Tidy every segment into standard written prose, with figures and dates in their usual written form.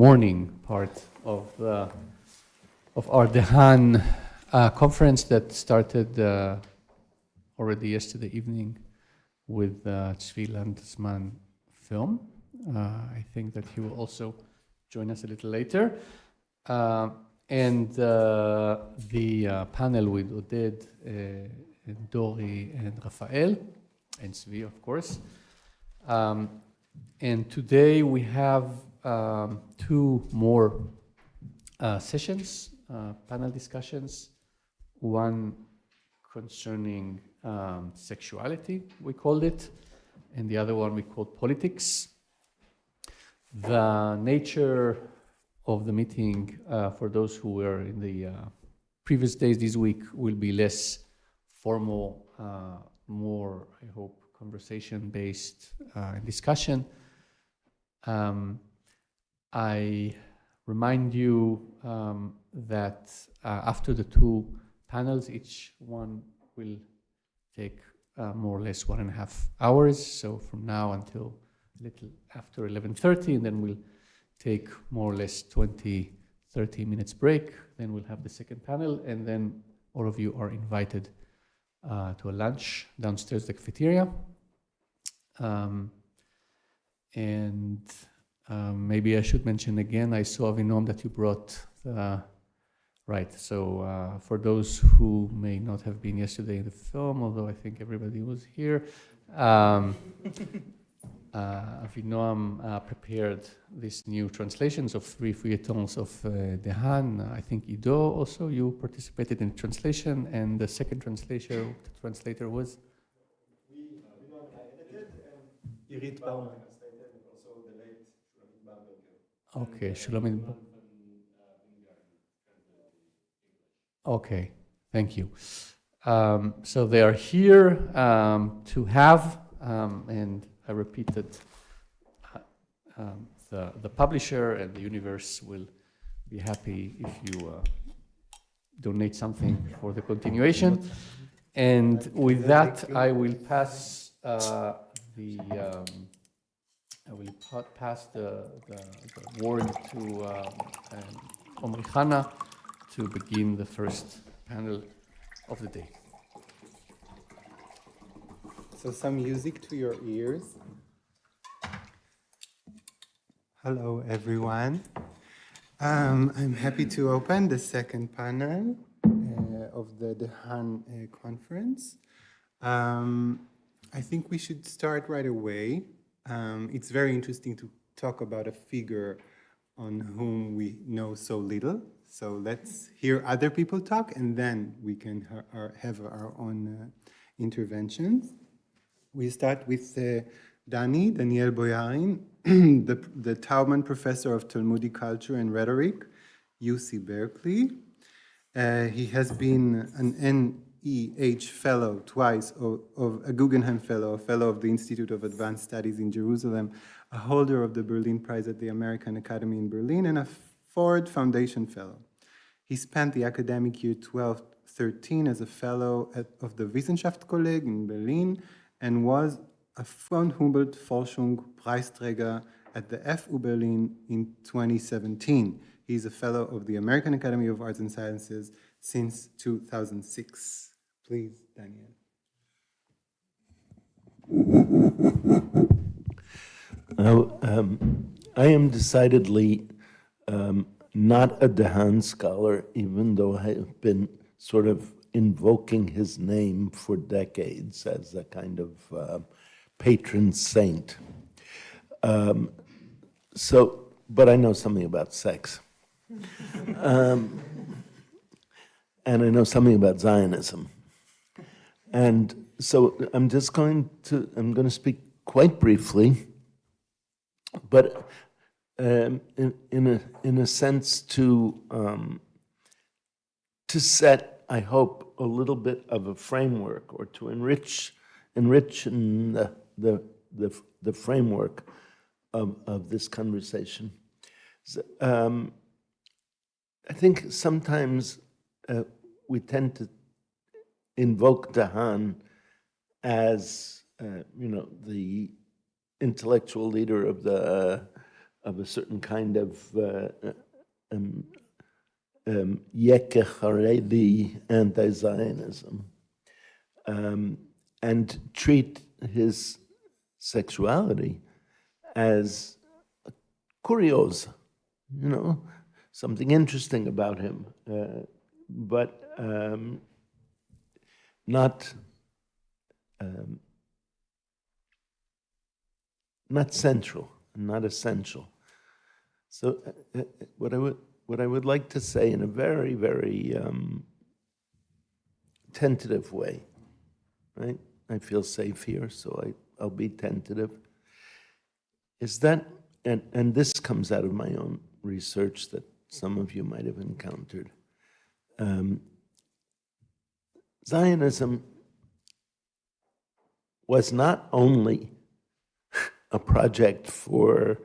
morning part of our de Haan conference that started already yesterday evening with Zwiland's film. I think that he will also join us a little later. And the panel with Oded, and Dori, and Rafael, and Zvi, of course. And today we have two more sessions, panel discussions, one concerning sexuality, we called it, and the other one we called politics. The nature of the meeting, for those who were in the previous days this week, will be less formal, more, I hope, conversation-based discussion. I remind you that after the two panels, each one will take more or less 1.5 hours. So from now until a little after 11:30, and then we'll take more or less 20-30 minutes break. Then we'll have the second panel, and then all of you are invited to a lunch downstairs, the cafeteria. Maybe I should mention again, I saw, Avinoam, that you brought the... Right, so for those who may not have been yesterday in the film, although I think everybody was here, Avinoam prepared these new translations of 3 feuilletons of de Haan. I think Ido also, you participated in translation, and the second translator was? Avinoam edited, and Irit Bauman translated, and also the late Shulamit Bar. Okay, Shulamit. Okay, thank you. So they are here to have, and I repeated, the publisher and the universe will be happy if you donate something for the continuation. And with that, I will pass the word to Omri-Hannah to begin the first panel of the day. So some music to your ears. Hello, everyone. I'm happy to open the second panel of the de Haan conference. I think we should start right away. It's very interesting to talk about a figure on whom we know so little. So let's hear other people talk, and then we can have our own interventions. We start with Daniel Boyarin, the Taubman Professor of Talmudic Culture and Rhetoric, UC Berkeley. He has been an NEH Fellow twice, of a Guggenheim Fellow, a Fellow of the Institute of Advanced Studies in Jerusalem, a holder of the Berlin Prize at the American Academy in Berlin, and a Ford Foundation Fellow. He spent the academic year 12-13 as a Fellow of the Wissenschaftskolleg in Berlin, and was a von Humboldt Forschung Preisträger at the FU Berlin in 2017. He's a Fellow of the American Academy of Arts and Sciences since 2006. Please, Daniel. Now, I am decidedly not a de Haan scholar, even though I have been sort of invoking his name for decades as a kind of patron saint. But I know something about sex. And I know something about Zionism. And so I'm going to speak quite briefly, but in a sense to set, I hope, a little bit of a framework, or to enrich the framework of this conversation. I think sometimes we tend to invoke de Haan as the intellectual leader of the a certain kind of haredi anti-Zionism, and treat his sexuality as a curios, something interesting about him, but not central, not essential. So what I would like to say in a very, very tentative way, right? I feel safe here, so I'll be tentative, is that, and this comes out of my own research that some of you might have encountered. Zionism was not only a project for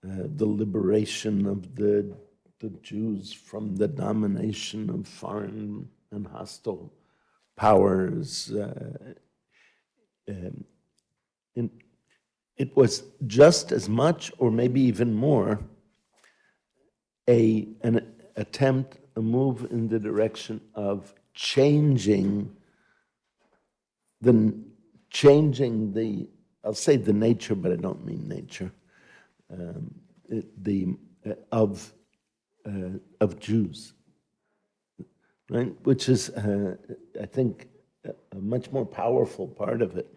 the liberation of the Jews from the domination of foreign and hostile powers. It was just as much, or maybe even more, an attempt, a move in the direction of changing the, I'll say the nature, but I don't mean nature, of Jews, right? Which is, I think, a much more powerful part of it.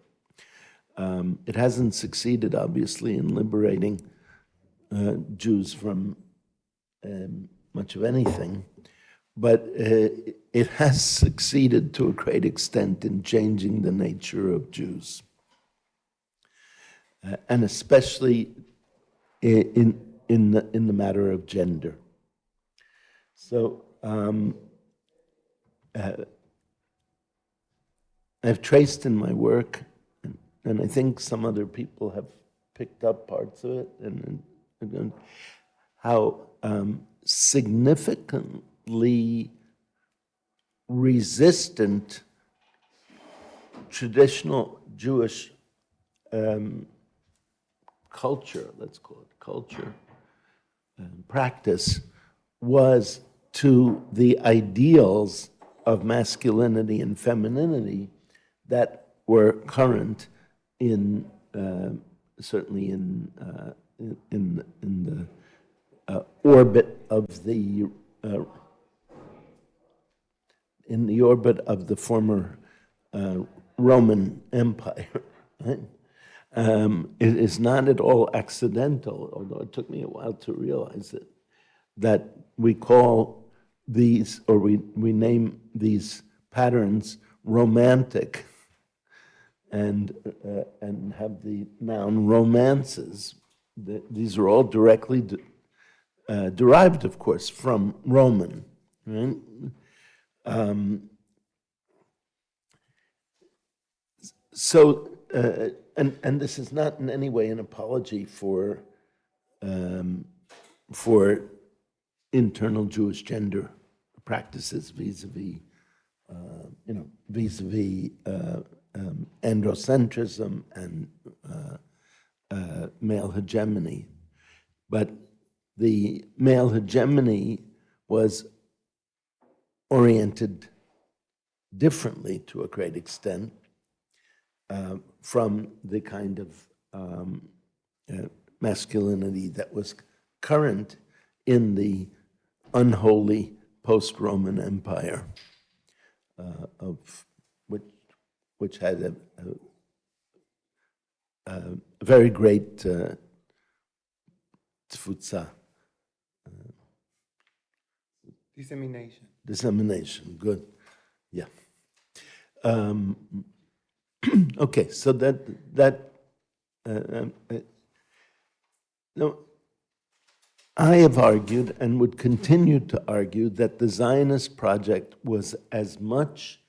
It hasn't succeeded, obviously, in liberating Jews from much of anything, but it has succeeded to a great extent in changing the nature of Jews, and especially in the matter of gender. So I've traced in my work, and I think some other people have picked up parts of it, and how significantly resistant traditional Jewish culture, let's call it culture, practice, was to the ideals of masculinity and femininity that were current in certainly in the orbit of the former Roman Empire. Right? It is not at all accidental, although it took me a while to realize it, that we call these, or we name these patterns romantic, and have the noun romances. These are all directly derived, of course, from Roman, right? And this is not in any way an apology for internal Jewish gender practices vis-a-vis androcentrism and male hegemony. But the male hegemony was oriented differently to a great extent from the kind of masculinity that was current in the unholy post-Roman Empire, of which had a very great tfutza. Dissemination, good, yeah. Okay, so no, I have argued and would continue to argue that the Zionist project was as much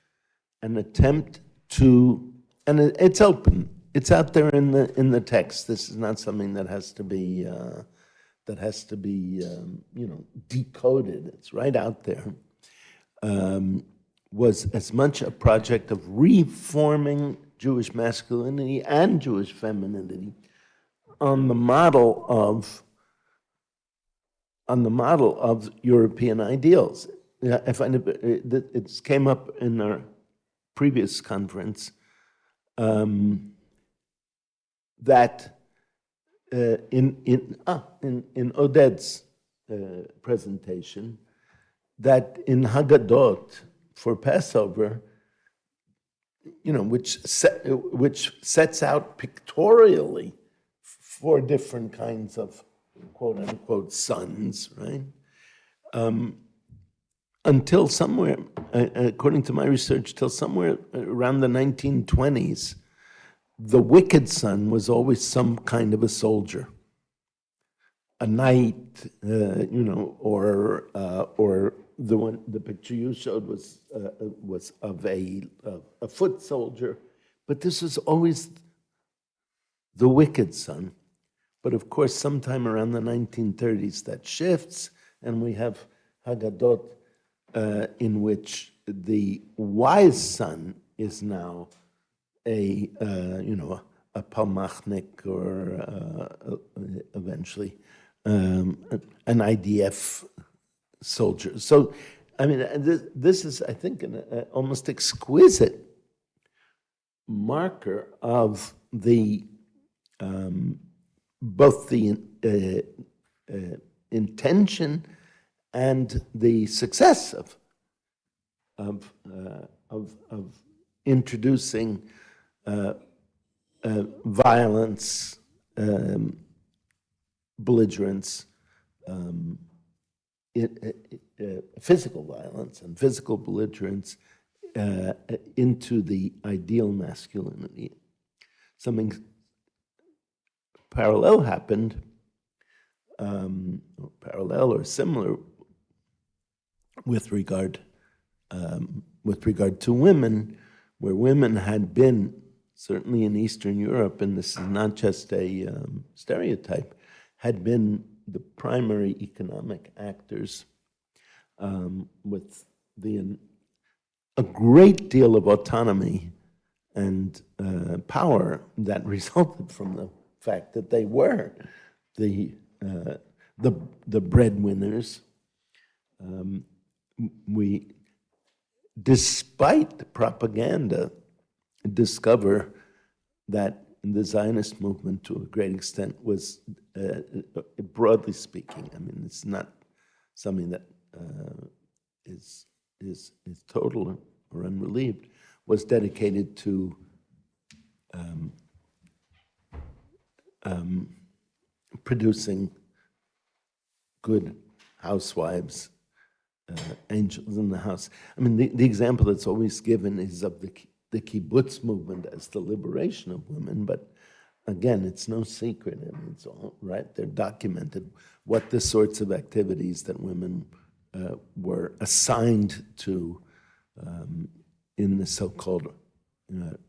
an attempt to, and it's open, it's out there in the text. This is not something that has to be decoded. It's right out there. Was as much a project of reforming Jewish masculinity and Jewish femininity on the model of on the model of European ideals. I find it came up in our previous conference that in Oded's presentation, that in Haggadot for Passover, which sets out pictorially 4 different kinds of quote unquote sons, right? Until somewhere, according to my research, till somewhere around the 1920s, the wicked son was always some kind of a soldier, a knight, or the picture you showed was of a foot soldier, but this was always the wicked son. But of course, sometime around the 1930s, that shifts, and we have Haggadot, in which the wise son is now a palmachnik, or eventually an IDF soldier. So, I mean, this is, I think, an almost exquisite marker of the both the intention and the success of introducing violence, belligerence, physical violence and physical belligerence into the ideal masculinity. Something parallel happened, parallel or similar with regard to women, where women had been, certainly in Eastern Europe, and this is not just a stereotype, had been the primary economic actors, with a great deal of autonomy and power that resulted from the fact that they were the breadwinners. We, despite the propaganda, discover that the Zionist movement, to a great extent, was, broadly speaking, I mean, it's not something that is total or unrelieved, was dedicated to producing good housewives, angels in the house. I mean, the example that's always given is of the kibbutz movement as the liberation of women, but again, it's no secret. I mean, it's all right. They're documented what the sorts of activities that women were assigned to in the so-called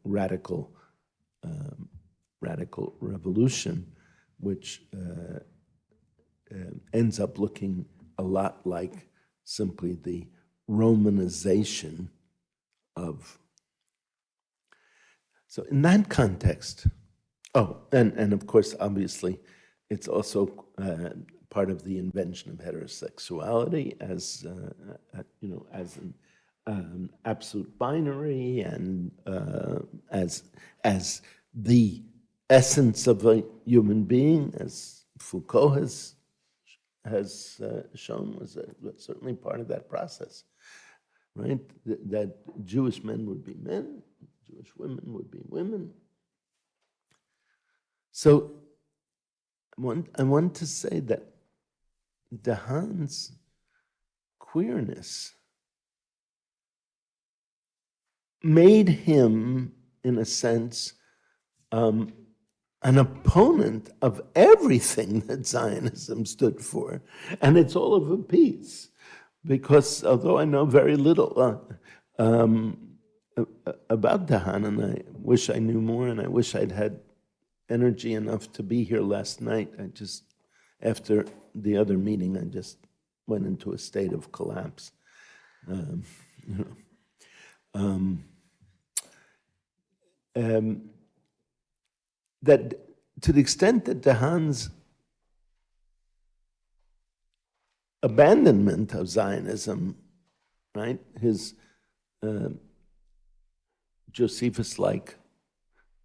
radical revolution, which ends up looking a lot like simply the Romanization of. So in that context, and of course, obviously, it's also part of the invention of heterosexuality as as an absolute binary, and as the essence of a human being, as Foucault has shown, was certainly part of that process, right? That Jewish men would be men, Jewish women would be women. So I want to say that de Haan's queerness made him, in a sense, an opponent of everything that Zionism stood for. And it's all of a piece, because although I know very little about de Haan, and I wish I knew more, and I wish I'd had energy enough to be here last night, after the other meeting, I just went into a state of collapse. That to the extent that de Haan's abandonment of Zionism, right? His Josephus-like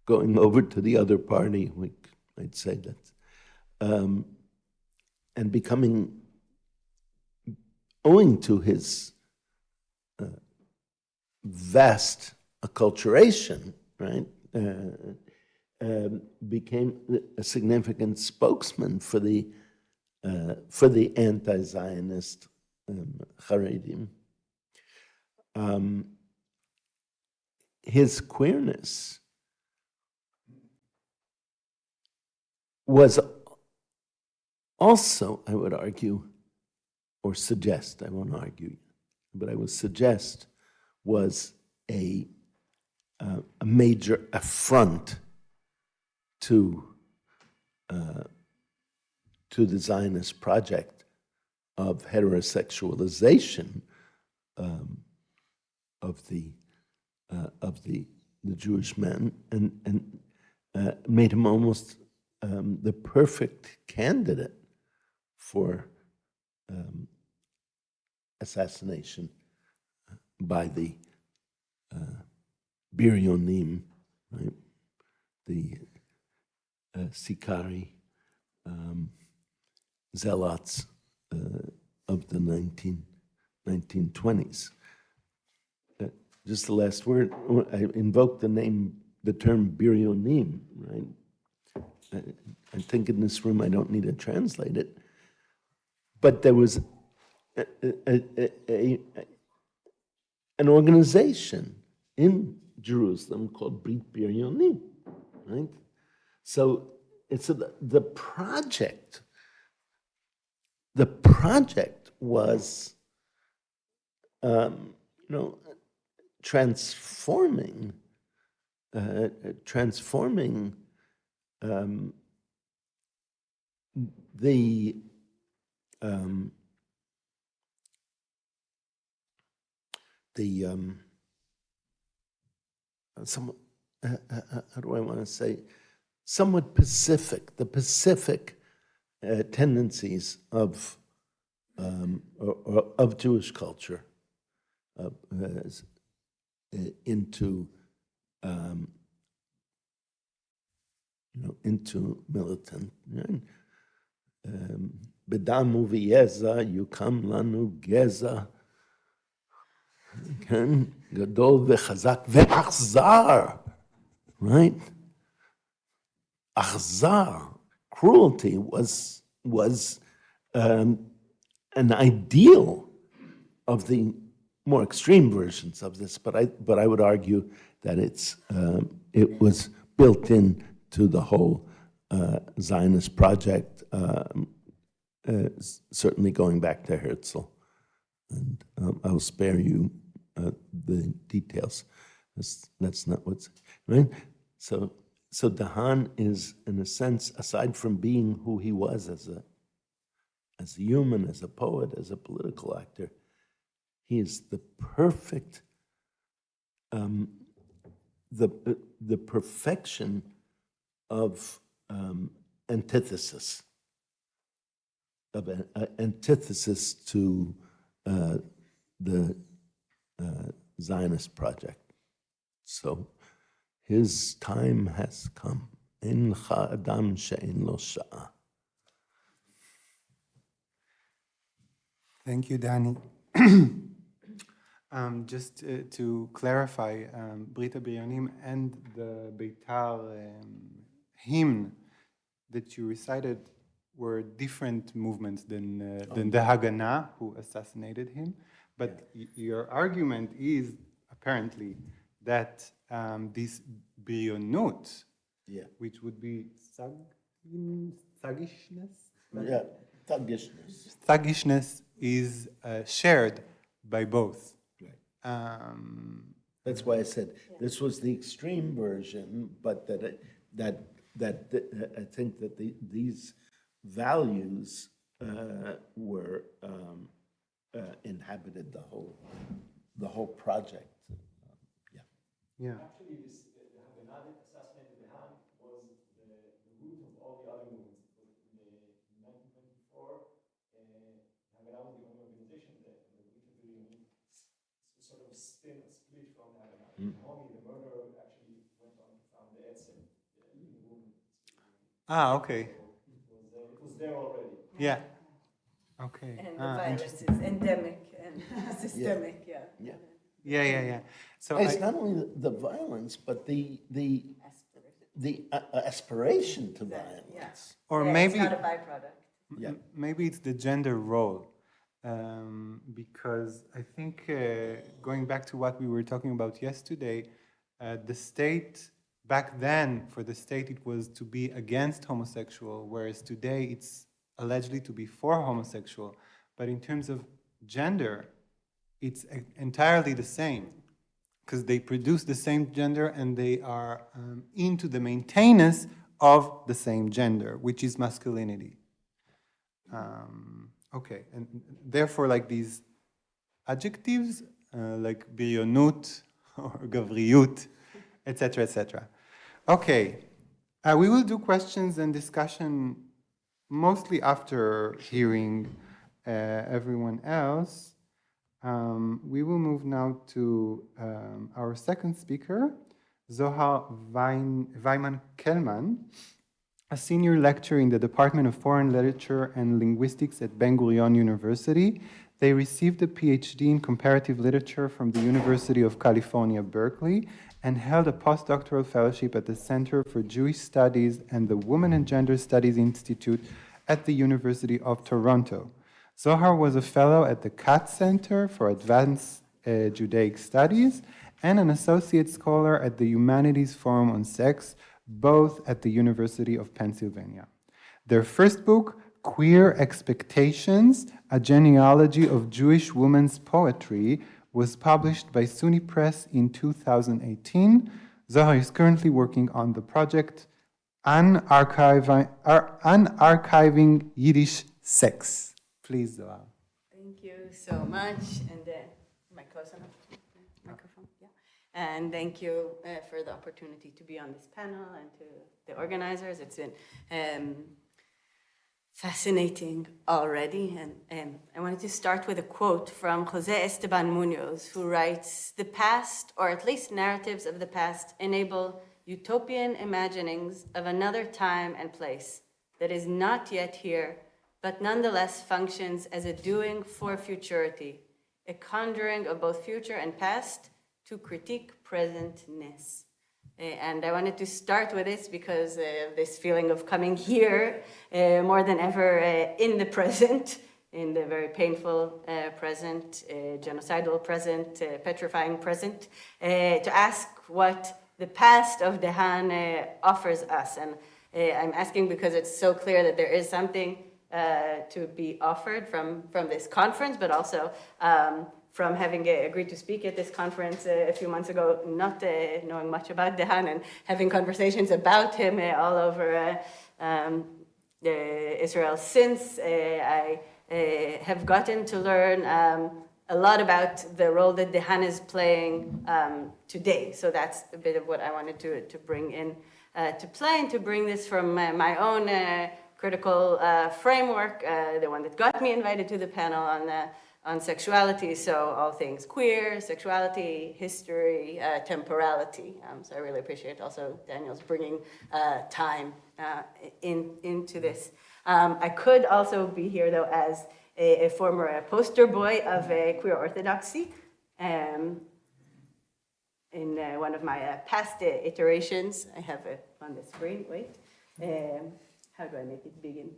going over to the other party, we might say that, and becoming, owing to his vast acculturation, right, became a significant spokesman for the anti-Zionist Haredim. His queerness was also, I would argue, or suggest, I won't argue, but I would suggest, was a major affront to the Zionist project of heterosexualization of the Jewish man, and made him almost the perfect candidate for assassination by the Biryonim, right? The Sikari zealots of the 1920s. Just the last word, I invoked the term Biryonim, right? I think in this room I don't need to translate it, but there was an organization in Jerusalem called Brit Biryonim, right? So it's the project. The project was, transforming the somewhat, how do I want to say, somewhat Pacific, the Pacific tendencies of Jewish culture into militant. Bedamu v'yeza yukam lanu geza, gadol v'chazak v'achzar, right? Achzar, cruelty was an ideal of the more extreme versions of this, but I would argue that it was built in to the whole Zionist project, certainly going back to Herzl, and I'll spare you the details. That's not what's right. So de Haan is, in a sense, aside from being who he was as a human, as a poet, as a political actor, he is the perfect, the perfection of antithesis, antithesis to the Zionist project. So his time has come. En cha adam she'en lo sha'a. Thank you, Danny. Just to clarify, Brit Biryonim and the Beitar hymn that you recited were different movements than the Haganah, who assassinated him. But your argument is apparently that this Biryonut, which would be thuggishness, thuggishness is shared by both. Right. That's why I said this was the extreme version, but that I think that these values were inhabited the whole project. Yeah. Actually, the Haganah that assassinated de Haan was the root of all the other movements. In 1924, Haganah was being sort of split from Homi, the murderer, actually went on to found the Etzel, the woman. Ah, okay. So it was there already. Yeah. Okay. And the violence is endemic and systemic, yeah. Yeah. So It's not only the violence, but the aspiration to violence. or Yeah, maybe it's not a byproduct. Yeah. maybe it's the gender role, because I think going back to what we were talking about yesterday, the state back then for the state it was to be against homosexual, whereas today it's allegedly to be for homosexual. But in terms of gender, it's entirely the same, because they produce the same gender and they are into the maintenance of the same gender, which is masculinity. Okay, and therefore, like these adjectives, like birionut or gavriyut, etc., etc. Okay, we will do questions and discussion mostly after hearing everyone else. We will move now to our second speaker, Zohar Weiman-Kelman, a senior lecturer in the Department of Foreign Literature and Linguistics at Ben-Gurion University. They received a PhD in comparative literature from the University of California, Berkeley, and held a postdoctoral fellowship at the Center for Jewish Studies and the Women and Gender Studies Institute at the University of Toronto. Zohar was a fellow at the Katz Center for Advanced Judaic Studies and an associate scholar at the Humanities Forum on Sex, both at the University of Pennsylvania. Their first book, Queer Expectations, A Genealogy of Jewish Women's Poetry, was published by SUNY Press in 2018. Zohar is currently working on the project Unarchiving Yiddish Sex. Please, Zohar. Thank you so much. And am I close enough to the microphone? Yeah. And thank you for the opportunity to be on this panel and to the organizers. It's been fascinating already. And I wanted to start with a quote from Jose Esteban Munoz, who writes, "The past, or at least narratives of the past, enable utopian imaginings of another time and place that is not yet here, but nonetheless functions as a doing for futurity, a conjuring of both future and past to critique presentness." And I wanted to start with this because of this feeling of coming here more than ever in the present, in the very painful present, genocidal present, petrifying present, to ask what the past of de Haan offers us. And I'm asking because it's so clear that there is something to be offered from this conference, but also from having agreed to speak at this conference a few months ago, not knowing much about de Haan and having conversations about him all over Israel since. I have gotten to learn a lot about the role that de Haan is playing today. So that's a bit of what I wanted to bring in to play, and to bring this from my own critical framework, the one that got me invited to the panel on sexuality. So all things queer, sexuality, history, temporality. So I really appreciate also Daniel's bringing time into this. I could also be here though as a former poster boy of queer orthodoxy. In one of my past iterations, I have it on the screen, wait. How do I make it begin?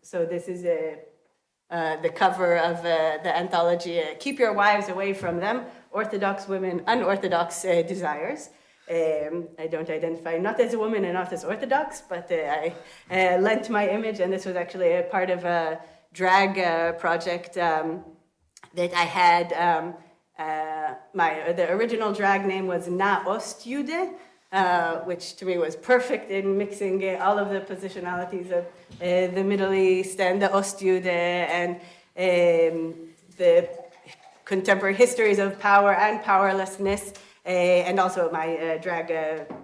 So this is the cover of the anthology, Keep Your Wives Away from Them, Orthodox Women, Unorthodox Desires. I don't identify not as a woman and not as Orthodox, but I lent my image, and this was actually a part of a drag project that I had. The original drag name was Na Ostjude, which to me was perfect in mixing all of the positionalities of the Middle East and the Ostjude and the contemporary histories of power and powerlessness. And also my drag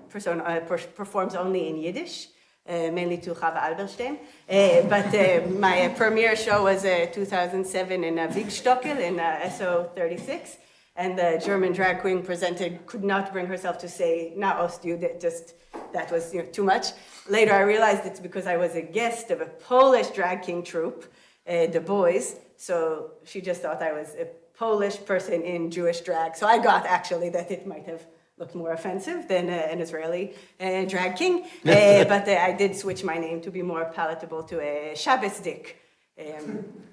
persona performs only in Yiddish. mainly to Chava Alberstein. But my premiere show was 2007 in Wiegstockel in SO 36. And the German drag queen presented could not bring herself to say, "Na Ostjude," just that was too much. Later I realized it's because I was a guest of a Polish drag king troupe, the Boys. So she just thought I was a Polish person in Jewish drag. So I got actually that it might have looked more offensive than an Israeli drag king. But I did switch my name to be more palatable to a Shabbos Dick,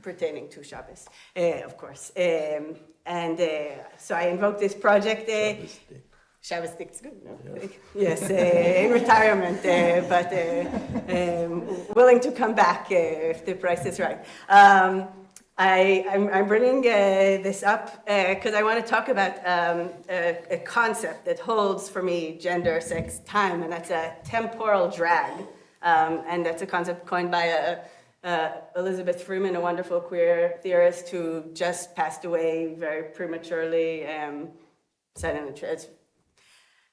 pertaining to Shabbos, of course. So I invoked this project. Shabbos Dick is good, no? Yeah. Yes, in retirement, but willing to come back if the price is right. I'm bringing this up because I want to talk about a concept that holds for me gender, sex, time, and that's a temporal drag. And that's a concept coined by Elizabeth Freeman, a wonderful queer theorist who just passed away very prematurely. It's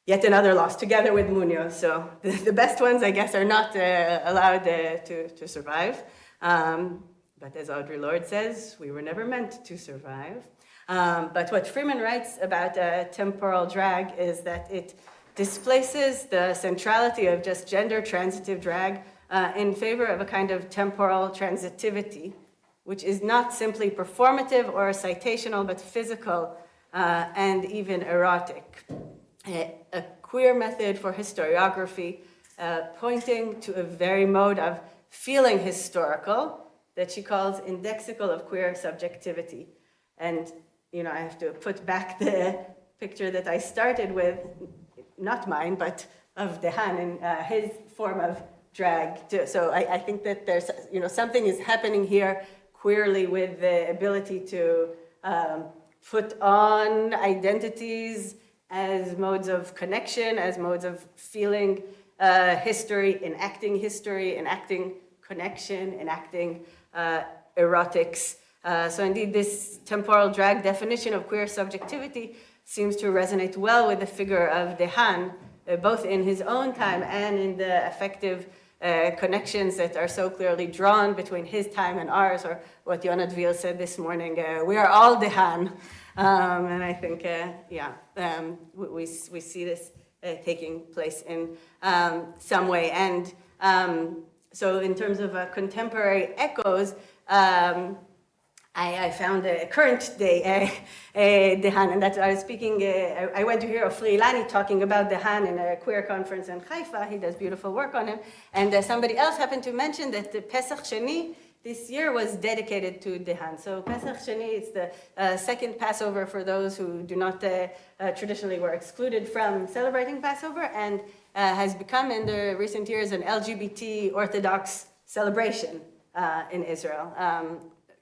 yet another loss, together with Munoz. So the best ones, I guess, are not allowed to survive. But as Audre Lorde says, we were never meant to survive. But what Freeman writes about temporal drag is that it displaces the centrality of just gender transitive drag in favor of a kind of temporal transitivity, which is not simply performative or citational, but physical and even erotic. A queer method for historiography pointing to a very mode of feeling historical that she calls indexical of queer subjectivity. And, I have to put back the picture that I started with, not mine, but of de Haan and his form of drag too. So I think that there's, something is happening here queerly with the ability to put on identities as modes of connection, as modes of feeling history, enacting connection, enacting erotics. So indeed, this temporal drag definition of queer subjectivity seems to resonate well with the figure of de Haan, both in his own time and in the affective connections that are so clearly drawn between his time and ours, or what Yona-Dvir said this morning, we are all de Haan. And I think, we see this taking place in some way. And so in terms of contemporary echoes, I found a current day de Haan, and that I was speaking, I went to hear Ofri Ilani talking about de Haan in a queer conference in Haifa. He does beautiful work on him. And somebody else happened to mention that the Pesach Sheni this year was dedicated to de Haan. So Pesach Sheni is the second Passover for those who do not traditionally were excluded from celebrating Passover, and has become in the recent years an LGBT orthodox celebration in Israel.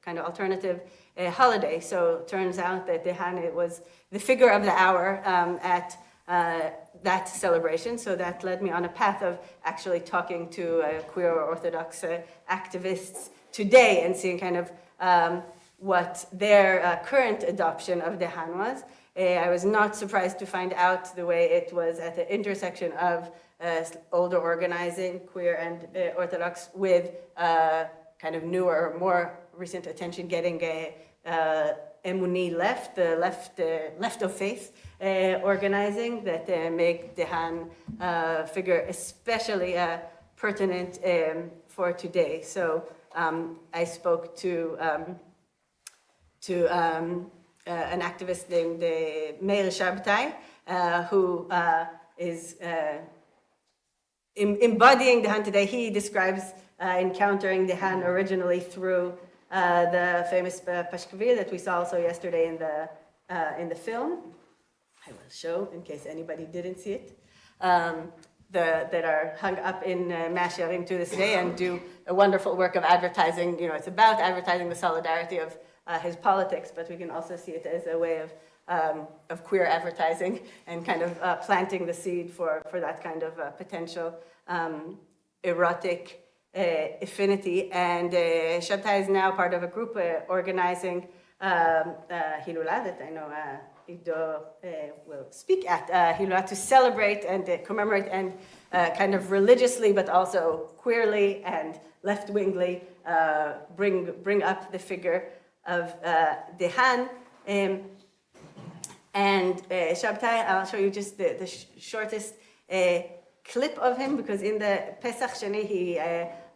Kind of alternative holiday. So it turns out that de Haan, it was the figure of the hour at that celebration. So that led me on a path of actually talking to queer or Orthodox activists today and seeing kind of what their current adoption of de Haan was. I was not surprised to find out the way it was at the intersection of older organizing, queer and Orthodox, with kind of newer, more recent attention getting Emuni left, the left of faith organizing that make de Haan figure especially pertinent for today. So I spoke to an activist named Meir Shabtai, who is embodying de Haan today. He describes encountering de Haan originally through the famous Pashkvil that we saw also yesterday in the film. I will show in case anybody didn't see it. That are hung up in Masharim to this day and do a wonderful work of advertising. It's about advertising the solidarity of his politics, but we can also see it as a way of queer advertising and kind of planting the seed for that kind of potential erotic affinity. And Shabtai is now part of a group organizing Hilula that I know Ido will speak at, Hilula, to celebrate and commemorate and kind of religiously, but also queerly and left-wingly bring up the figure of de Haan. And Shabtai, I'll show you just the shortest clip of him, because in the Pesach Sheni, he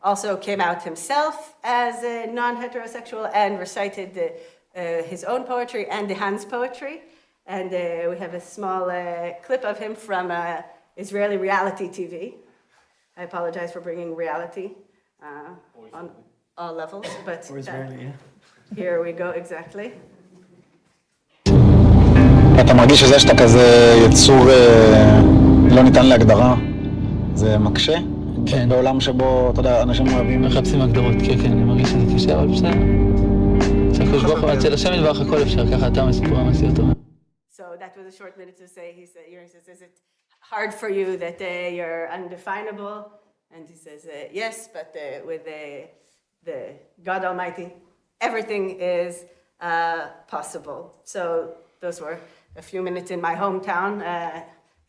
also came out himself as a non-heterosexual and recited his own poetry and de Haan's poetry. And we have a small clip of him from Israeli reality TV. I apologize for bringing reality on all levels, but here we go, exactly. אתה מרגיש שזה שאתה כזה יצור לא ניתן להגדרה, זה מקשה? כן. בעולם שבו, אתה יודע, אנשים אוהבים... מחפשים הגדרות, כן, אני מרגיש שזה קשה, אבל בסדר. שהקדוש ברוך הוא אצל השם ידברך הכל אפשר, ככה אתה מסיפור המעשי אותו. So that was a short minute to say, he says, is it hard for you that you're undefinable? And he says, yes, but with the God Almighty, everything is possible. So those were a few minutes in my hometown,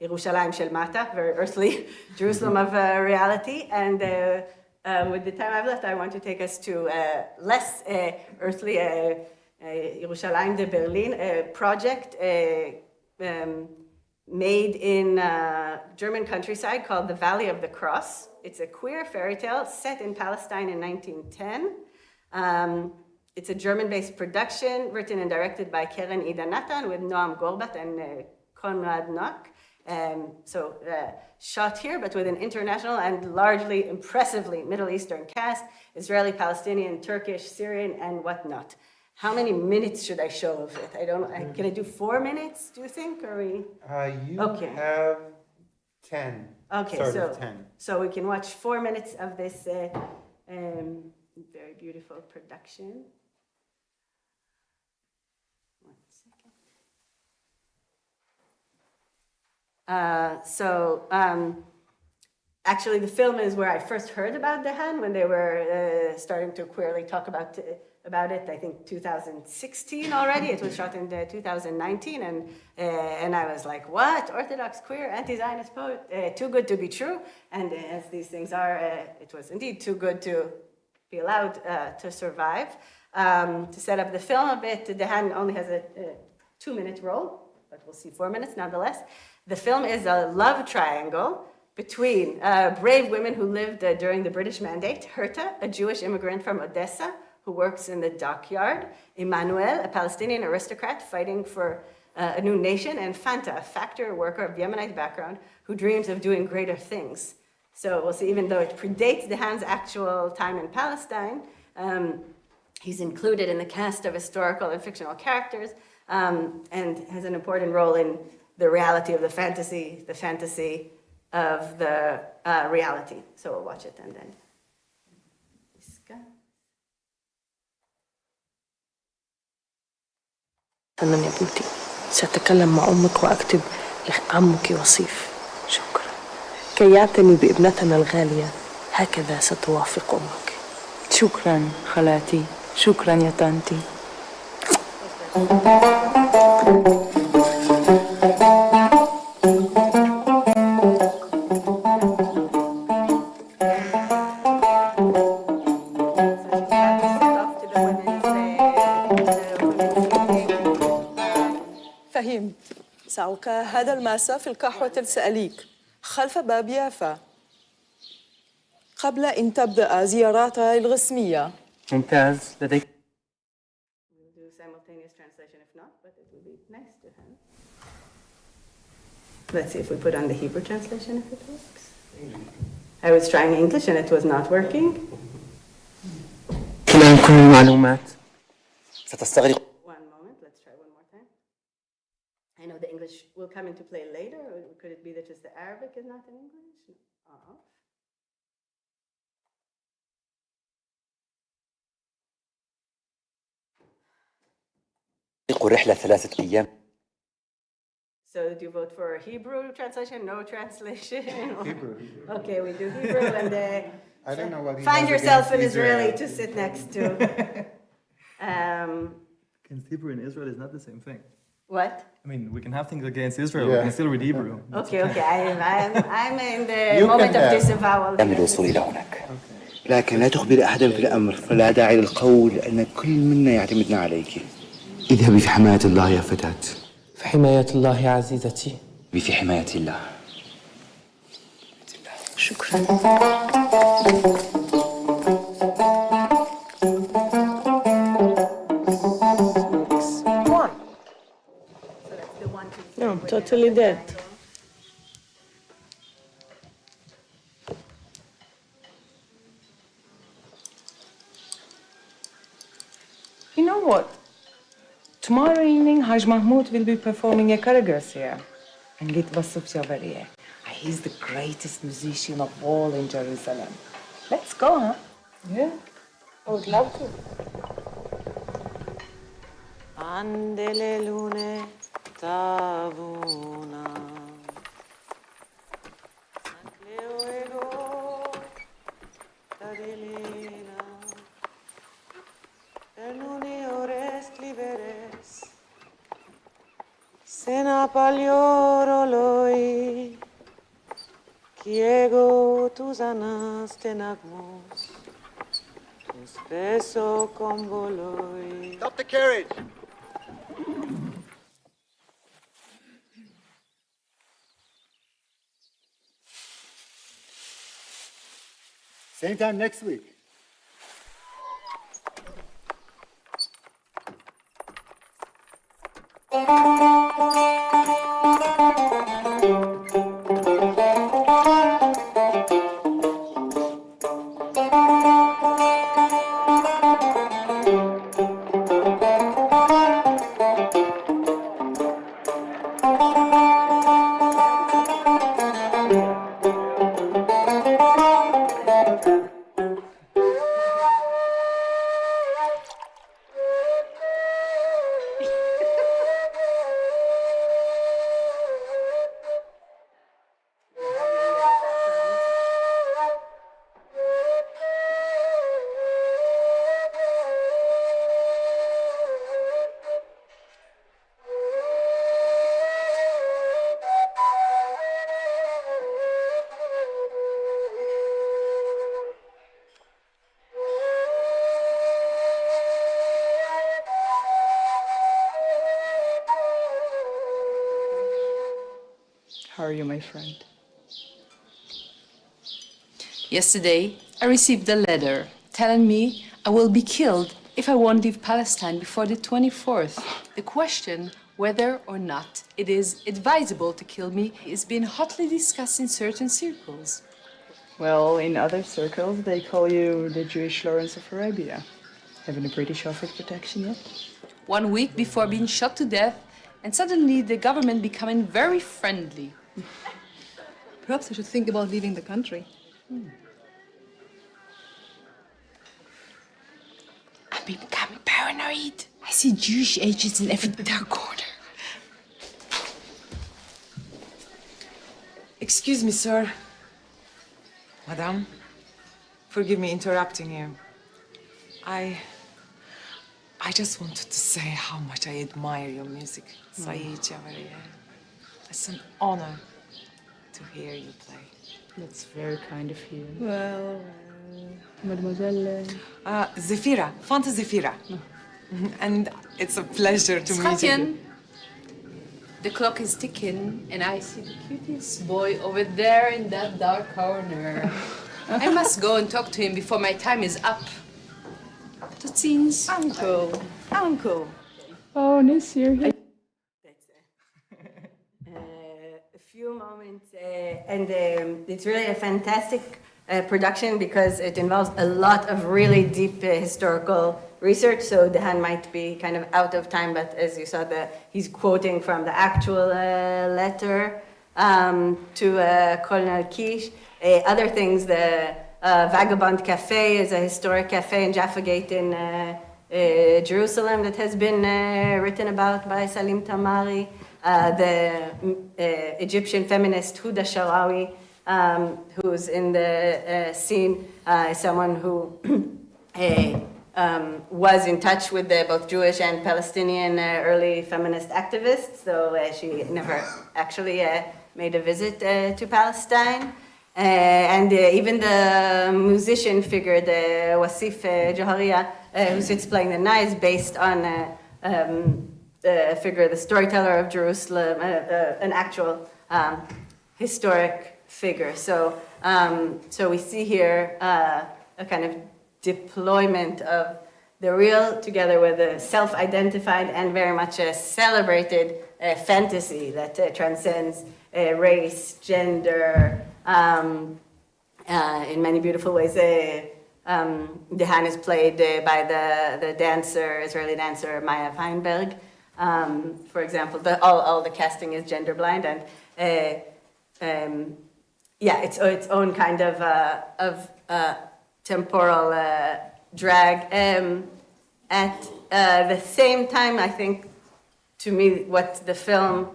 Yerushalayim shel Mata, very earthly Jerusalem of reality. And with the time I've left, I want to take us to less earthly Yerushalayim de Berlin, a project made in German countryside called The Valley of the Cross. It's a queer fairy tale set in Palestine in 1910. It's a German-based production written and directed by Keren Ida Natan with Noam Gorbat and Konrad Nock. So shot here, but with an international and largely impressively Middle Eastern cast, Israeli, Palestinian, Turkish, Syrian, and whatnot. How many minutes should I show of it? I don't know. Can I do 4 minutes, do you think? Or we? You okay. have 10. Okay, sort of 10. So we can watch 4 minutes of this very beautiful production. Actually, the film is where I first heard about de Haan, when they were starting to queerly talk about it, I think 2016 already. It was shot in 2019, and I was like, what? Orthodox, queer, anti-Zionist poet? Too good to be true. And as these things are, it was indeed too good to be allowed to survive. To set up the film a bit, de Haan only has a 2-minute role, but we'll see 4 minutes nonetheless. The film is a love triangle between brave women who lived during the British Mandate, Herta, a Jewish immigrant from Odessa who works in the dockyard, Emmanuel, a Palestinian aristocrat fighting for a new nation, and Fanta, a factory worker of Yemenite background who dreams of doing greater things. So we'll see, even though it predates de Haan's actual time in Palestine, he's included in the cast of historical and fictional characters, and has an important role in the reality of the fantasy of the reality. So we'll watch it and then. أنا يا بنتي سأتكلم مع أمك وأكتب لعمك وصيف. شكرا. كي يعتني بابنتنا الغالية هكذا ستوافق أمك. شكرا خالاتي. شكرا يا طنطي. سألقى هذا الماسة في القهوة السأليك خلف باب يافا قبل أن تبدأ زياراتها الرسمية. ممتاز. لديك. We'll do simultaneous translation if not, but it will be nice to have. Let's see if we put on the Hebrew translation if it works. I was trying English and it was not working. كلام كل المعلومات. ستستغرق. I know the English will come into play later, or could it be that just the Arabic is not in English? الرحلة 3 أيام. So did you vote for a Hebrew translation? No translation? Hebrew. Okay, we do Hebrew and I don't know what find yourself an Israeli to sit next to. Against Hebrew in Israel is not the same thing. What? I mean, we can have things against Israel. We can still read Hebrew. Okay. I'm in the You moment can of have. disavowal. لم الوصول إلى هناك لكن لا تخبر أحدا في الأمر فلا داعي للقول أن كل منا يعتمدنا عليك اذهبي في حماية الله يا فتاة في حماية الله يا عزيزتي في حماية الله شكرا. No, I'm totally dead. You know what? Tomorrow evening, Haj Mahmoud will be performing a choreography here. And Git Vasuf Javariye. He's the greatest musician of all in Jerusalem. Let's go, huh? Yeah. I would love to. Andele lune tavuna. Sena palioro loi, kiego tus anas tenagmos, tus peso comboloi. Stop the carriage! Same time next week. How are you, my friend? Yesterday, I received a letter telling me I will be killed if I won't leave Palestine before the 24th. The question whether or not it is advisable to kill me is being hotly discussed in certain circles. Well, in other circles, they call you the Jewish Lawrence of Arabia. Haven't the British offered protection yet? 1 week before being shot to death, and suddenly the government becoming very friendly. Perhaps I should think about leaving the country. I'm becoming paranoid. I see Jewish agents in every dark corner. Excuse me, sir. Madame, forgive me interrupting you. I just wanted to say how much I admire your music, Saeed Javariye. It's an honor to hear you play. That's very kind of you. Well, Mademoiselle... Zefira, Fanta Zefira. And it's a pleasure to meet you. Schatjen, the clock is ticking, and I see the cutest boy over there in that dark corner. I must go and talk to him before my time is up. Tot ziens. Uncle. Oh, Nisir. A few moments, and it's really a fantastic production because it involves a lot of really deep historical research. So De Haan might be kind of out of time, but as you saw, he's quoting from the actual letter to Colonel Kish. Other things, the Vagabond Cafe is a historic cafe in Jaffa Gate in Jerusalem that has been written about by Salim Tamari. The Egyptian feminist Huda Sharawi, who's in the scene, is someone who was in touch with both Jewish and Palestinian early feminist activists, though she never actually made a visit to Palestine. And even the musician figure, the Wasif Jaharia, who sits playing the knives, based on the figure, the storyteller of Jerusalem, an actual historic figure. So, so we see here a kind of deployment of the real together with a self-identified and very much a celebrated fantasy that transcends race, gender, in many beautiful ways. De Haan is played by the dancer, Israeli dancer Maya Feinberg. For example, all the casting is gender blind, and yeah, its own kind of temporal drag. At the same time, I think, to me, what the film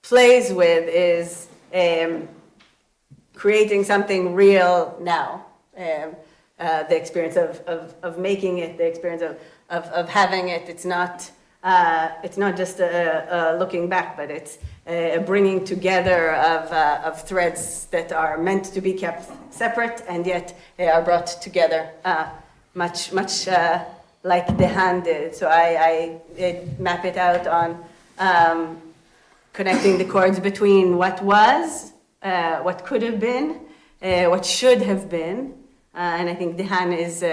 plays with is creating something real now. The experience of making it, the experience of having it. It's not just a looking back, but it's a bringing together of threads that are meant to be kept separate and yet are brought together, much like De Haan did. So I map it out on connecting the chords between what was, what could have been, what should have been, and I think De Haan is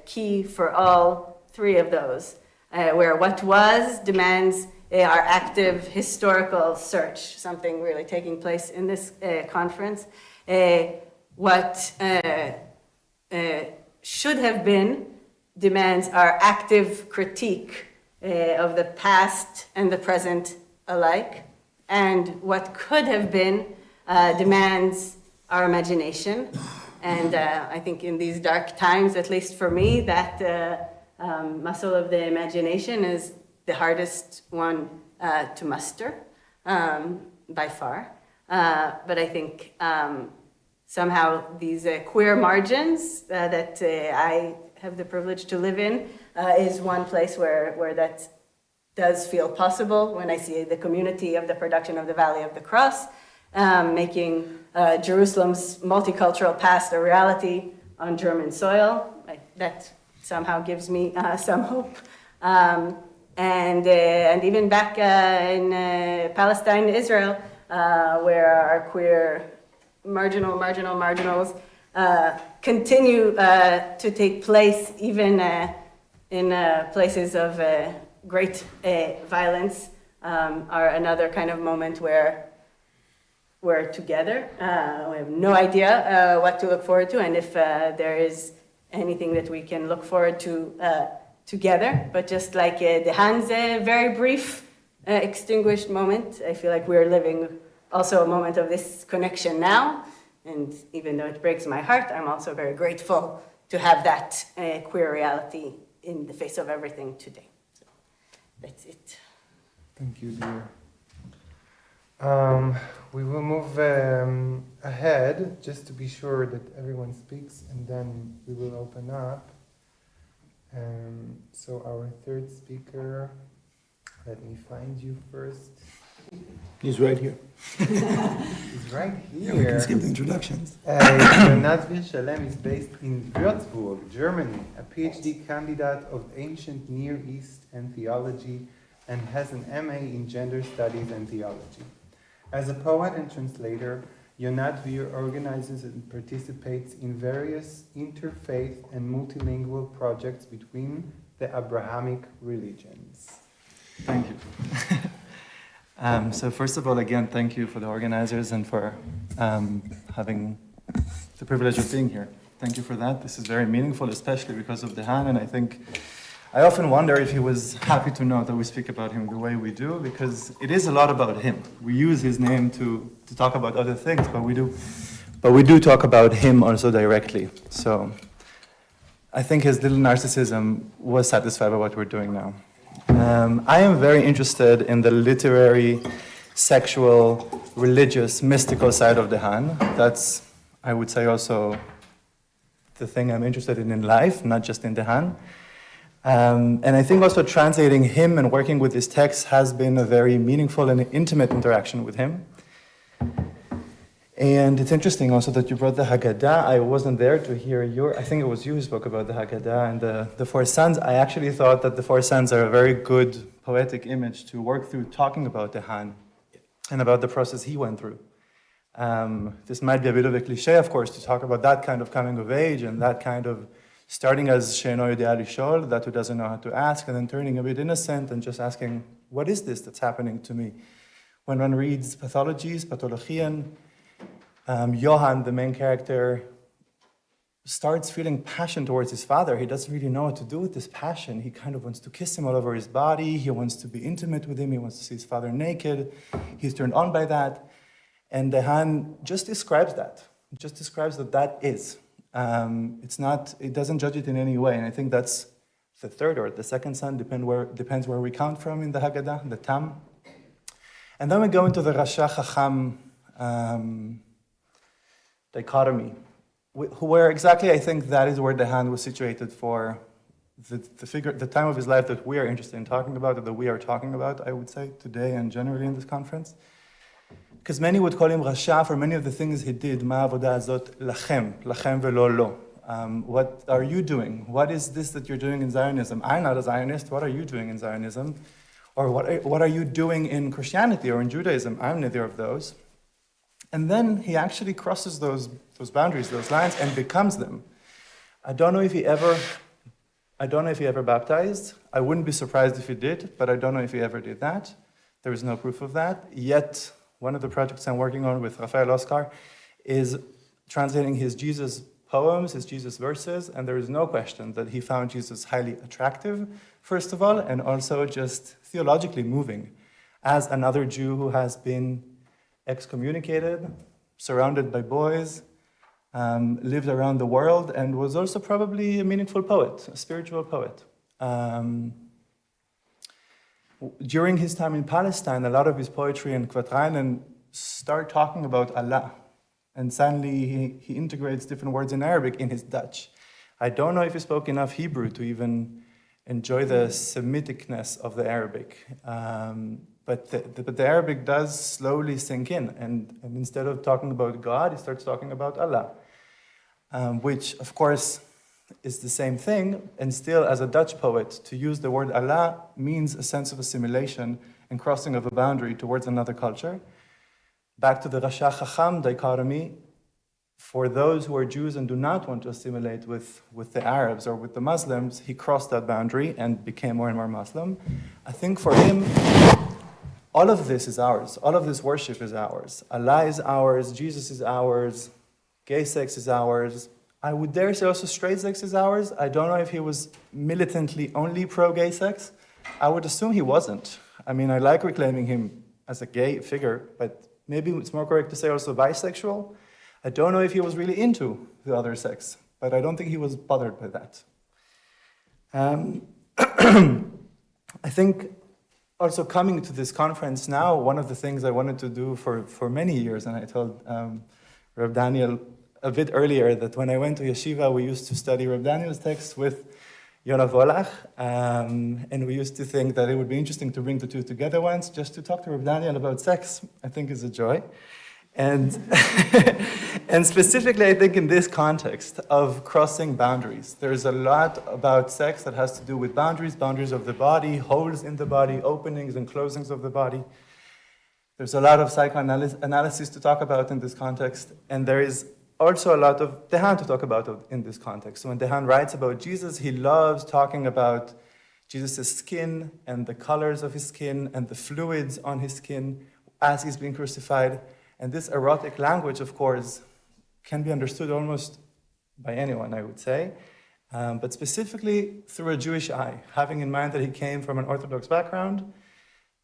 key for all three of those, where what was demands our active historical search, something really taking place in this conference. What should have been demands our active critique of the past and the present alike, and what could have been demands our imagination. And I think in these dark times, at least for me, that muscle of the imagination is the hardest one to muster, by far. But I think somehow these queer margins that I have the privilege to live in is one place where that does feel possible, when I see the community of the production of the Valley of the Cross, making Jerusalem's multicultural past a reality on German soil. That somehow gives me some hope. And even back in Palestine, Israel, where our queer marginals continue to take place, even in places of great violence, are another kind of moment where we're together. We have no idea what to look forward to, and if there is anything that we can look forward to together. But just like De Haan's very brief extinguished moment, I feel like we're living also a moment of this connection now. And even though it breaks my heart, I'm also very grateful to have that queer reality in the face of everything today. So that's it. Thank you, dear. We will move ahead just to be sure that everyone speaks, and then we will open up. So our third speaker, let me find you first. He's right here. He's right here. Yeah, we can skip the introductions. Yona-Dvir Shalem is based in Würzburg, Germany, a PhD candidate of ancient Near East and theology, and has an MA in gender studies and theology. As a poet and translator, Yona-Dvir organizes and participates in various interfaith and multilingual projects between the Abrahamic religions. Thank you. So first of all, again, thank you for the organizers and for having the privilege of being here. Thank you for that. This is very meaningful, especially because of De Haan, and I often wonder if he was happy to know that we speak about him the way we do, because it is a lot about him. We use his name to talk about other things, but we do talk about him also directly. So I think his little narcissism was satisfied by what we're doing now. I am very interested in the literary, sexual, religious, mystical side of De Haan. That's, I would say, also the thing I'm interested in life, not just in de Haan. And I think also translating him and working with this text has been a very meaningful and intimate interaction with him. And it's interesting also that you brought the Haggadah. I wasn't there to hear I think it was you who spoke about the Haggadah and the four sons. I actually thought that the four sons are a very good poetic image to work through talking about de Haan and about the process he went through. This might be a bit of a cliche, of course, to talk about that kind of coming of age and that kind of starting as she'eno yodea lishol, that who doesn't know how to ask, and then turning a bit innocent and just asking, what is this that's happening to me? When one reads pathologies, pathologian, Johann, the main character, starts feeling passion towards his father. He doesn't really know what to do with this passion. He kind of wants to kiss him all over his body. He wants to be intimate with him. He wants to see his father naked. He's turned on by that. And de Haan just describes that. It just describes that is. It doesn't judge it in any way. And I think that's the third or the second son, depends where we count from in the Haggadah, the Tam. And then we go into the Rasha Chacham dichotomy, where exactly I think that is where de Haan was situated for the time of his life that we are interested in talking about, or that we are talking about, I would say, today and generally in this conference. Because many would call him Rasha for many of the things he did, Ma avodah azot lachem velo lo. What are you doing? What is this that you're doing in Zionism? I'm not a Zionist. What are you doing in Zionism? Or what are you doing in Christianity or in Judaism? I'm neither of those. And then he actually crosses those boundaries, those lines, and becomes them. I don't know if he ever baptized. I wouldn't be surprised if he did, but I don't know if he ever did that. There is no proof of that. Yet, one of the projects I'm working on with Rafael Oscar is translating his Jesus poems, his Jesus verses, and there is no question that he found Jesus highly attractive, first of all, and also just theologically moving. As another Jew who has been excommunicated, surrounded by boys, lived around the world, and was also probably a meaningful poet, a spiritual poet. During his time in Palestine, a lot of his poetry and quatrainen start talking about Allah. And suddenly he integrates different words in Arabic in his Dutch. I don't know if he spoke enough Hebrew to even enjoy the Semiticness of the Arabic. But the Arabic does slowly sink in. And instead of talking about God, he starts talking about Allah. Which, of course, is the same thing. And still, as a Dutch poet, to use the word Allah means a sense of assimilation and crossing of a boundary towards another culture. Back to the Rasha Chacham dichotomy, for those who are Jews and do not want to assimilate with the Arabs or with the Muslims, he crossed that boundary and became more and more Muslim. I think for him, all of this is ours. All of this worship is ours. Allah is ours, Jesus is ours, gay sex is ours. I would dare say also straight sex is ours. I don't know if he was militantly only pro-gay sex. I would assume he wasn't. I mean, I like reclaiming him as a gay figure, but maybe it's more correct to say also bisexual. I don't know if he was really into the other sex, but I don't think he was bothered by that. I think also coming to this conference now, one of the things I wanted to do for many years, and I told Reb Daniel a bit earlier that when I went to yeshiva, we used to study Reb Daniel's text with Yona Volach, and we used to think that it would be interesting to bring the two together once, just to talk to Reb Daniel about sex. I think is a joy. And, and specifically, I think in this context of crossing boundaries, there's a lot about sex that has to do with boundaries of the body, holes in the body, openings and closings of the body. There's a lot of psychoanalysis to talk about in this context, and there is also a lot of de Haan to talk about in this context. So when de Haan writes about Jesus, he loves talking about Jesus' skin and the colors of his skin and the fluids on his skin as he's being crucified. And this erotic language, of course, can be understood almost by anyone, I would say, but specifically through a Jewish eye, having in mind that he came from an orthodox background.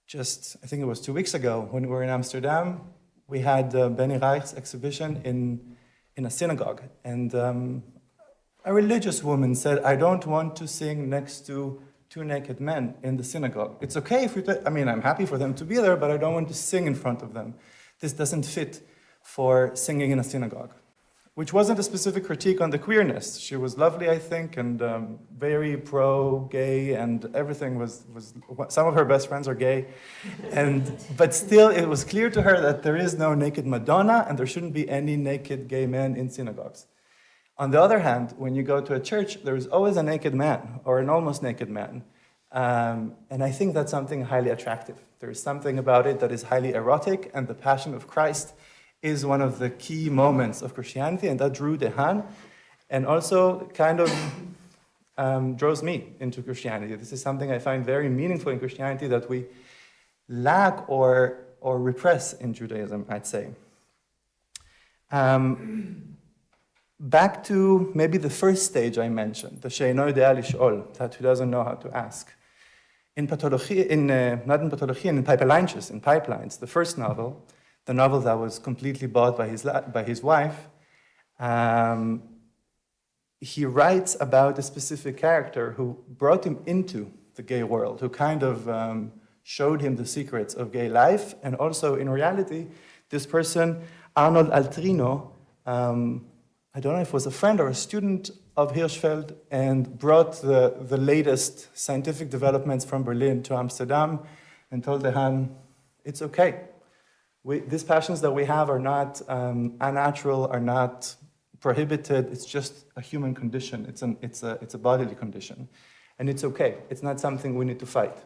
Just, I think it was 2 weeks ago, when we were in Amsterdam, we had Benny Reich's exhibition in a synagogue. And a religious woman said, I don't want to sing next to two naked men in the synagogue. It's okay if I'm happy for them to be there, but I don't want to sing in front of them. This doesn't fit for singing in a synagogue, which wasn't a specific critique on the queerness. She was lovely, I think, and very pro-gay, and everything was, some of her best friends are gay. But still, it was clear to her that there is no naked Madonna, and there shouldn't be any naked gay men in synagogues. On the other hand, when you go to a church, there is always a naked man, or an almost naked man. And I think that's something highly attractive. There is something about it that is highly erotic, and the Passion of Christ is one of the key moments of Christianity, and that drew de Haan, and also kind of draws me into Christianity. This is something I find very meaningful in Christianity that we lack or repress in Judaism, I'd say. Back to maybe the first stage I mentioned, the she'eino יודע לשאול, that who doesn't know how to ask. In Pathologie, not in Pathologie, in Pipelines, the first novel, the novel that was completely bought by his wife, he writes about a specific character who brought him into the gay world, who kind of showed him the secrets of gay life, and also in reality, this person, Arnold Altrino, I don't know if it was a friend or a student of Hirschfeld, and brought the latest scientific developments from Berlin to Amsterdam, and told de Haan, it's okay. These passions that we have are not unnatural, are not prohibited. It's just a human condition. It's a bodily condition. And it's okay. It's not something we need to fight.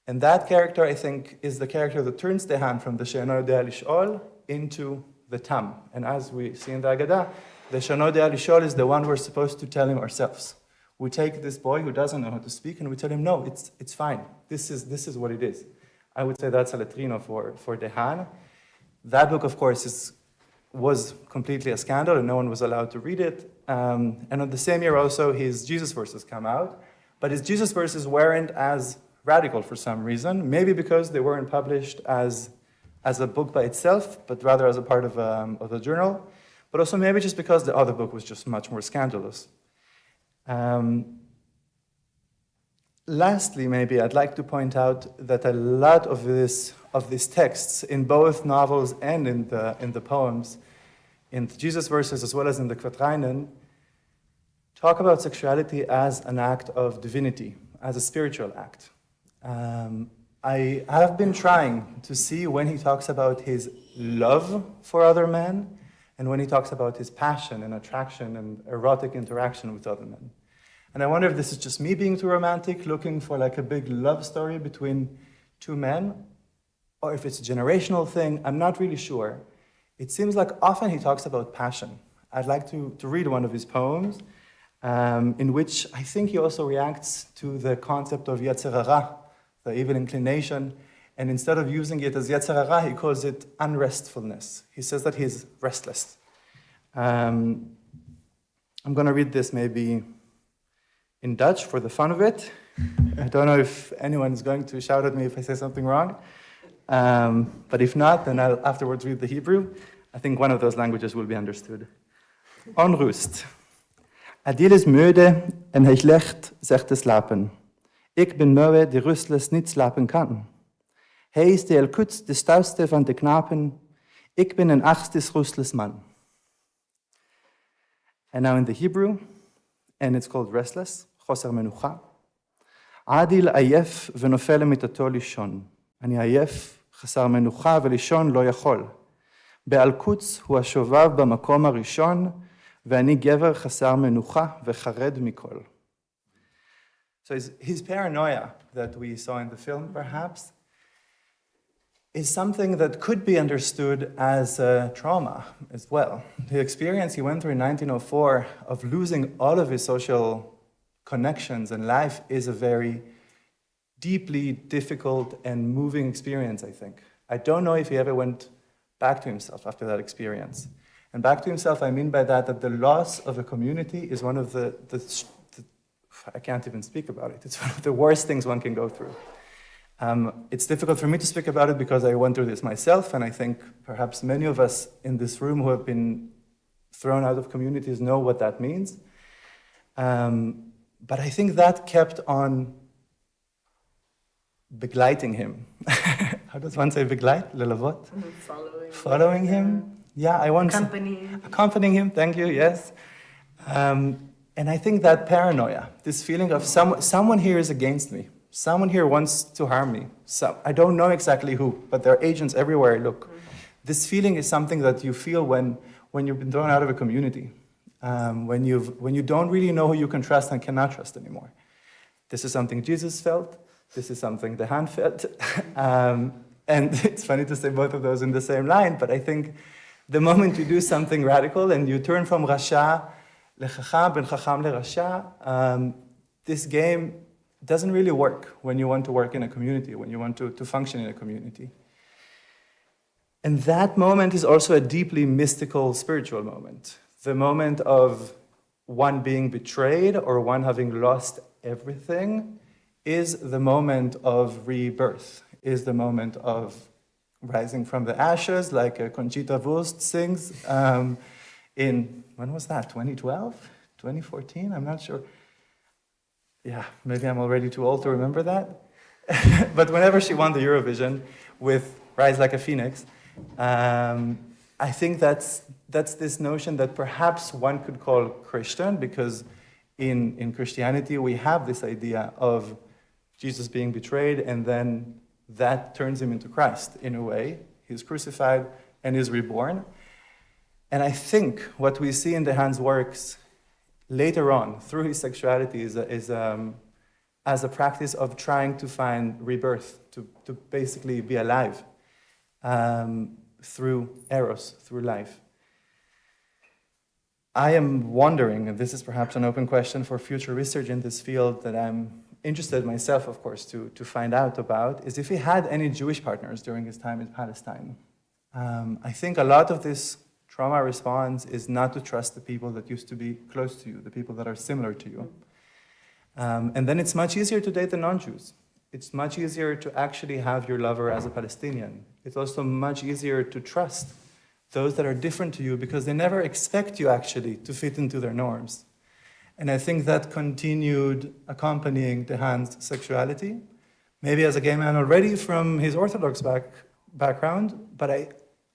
And that character, I think, is the character that turns de Haan from the she'eino יודע לשאול into the tam. And as we see in the Agadah, the she'eino יודע לשאול is the one we're supposed to tell him ourselves. We take this boy who doesn't know how to speak, and we tell him, no, it's fine. This is what it is. I would say that's a letrino for de Haan. That book, of course, was completely a scandal, and no one was allowed to read it. And on the same year also, his Jesus verses come out. But his Jesus verses weren't as radical for some reason, maybe because they weren't published as a book by itself, but rather as a part of a journal. But also maybe just because the other book was just much more scandalous. Lastly, maybe I'd like to point out that a lot of these texts, in both novels and in the poems, in the Jesus verses as well as in the Quatrainen, talk about sexuality as an act of divinity, as a spiritual act. I have been trying to see when he talks about his love for other men, and when he talks about his passion and attraction and erotic interaction with other men. And I wonder if this is just me being too romantic, looking for like a big love story between two men, or if it's a generational thing. I'm not really sure. It seems like often he talks about passion. I'd like to read one of his poems, in which I think he also reacts to the concept of Yetzer Hara, the evil inclination, and instead of using it as Yetzer Hara, he calls it unrestfulness. He says that he's restless. I'm going to read this maybe in Dutch for the fun of it. I don't know if anyone is going to shout at me if I say something wrong. But if not, then I'll afterwards read the Hebrew. I think one of those languages will be understood. Onrust. Adil is müde en hij legt zich te slapen. Ik ben moe die rustless niet slapen kan. Hij is de elkut de stouwste van de knapen. Ik ben een achtes rustless man. And now in the Hebrew, and it's called restless, חוסר מנוחה. עדיל עייף ונופל מיטתו לישון. אני עייף, חסר מנוחה ולישון לא יכול. באלקוץ הוא השובב במקום הראשון, ואני גבר חסר מנוחה וחרד מכל. So his paranoia that we saw in the film, perhaps, is something that could be understood as a trauma as well. The experience he went through in 1904 of losing all of his social connections and life is a very deeply difficult and moving experience, I think. I don't know if he ever went back to himself after that experience. And back to himself, I mean by that the loss of a community is one of the I can't even speak about it. It's one of the worst things one can go through. It's difficult for me to speak about it because I went through this myself, and I think perhaps many of us in this room who have been thrown out of communities know what that means. But I think that kept on begleiting him. How does one say begleit? Lelavot? Following Following him. Yeah, I want accompanying him. Thank you. Yes, and I think that paranoia, this feeling of someone here is against me. Someone here wants to harm me. I don't know exactly who, but there are agents everywhere I look. This feeling is something that you feel when you've been thrown out of a community, when you don't really know who you can trust and cannot trust anymore. This is something Jesus felt. This is something de Haan felt. And it's funny to say both of those in the same line, but I think the moment you do something radical and you turn from Rasha lechacham, ben chacham lerasha, this game doesn't really work when you want to work in a community, when you want to function in a community. And that moment is also a deeply mystical, spiritual moment. The moment of one being betrayed or one having lost everything is the moment of rebirth, is the moment of rising from the ashes, like Conchita Wurst sings in, when was that, 2012? 2014? I'm not sure. Yeah, maybe I'm already too old to remember that. But whenever she won the Eurovision with Rise Like a Phoenix, I think that's this notion that perhaps one could call Christian, because in Christianity we have this idea of Jesus being betrayed, and then that turns him into Christ in a way. He's crucified and is reborn. And I think what we see in de Haan's works later on, through his sexuality, is as a practice of trying to find rebirth, to basically be alive through eros, through life. I am wondering, and this is perhaps an open question for future research in this field that I'm interested myself, of course, to find out about, is if he had any Jewish partners during his time in Palestine. I think a lot of this trauma response is not to trust the people that used to be close to you, the people that are similar to you. And then it's much easier to date the non-Jews. It's much easier to actually have your lover as a Palestinian. It's also much easier to trust those that are different to you because they never expect you actually to fit into their norms. And I think that continued accompanying de Haan's sexuality, maybe as a gay man already from his orthodox background, but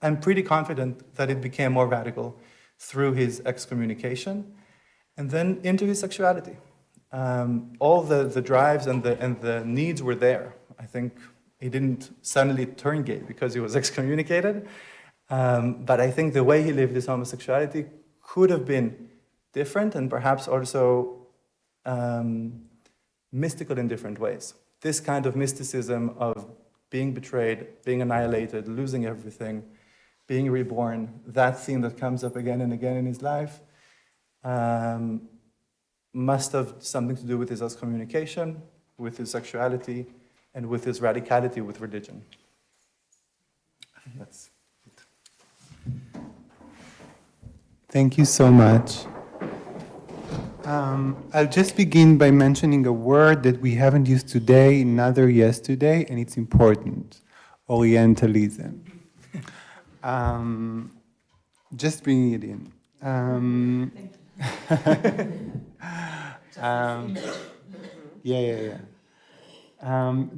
I'm pretty confident that it became more radical through his excommunication and then into his sexuality. All the drives and the needs were there. I think he didn't suddenly turn gay because he was excommunicated, but I think the way he lived his homosexuality could have been different and perhaps also mystical in different ways. This kind of mysticism of being betrayed, being annihilated, losing everything, being reborn, that theme that comes up again and again in his life, must have something to do with his excommunication, with his sexuality, and with his radicality with religion. I think that's it. Thank you so much. I'll just begin by mentioning a word that we haven't used today, neither yesterday, and it's important: Orientalism. Just bringing it in.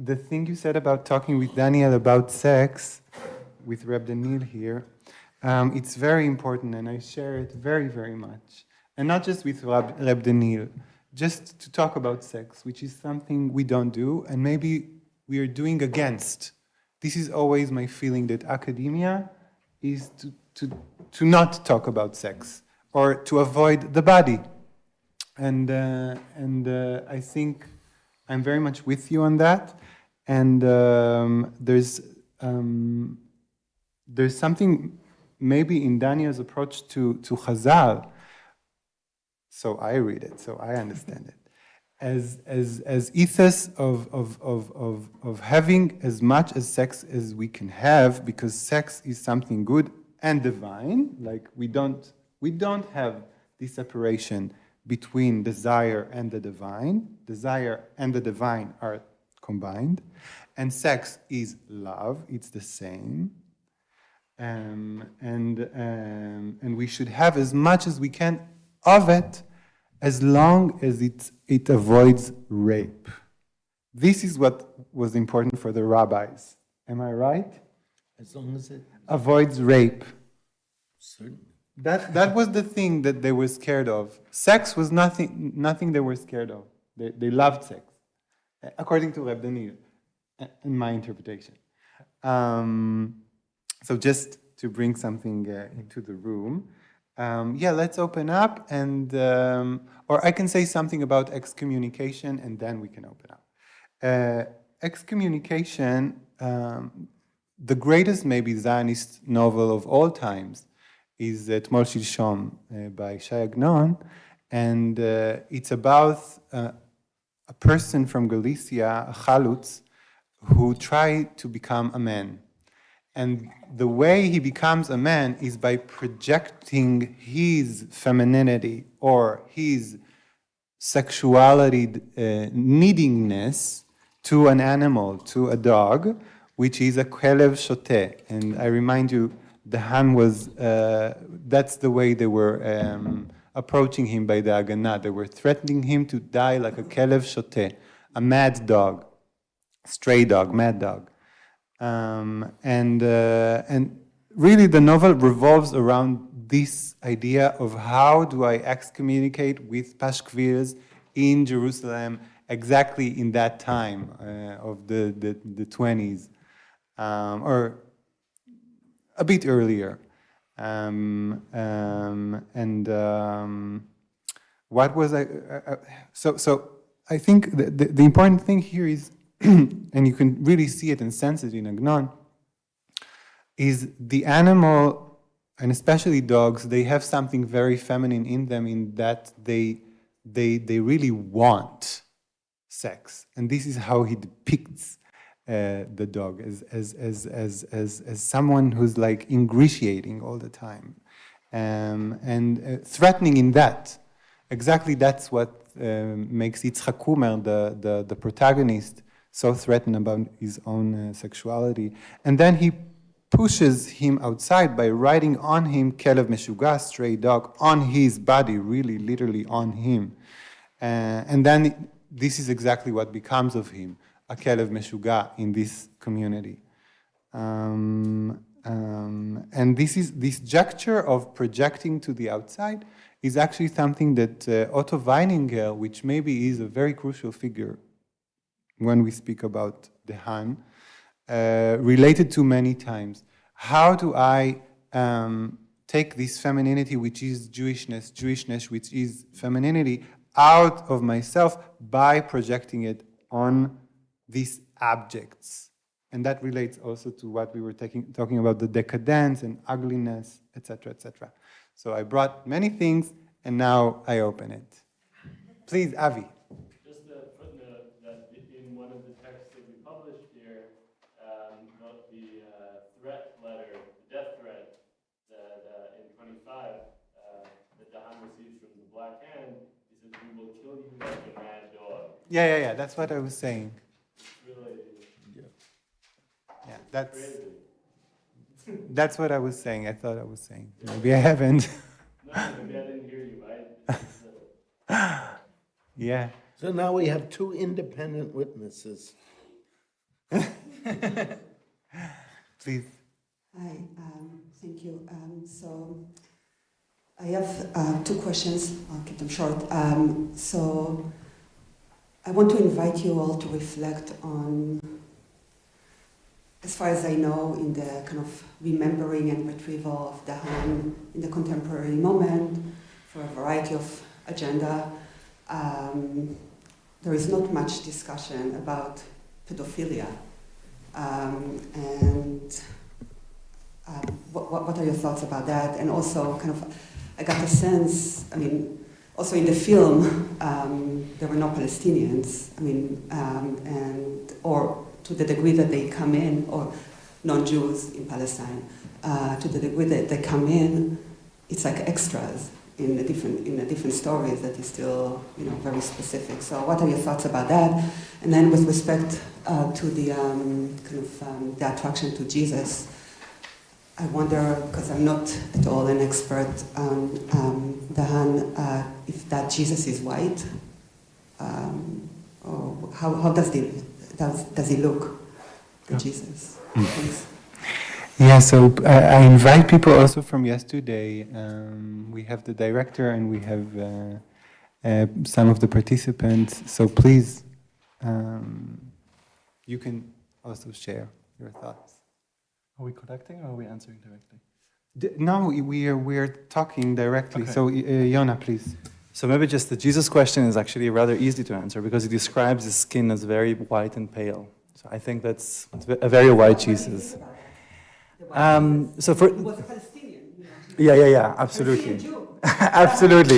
The thing you said about talking with Daniel about sex, with Reb Daniel here, it's very important, and I share it very, very much. And not just with Reb Daniel, just to talk about sex, which is something we don't do, and maybe we are doing against. This is always my feeling, that academia is to not talk about sex, or to avoid the body. And I think I'm very much with you on that. And there's something maybe in Daniel's approach to Chazal. So I read it, so I understand it as ethos of having as much as sex as we can have, because sex is something good and divine. Like we don't have this separation between desire and the divine. Desire and the divine are combined, and sex is love. It's the same, and we should have as much as we can of it, as long as it avoids rape. This is what was important for the rabbis. Am I right? As long as it avoids rape. Certainly. That was the thing that they were scared of. Sex was nothing they were scared of. They loved sex, according to Reb Daniel, in my interpretation. So just to bring something into the room, let's open up, and or I can say something about excommunication, and then we can open up. Excommunication, the greatest maybe Zionist novel of all times, is Etmol Shilshom by Shai Agnon, and it's about a person from Galicia, a chalutz, who tried to become a man. And the way he becomes a man is by projecting his femininity or his sexuality needingness to an animal, to a dog, which is a kelev shoteh. And I remind you, the Haan was, that's the way they were approaching him by the Haganah. They were threatening him to die like a kelev shoteh, a mad dog, stray dog, mad dog. And really the novel revolves around this idea of how do I excommunicate with Pashkvirs in Jerusalem exactly in that time of the 20s, or a bit earlier. What was I? So I think the important thing here is, and you can really see it and sense it in Agnon, is the animal, and especially dogs, they have something very feminine in them, in that they really want sex, and this is how he depicts the dog as someone who's like ingratiating all the time, and threatening in that. Exactly, that's what makes Yitzhak Omer, the protagonist, so threatened about his own sexuality. And then he pushes him outside by writing on him Kelev Meshuga, stray dog, on his body, really literally on him. And then this is exactly what becomes of him, a Kelev Meshuga in this community. And this gesture of projecting to the outside is actually something that Otto Weininger, which maybe is a very crucial figure when we speak about the Haan, related to many times. How do I take this femininity, which is Jewishness, which is femininity, out of myself by projecting it on these objects? And that relates also to what we were talking about, the decadence and ugliness, etc., etc. So I brought many things, and now I open it. Please, Avi. Just a footnote that in one of the texts that we published here, the threat letter, the death threat that in 25 that the Haan receives from the Black Hand, he says, "We will kill you like a mad dog." Yeah. That's what I was saying. Really, That's what I was saying. I thought I was saying. Maybe I haven't. No, maybe I didn't hear you. Yeah. So now we have two independent witnesses. Please. Hi, thank you. So I have two questions. I'll keep them short. So I want to invite you all to reflect on, as far as I know, in the kind of remembering and retrieval of the Haan in the contemporary moment for a variety of agenda. There is not much discussion about pedophilia. What are your thoughts about that? And also, kind of, I got a sense, I mean, also in the film, there were no Palestinians, I mean, or to the degree that they come in, or non-Jews in Palestine, to the degree that they come in, it's like extras in a different stories that is still, very specific. So what are your thoughts about that? And then with respect to the the attraction to Jesus, I wonder, because I'm not at all an expert on the Haan, if that Jesus is white, or how does he look, the Jesus? Thanks. Yeah, so I invite people also from yesterday. We have the director and we have some of the participants. So please, you can also share your thoughts. Are we collecting or are we answering directly? No, we're talking directly. Okay. So Yona, please. So maybe just the Jesus question is actually rather easy to answer because he describes his skin as very white and pale. So I think that's a very white Jesus. So for He was a Palestinian. You know. yeah, absolutely,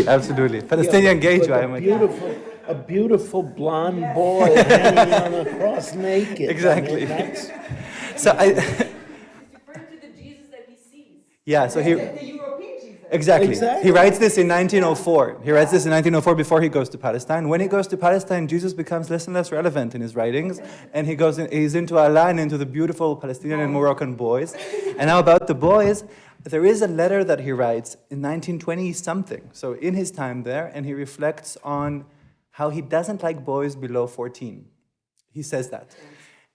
absolutely. Palestinian gay Jew. A beautiful blonde boy hanging on a cross naked. Exactly. I mean, that's... So I. Referring to the Jesus that he sees. Yeah. So he. The European Jesus. Exactly. He writes this in 1904. He writes this in 1904 before he goes to Palestine. When he goes to Palestine, Jesus becomes less and less relevant in his writings, and he's into Allah and into the beautiful Palestinian and Moroccan boys. And now about the boys, there is a letter that he writes in 1920-something, so in his time there, and he reflects on how he doesn't like boys below 14. He says that.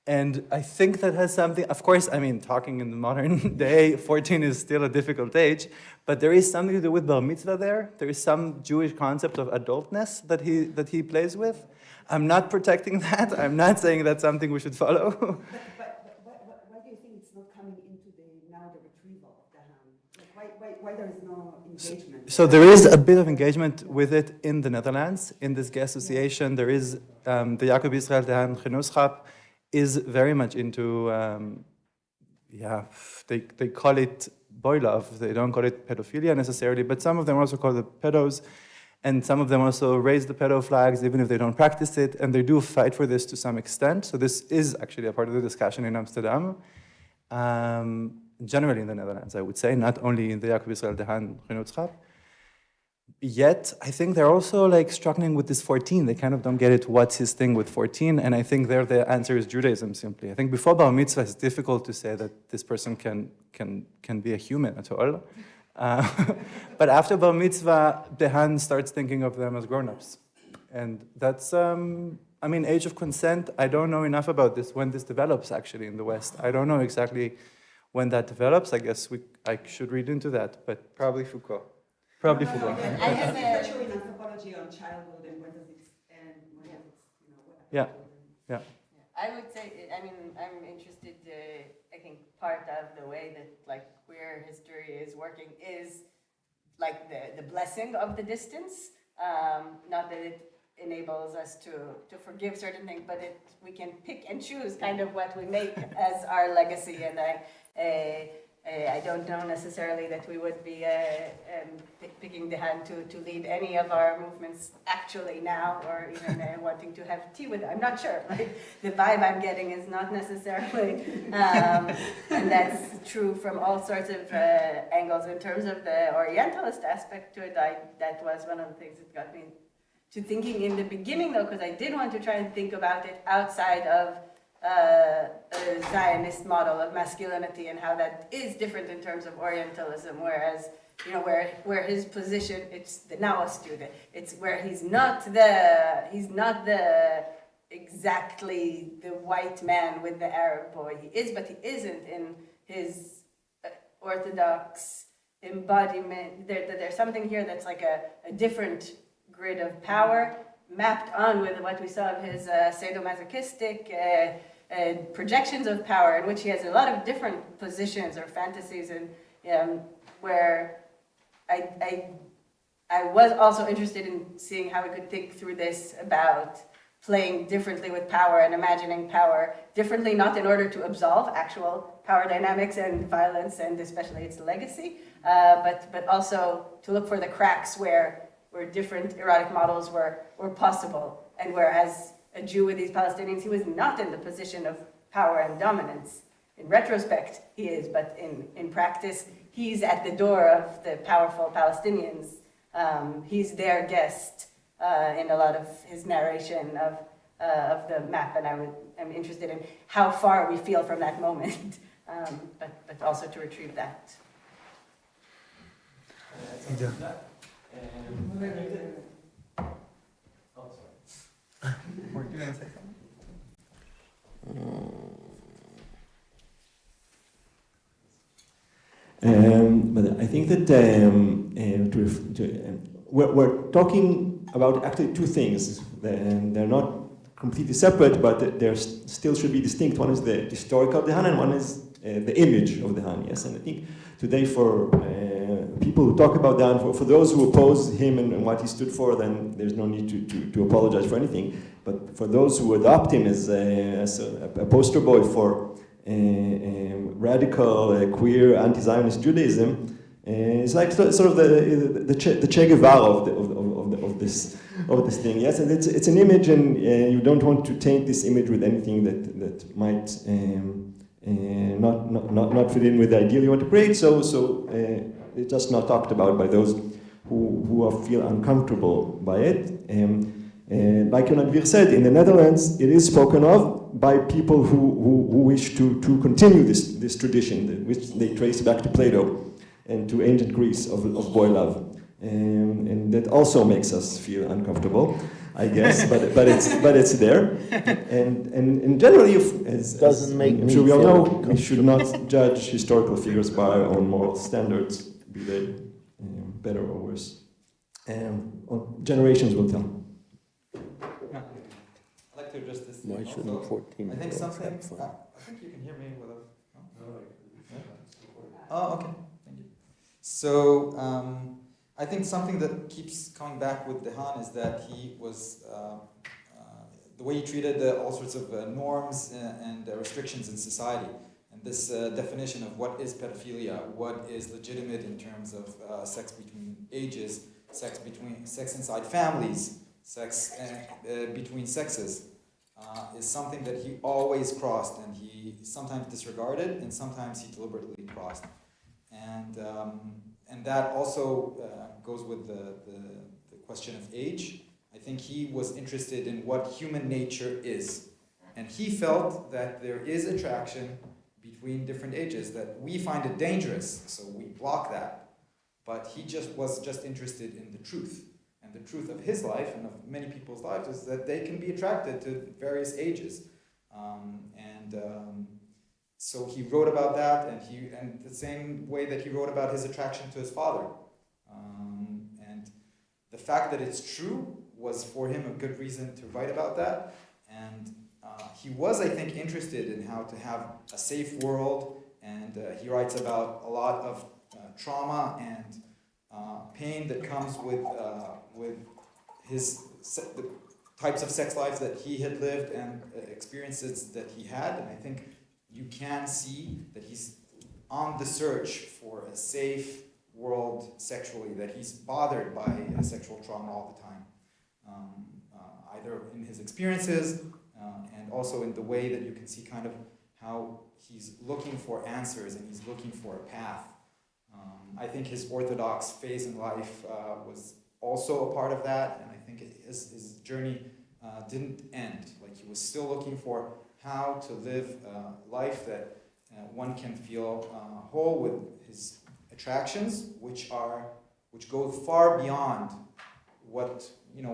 And I think that has something, of course, I mean, talking in the modern day, 14 is still a difficult age, but there is something to do with bar mitzvah there. There is some Jewish concept of adultness that he plays with. I'm not protecting that. I'm not saying that's something we should follow. But why do you think it's not coming into the retrieval of the Haan? Why there is no engagement? So there is a bit of engagement with it in the Netherlands. In this gay association, there is the Israel de Haan Genootschap is very much into, they call it boy love. They don't call it pedophilia necessarily, but some of them also call it pedos, and some of them also raise the pedo flags even if they don't practice it, and they do fight for this to some extent. So this is actually a part of the discussion in Amsterdam, generally in the Netherlands, I would say, not only in the Israel de Haan Genootschap. Yet, I think they're also like struggling with this 14. They kind of don't get it, what's his thing with 14, and I think there the answer is Judaism simply. I think before Bar Mitzvah, it's difficult to say that this person can be a human at all. But after Bar Mitzvah, the Haan starts thinking of them as grown-ups. And that's, I mean, age of consent, I don't know enough about this, when this develops actually in the West. I don't know exactly when that develops. I guess I should read into that, but Probably Foucault. Probably Foucault. I have a lecture in anthropology on childhood and where does it end, where does it, what Yeah. I would say, I mean, I'm interested, I think part of the way that like queer history is working is like the blessing of the distance. Not that it enables us to forgive certain things, but we can pick and choose kind of what we make as our legacy. And I don't know necessarily that we would be picking the hand to lead any of our movements actually now, or even wanting to have tea with them. I'm not sure. Like, the vibe I'm getting is not necessarily, and that's true from all sorts of angles. In terms of the Orientalist aspect to it, that was one of the things that got me to thinking in the beginning, though, because I did want to try and think about it outside of a Zionist model of masculinity and how that is different in terms of Orientalism, whereas, you know, where his position, it's the Nawa student, it's where he's not the exactly the white man with the Arab boy. He is, but he isn't in his orthodox embodiment. There's something here that's like a different grid of power mapped on with what we saw of his sadomasochistic projections of power, in which he has a lot of different positions or fantasies, and where I was also interested in seeing how we could think through this about playing differently with power and imagining power differently, not in order to absolve actual power dynamics and violence and especially its legacy, but also to look for the cracks where different erotic models were possible, and whereas a Jew with these Palestinians, he was not in the position of power and dominance. In retrospect, he is, but in practice, he's at the door of the powerful Palestinians. He's their guest in a lot of his narration of the map, and I'm interested in how far we feel from that moment, but also to retrieve that. Ido. Were you going to say something? But I think that we're talking about actually two things, and they're not completely separate, but there still should be distinct. One is the historical de Haan, and one is the image of de Haan. Yes, and I think today for people who talk about de Haan, for those who oppose him and what he stood for, then there's no need to apologize for anything. But for those who adopt him as a poster boy for radical, queer, anti-Zionist Judaism, it's like sort of the Che Guevara of this thing. Yes, and it's an image, and you don't want to taint this image with anything that might not fit in with the ideal you want to create. So it's just not talked about by those who feel uncomfortable by it. Like Yona-Dvir said, in the Netherlands, it is spoken of by people who wish to continue this tradition, which they trace back to Plato and to ancient Greece of boy love. And that also makes us feel uncomfortable, I guess, but it's there. And generally, as I'm sure we all know, we should not judge historical figures by our own moral standards, be they better or worse. Generations will tell. I'd like to address this. Why shouldn't 14 I think something. I think you can hear me without. Oh, okay. Thank you. So I think something that keeps coming back with de Haan is that he was the way he treated all sorts of norms and restrictions in society, and this definition of what is pedophilia, what is legitimate in terms of sex between ages, sex inside families, sex between sexes, is something that he always crossed, and he sometimes disregarded, and sometimes he deliberately crossed, and that also goes with the question of age. I think he was interested in what human nature is, and he felt that there is attraction between different ages, that we find it dangerous, so we block that. But he was just interested in the truth. And the truth of his life and of many people's lives is that they can be attracted to various ages. So he wrote about that, and the same way that he wrote about his attraction to his father. And the fact that it's true was for him a good reason to write about that. And he was, I think, interested in how to have a safe world, and he writes about a lot of trauma and pain that comes with the types of sex lives that he had lived and experiences that he had. And I think you can see that he's on the search for a safe world sexually, that he's bothered by sexual trauma all the time, either in his experiences and also in the way that you can see kind of how he's looking for answers and he's looking for a path. I think his orthodox phase in life was also a part of that, and I think his journey didn't end. Like, he was still looking for how to live a life that one can feel whole with his attractions, which go far beyond what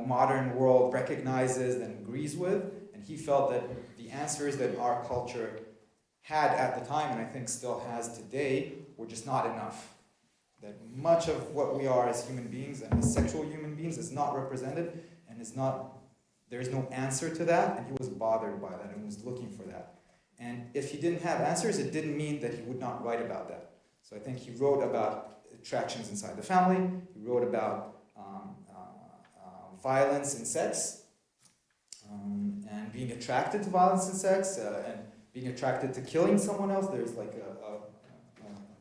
modern world recognizes and agrees with. And he felt that the answers that our culture had at the time, and I think still has today, were just not enough. That much of what we are as human beings and as sexual human beings is not represented, and there is no answer to that, and he was bothered by that and was looking for that. And if he didn't have answers, it didn't mean that he would not write about that. So I think he wrote about attractions inside the family, he wrote about violence in sex, and being attracted to violence in sex, and being attracted to killing someone else. There's like a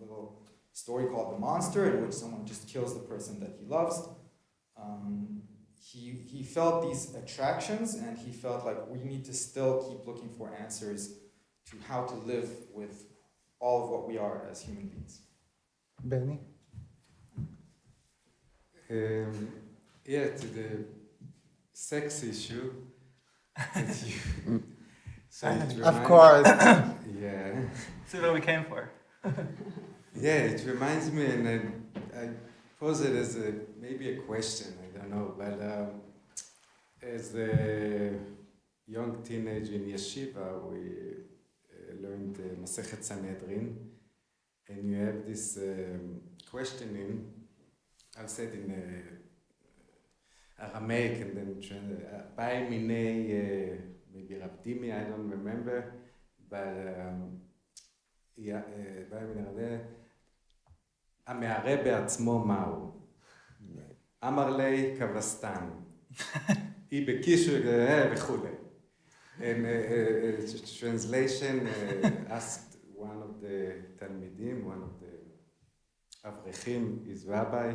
little story called The Monster, in which someone just kills the person that he loves. He felt these attractions, and he felt like we need to still keep looking for answers to how to live with all of what we are as human beings. Bernie? To the sex issue. Of course. Yeah. See what we came for. Yeah, it reminds me, and I pose it as maybe a question, I don't know, but as a young teenager in yeshiva, we learned Masechet Sanhedrin, and you have this questioning, I'll say it in Aramaic and then by Minei, maybe Rabdimi, I don't remember, but yeah, by Minei, המערה בעצמו מהו? אמר לי כבסטן, אי בקישור וכולי. And translation asked one of the Talmidim, one of the Avrechim, his rabbi,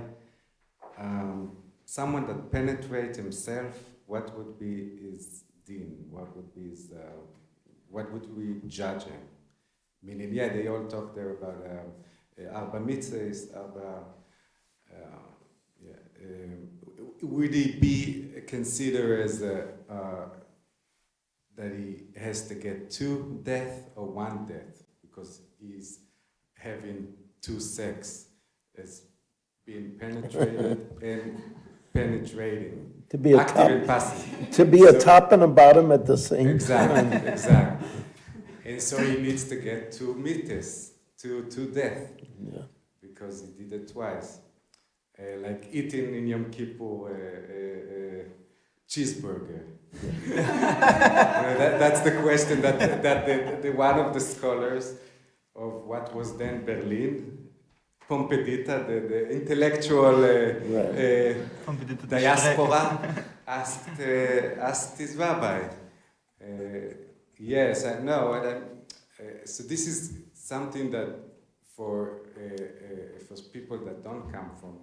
someone that penetrates himself, what would be his din? What would be his, what would we judge him? Meaning, yeah, they all talk there about Arba mitzvahs, Arba, would he be considered as that he has to get 2 deaths or 1 death because he's having 2 sex as being penetrated and penetrating. To be a active top, and passive. to be a top and a bottom at the same Exactly, time. exactly. And so he needs to get 2 mitzvahs, 2 deaths, because he did it twice. Like eating in Yom Kippur cheeseburger. That's the question that the one of the scholars of what was then Berlin, Pompedita, the intellectual diaspora, asked his rabbi. Yes, I know. So this is something that for people that don't come from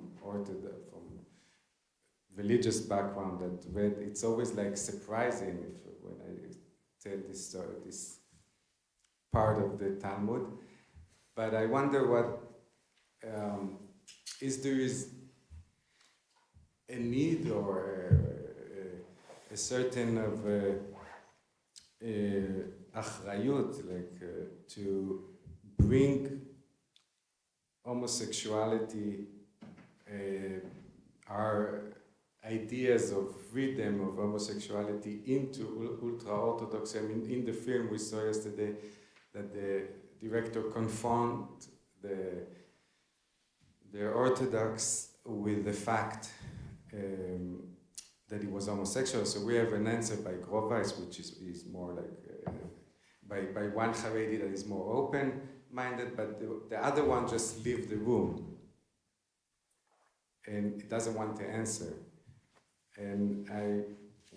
religious background that read, it's always like surprising when I tell this story, this part of the Talmud. But I wonder what is there is a need or a certain of achrayut, like to bring homosexuality, our ideas of freedom of homosexuality into ultra-orthodox. I mean, in the film we saw yesterday that the director confronted the orthodox with the fact that he was homosexual. So we have an answer by Grovice, which is more like by one haredi that is more open-minded, but the other one just leave the room and it doesn't want to answer. And I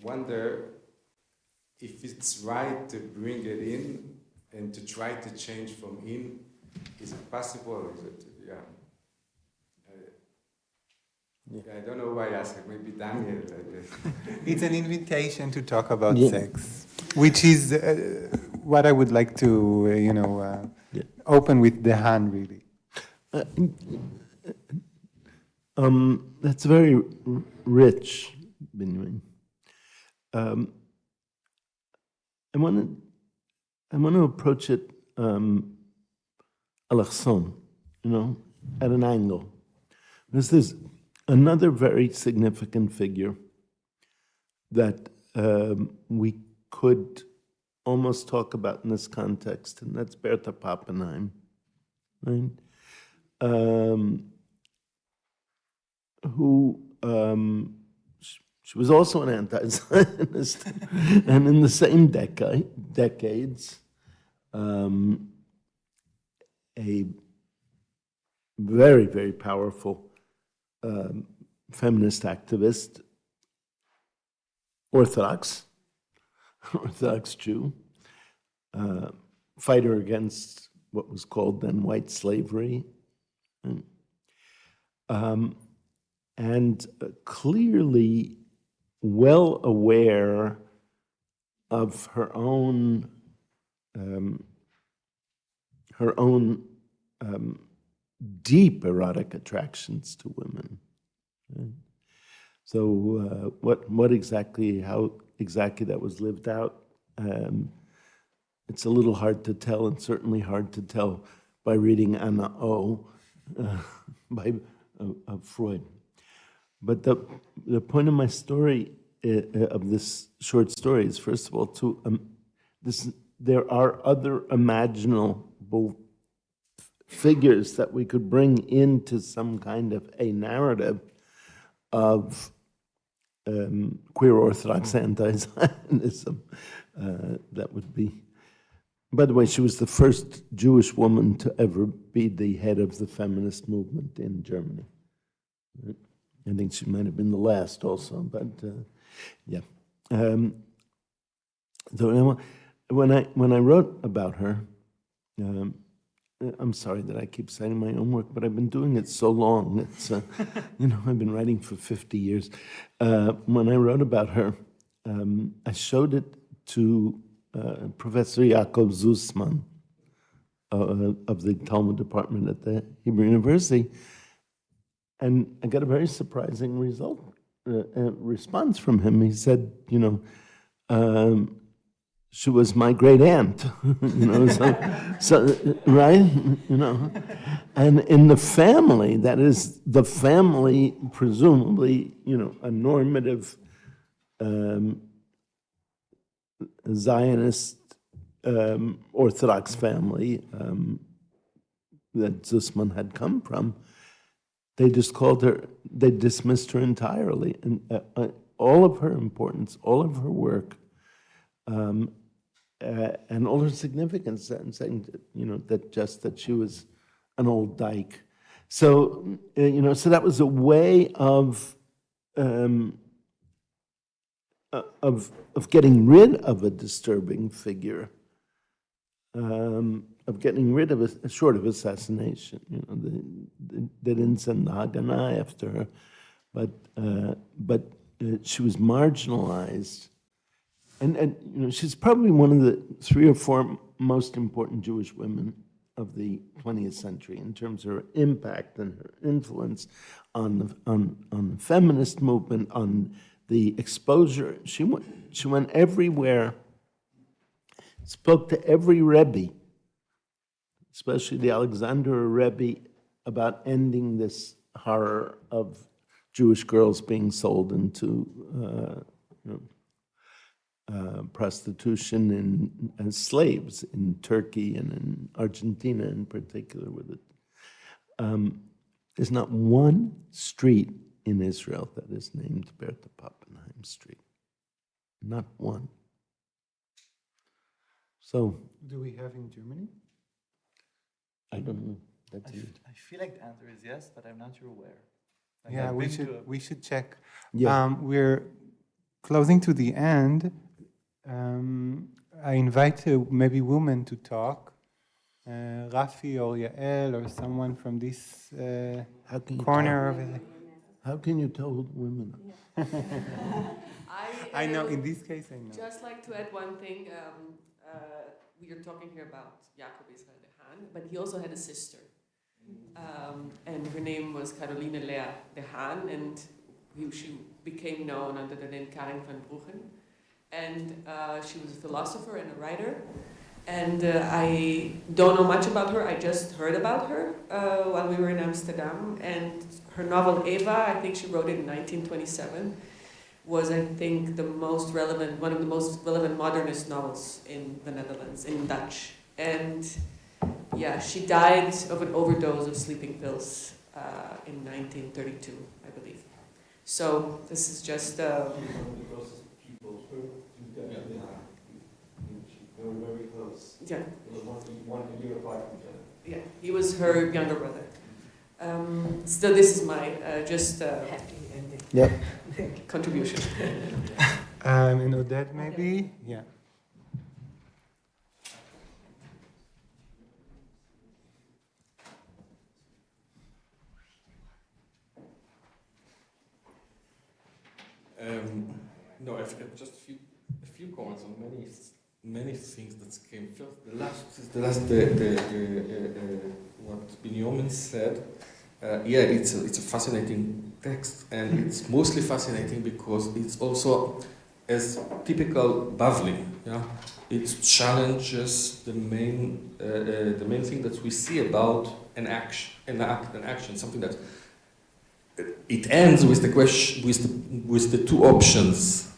wonder if it's right to bring it in and to try to change from in. Is it possible? Or is it, I don't know why I asked it. Maybe Daniel. It's an invitation to talk about sex, which is what I would like to, open with De Haan, really. That's very rich, Benjamin. I want to approach it alachson, at an angle. Because there's another very significant figure that we could almost talk about in this context, and that's Bertha Pappenheim, right? Who she was also an anti-Zionist, and in the same decades, a very, very powerful feminist activist, Orthodox Jew, fighter against what was called then white slavery, and clearly well aware of her own deep erotic attractions to women. Right? So what exactly, how exactly that was lived out, it's a little hard to tell, and certainly hard to tell by reading Anna O by Freud. But the point of my story, of this short story, is first of all there are other imaginable figures that we could bring into some kind of a narrative of queer Orthodox anti-Zionism. That would be. By the way, she was the first Jewish woman to ever be the head of the feminist movement in Germany. I think she might have been the last also, but yeah. So when I wrote about her, I'm sorry that I keep citing my own work, but I've been doing it so long. It's I've been writing for 50 years. When I wrote about her, I showed it to Professor Yaakov Zussman of the Talmud department at the Hebrew University, and I got a very surprising response from him. He said, she was my great aunt, so right, and in the family, that is the family, presumably, a normative Zionist Orthodox family that Zussman had come from. They just they dismissed her entirely, and all of her importance, all of her work, and all her significance, and saying that she was an old dyke. So so that was a way of getting rid of a disturbing figure, of getting rid of a short of assassination. They didn't send the Haganah after her, but she was marginalized. And she's probably one of the 3 or 4 most important Jewish women of the 20th century in terms of her impact and her influence on the feminist movement, on the exposure. She went everywhere, spoke to every Rebbe, especially the Alexandria Rebbe, about ending this horror of Jewish girls being sold into prostitution as slaves in Turkey and in Argentina in particular. With it, there's not one street in Israel that is named Bertha Pappenheim Street. Not one. So, do we have in Germany? I don't know. I feel like the answer is yes, but I'm not sure where. Like, yeah, we should check. Yeah. We're closing to the end. I invite maybe women to talk. Rafi or Yael or someone from this corner of it. How can you tell women? I know, in this case, I know. Just like to add one thing. We are talking here about Israel de Haan, but he also had a sister. And her name was Caroline Lea de Haan, and she became known under the name Karin van Bruggen. And she was a philosopher and a writer. And I don't know much about her. I just heard about her while we were in Amsterdam. And her novel Eva, I think she wrote it in 1927, was, I think, one of the most relevant modernist novels in the Netherlands, in Dutch. And yeah, she died of an overdose of sleeping pills in 1932, I believe. So this is just... They were very close. Yeah. It was one year apart from each other. Yeah, he was her younger brother. So this is my contribution. And Odette, maybe? Yeah. No, I've just a few comments on many things that came first. What Binyamin said. It's a fascinating text, and it's mostly fascinating because it's also as typical Bavli. Yeah, it challenges the main thing that we see about an action, something that it ends with the question with the two options.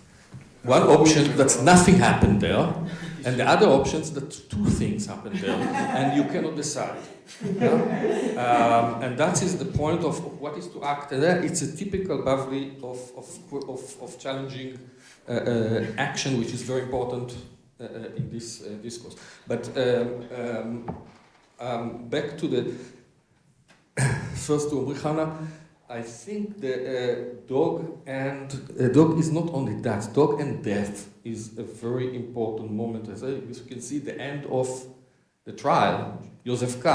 One option that nothing happened there, And the other options, that two things happen there, and you cannot decide. Yeah? And that is the point of what is to act. And it's a typical Bavli of challenging action, which is very important in this discourse. But back to the first to Omri-Hannah, I think the dog is not only that. Dog and death is a very important moment. As you can see, the end of the trial, Joseph K.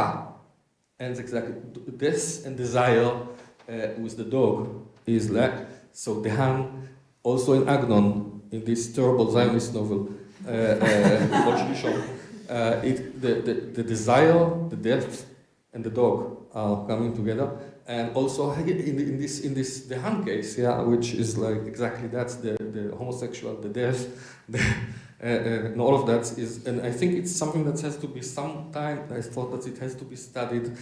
ends exactly death and desire with the dog is like so. De Haan, also in Agnon, in this terrible Zionist novel, the desire, the death, and the dog are coming together. And also in this De Haan case, yeah, which is like exactly that's the homosexual, the death, and all of that is, and I think it's something that has to be sometime. I thought that it has to be studied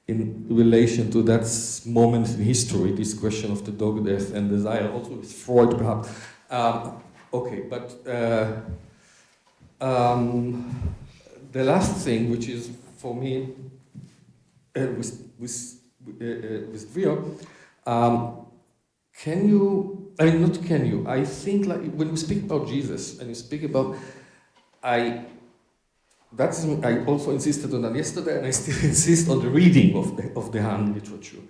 in relation to that moment in history, this question of the dog death and desire, also with Freud perhaps. Okay, but the last thing, which is for me, with Dvir, can you? I mean, not can you? I think like when we speak about Jesus and you speak about, I also insisted on that yesterday, and I still insist on the reading of the Haan literature,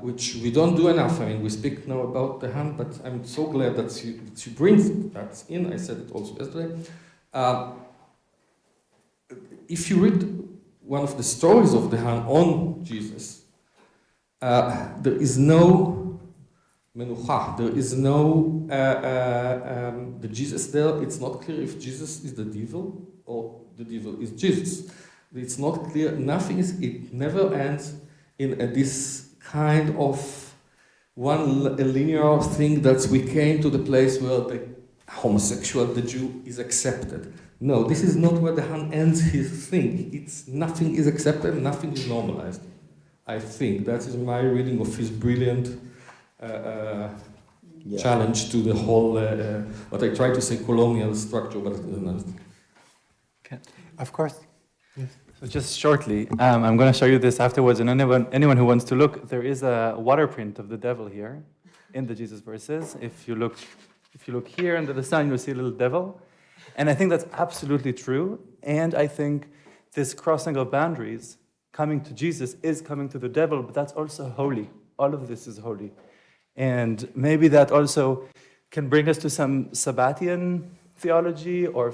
which we don't do enough. I mean, we speak now about the Haan, but I'm so glad that she brings that in. I said it also yesterday. If you read one of the stories of the Haan on Jesus, there is no menucha, there is no the Jesus there. It's not clear if Jesus is the devil or the devil is Jesus. It's not clear. Nothing is. It never ends in this kind of one linear thing that we came to the place where the homosexual, the Jew, is accepted. No, this is not where the Haan ends his thing. It's nothing is accepted, nothing is normalized. I think that is my reading of his brilliant challenge to the whole, what I try to say, colonial structure, but it isn't. Okay. Of course. Yes. So just shortly, I'm going to show you this afterwards, and anyone who wants to look, there is a water print of the devil here in the Jesus verses. If you look here under the sun, you'll see a little devil. And I think that's absolutely true. And I think this crossing of boundaries, coming to Jesus is coming to the devil, but that's also holy. All of this is holy. And maybe that also can bring us to some Sabbatian theology or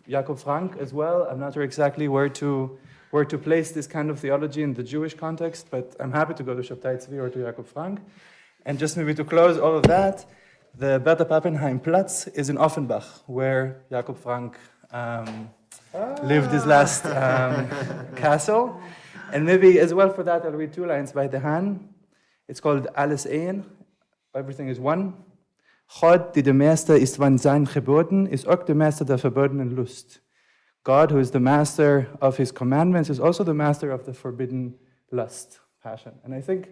Jacob Frank as well. I'm not sure exactly where to place this kind of theology in the Jewish context, but I'm happy to go to Shabtai Tzvi or to Jacob Frank. And just maybe to close all of that, the Bertha Pappenheim Platz is in Offenbach, where Jacob Frank lived his last castle. And maybe as well for that, I'll read two lines by De Haan. It's called Alles Ein, everything is one. God, die de Meester ist van zijn geboden, is ook de Meester der verbodenen Lust. God, who is the master of his commandments, is also the master of the forbidden lust, passion. And I think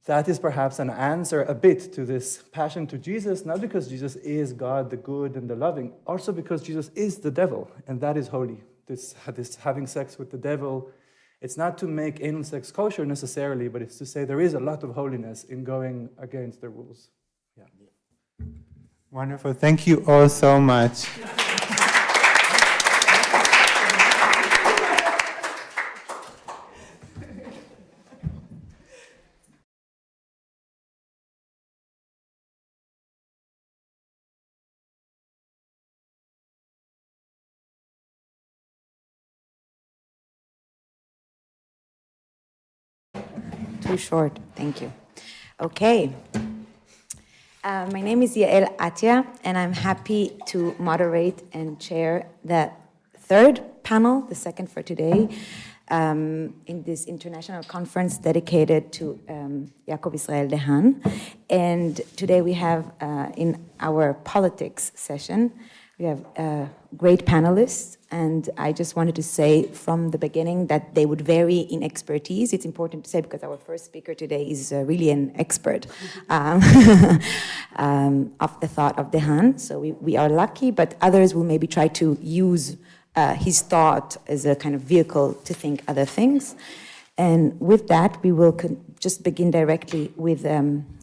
that is perhaps an answer a bit to this passion to Jesus, not because Jesus is God, the good and the loving, also because Jesus is the devil, and that is holy. This having sex with the devil, it's not to make anal sex kosher necessarily, but it's to say there is a lot of holiness in going against the rules. Yeah. Wonderful. Thank you all so much. Too short, thank you. Okay. My name is Yael Attia, and I'm happy to moderate and chair the third panel, the second for today, in this international conference dedicated to Yaakov Israel de Haan. And today we have, in our politics session, We have great panelists, and I just wanted to say from the beginning that they would vary in expertise. It's important to say because our first speaker today is really an expert of the thought of de Haan. So we are lucky, but others will maybe try to use his thought as a kind of vehicle to think other things. And with that, we will just begin directly with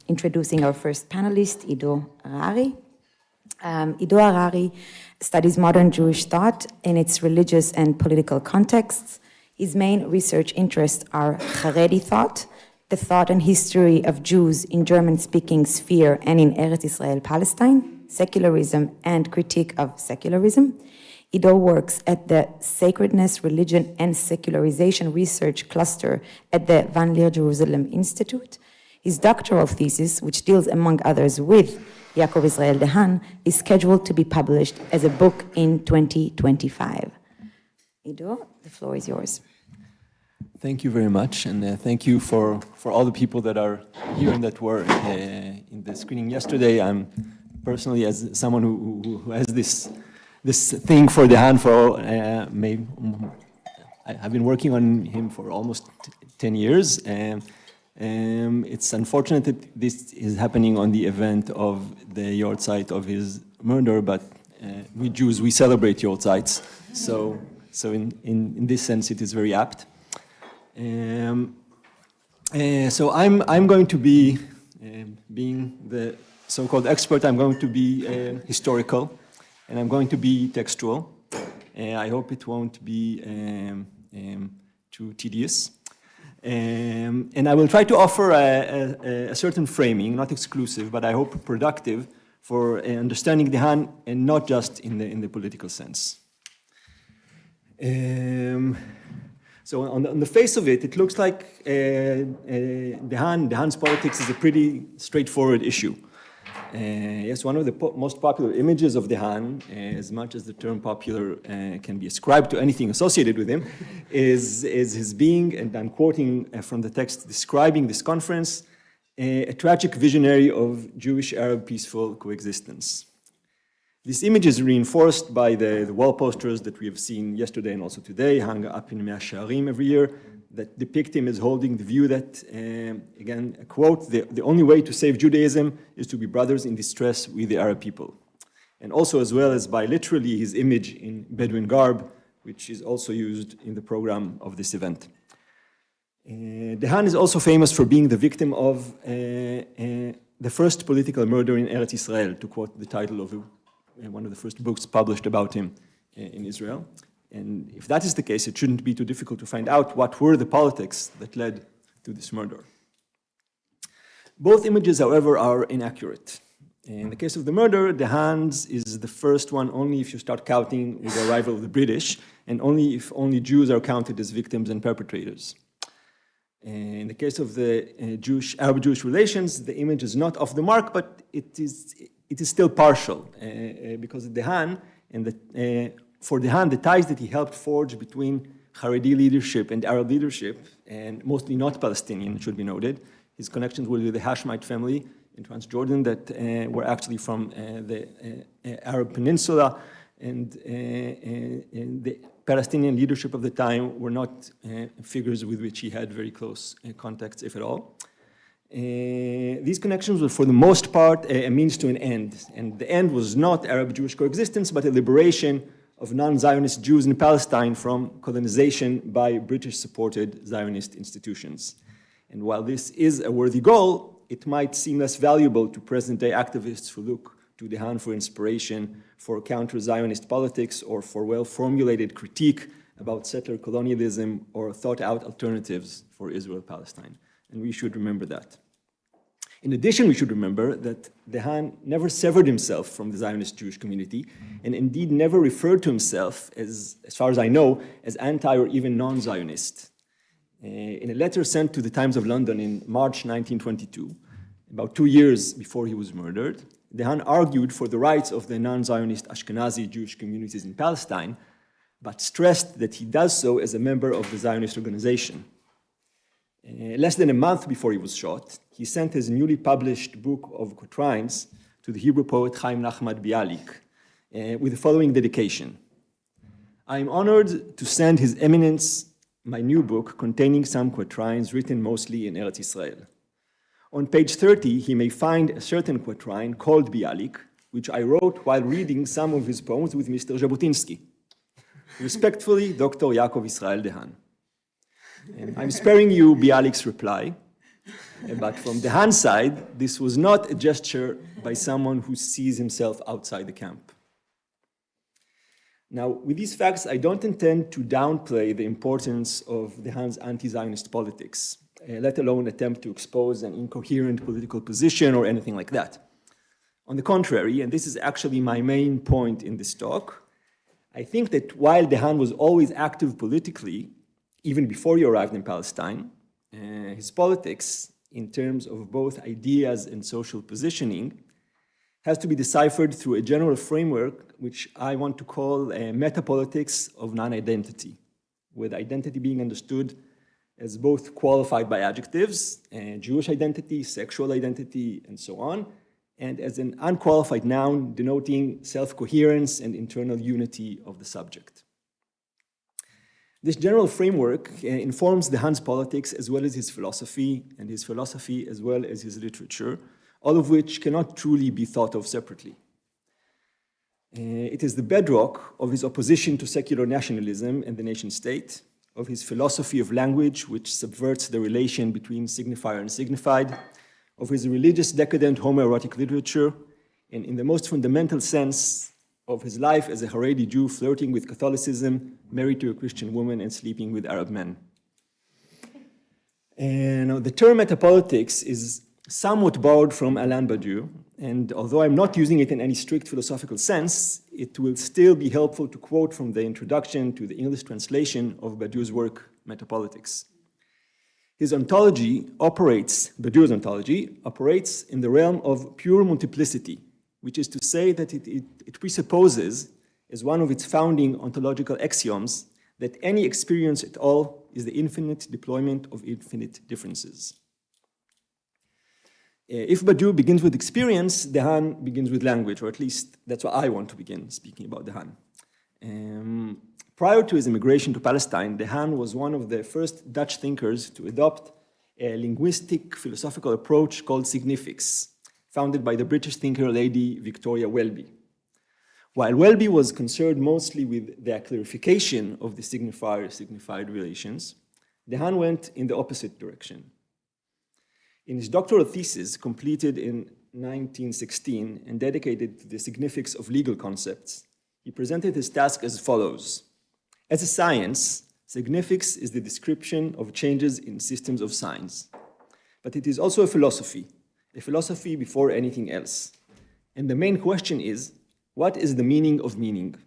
introducing our first panelist, Ido Harari. Ido Harari studies modern Jewish thought in its religious and political contexts. His main research interests are haredi thought, the thought and history of Jews in German-speaking sphere and in Eretz Israel, Palestine, secularism and critique of secularism. Ido works at the Sacredness, Religion and Secularization Research Cluster at the Van Leer Jerusalem Institute. His doctoral thesis, which deals among others with Israel de Haan, is scheduled to be published as a book in 2025. Ido, the floor is yours. Thank you very much, and thank you for all the people that are here and that were in the screening yesterday. I'm personally, as someone who has this thing for de Haan I've been working on him for almost 10 years. It's unfortunate that this is happening on the event of the Yortzeit of his murder, but we Jews, we celebrate Yortzeits. So in this sense, it is very apt. So I'm going to be, being the so-called expert, I'm going to be historical, and I'm going to be textual. I hope it won't be too tedious. And I will try to offer a certain framing, not exclusive, but I hope productive, for understanding de Haan, and not just in the political sense. So on the face of it, it looks like de Haan's politics is a pretty straightforward issue. Yes, one of the most popular images of de Haan, as much as the term popular can be ascribed to anything associated with him, is his being, and I'm quoting from the text describing this conference, a tragic visionary of Jewish-Arab peaceful coexistence. This image is reinforced by the wall posters that we have seen yesterday and also today, hung up in Mea Shearim every year, that depict him as holding the view that, again, a quote, the only way to save Judaism is to be brothers in distress with the Arab people. And also, as well as by literally his image in Bedouin garb, which is also used in the program of this event. De Haan is also famous for being the victim of the first political murder in Eretz Israel, to quote the title of one of the first books published about him in Israel. And if that is the case, it shouldn't be too difficult to find out what were the politics that led to this murder. Both images, however, are inaccurate. In the case of the murder, de Haan's is the first one only if you start counting with the arrival of the British, and only if only Jews are counted as victims and perpetrators. In the case of the Arab-Jewish relations, the image is not off the mark, but it is still partial, because de Haan and for de Haan, the ties that he helped forge between haredi leadership and Arab leadership, and mostly not Palestinian, it should be noted, his connections were with the Hashemite family in Transjordan that were actually from the Arab Peninsula, and the Palestinian leadership of the time were not figures with which he had very close contacts, if at all. These connections were, for the most part, a means to an end, and the end was not Arab-Jewish coexistence, but a liberation of non-Zionist Jews in Palestine from colonization by British-supported Zionist institutions. And while this is a worthy goal, it might seem less valuable to present-day activists who look to de Haan for inspiration for counter-Zionist politics or for well-formulated critique about settler colonialism or thought-out alternatives for Israel-Palestine. And we should remember that. In addition, we should remember that de Haan never severed himself from the Zionist Jewish community, and indeed never referred to himself, as far as I know, as anti or even non-Zionist. In a letter sent to the Times of London in March 1922, about 2 years before he was murdered, de Haan argued for the rights of the non-Zionist Ashkenazi Jewish communities in Palestine, but stressed that he does so as a member of the Zionist organization. Less than a month before he was shot, he sent his newly published book of quatrains to the Hebrew poet Chaim Nachman Bialik, with the following dedication. I am honored to send His Eminence my new book containing some quatrains written mostly in Eretz Israel. On page 30, he may find a certain quatrain called Bialik, which I wrote while reading some of his poems with Mr. Jabotinsky. Respectfully, Dr. Yaakov Israel de Haan. I'm sparing you Bialik's reply, but from the Haan side, this was not a gesture by someone who sees himself outside the camp. Now, with these facts, I don't intend to downplay the importance of de Haan's anti-Zionist politics, let alone attempt to expose an incoherent political position or anything like that. On the contrary, and this is actually my main point in this talk, I think that while de Haan was always active politically, even before he arrived in Palestine, his politics, in terms of both ideas and social positioning, has to be deciphered through a general framework which I want to call a metapolitics of non-identity, with identity being understood as both qualified by adjectives, Jewish identity, sexual identity, and so on, and as an unqualified noun denoting self-coherence and internal unity of the subject. This general framework informs de Haan's politics as well as his philosophy, and his philosophy as well as his literature, all of which cannot truly be thought of separately. It is the bedrock of his opposition to secular nationalism and the nation state, of his philosophy of language, which subverts the relation between signifier and signified, of his religious decadent homoerotic literature, and in the most fundamental sense, of his life as a haredi Jew flirting with Catholicism, married to a Christian woman, and sleeping with Arab men. And the term metapolitics is somewhat borrowed from Alain Badiou, and although I'm not using it in any strict philosophical sense, it will still be helpful to quote from the introduction to the English translation of Badiou's work, Metapolitics. His ontology operates, Badiou's ontology, operates in the realm of pure multiplicity, which is to say that it presupposes, as one of its founding ontological axioms, that any experience at all is the infinite deployment of infinite differences. If Badiou begins with experience, de Haan begins with language, or at least that's what I want to begin speaking about de Haan. Prior to his immigration to Palestine, de Haan was one of the first Dutch thinkers to adopt a linguistic philosophical approach called significs, founded by the British thinker Lady Victoria Welby. While Welby was concerned mostly with the clarification of the signifier-signified relations, de Haan went in the opposite direction. In his doctoral thesis, completed in 1916 and dedicated to the significs of legal concepts, he presented his task as follows. As a science, significs is the description of changes in systems of signs. But it is also a philosophy before anything else. And the main question is, what is the meaning of meaning?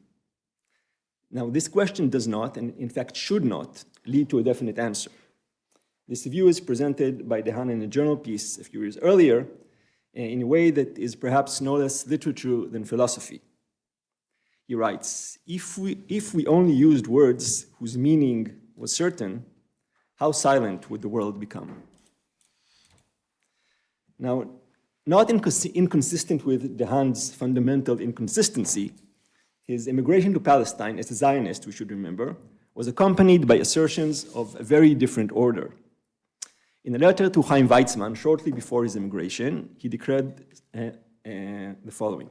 Now, this question does not, and in fact should not, lead to a definite answer. This view is presented by de Haan in a journal piece a few years earlier in a way that is perhaps no less literature than philosophy. He writes, if we only used words whose meaning was certain, how silent would the world become? Now, not inconsistent with de Haan's fundamental inconsistency, his immigration to Palestine as a Zionist, we should remember, was accompanied by assertions of a very different order. In a letter to Chaim Weizmann shortly before his immigration, he declared the following.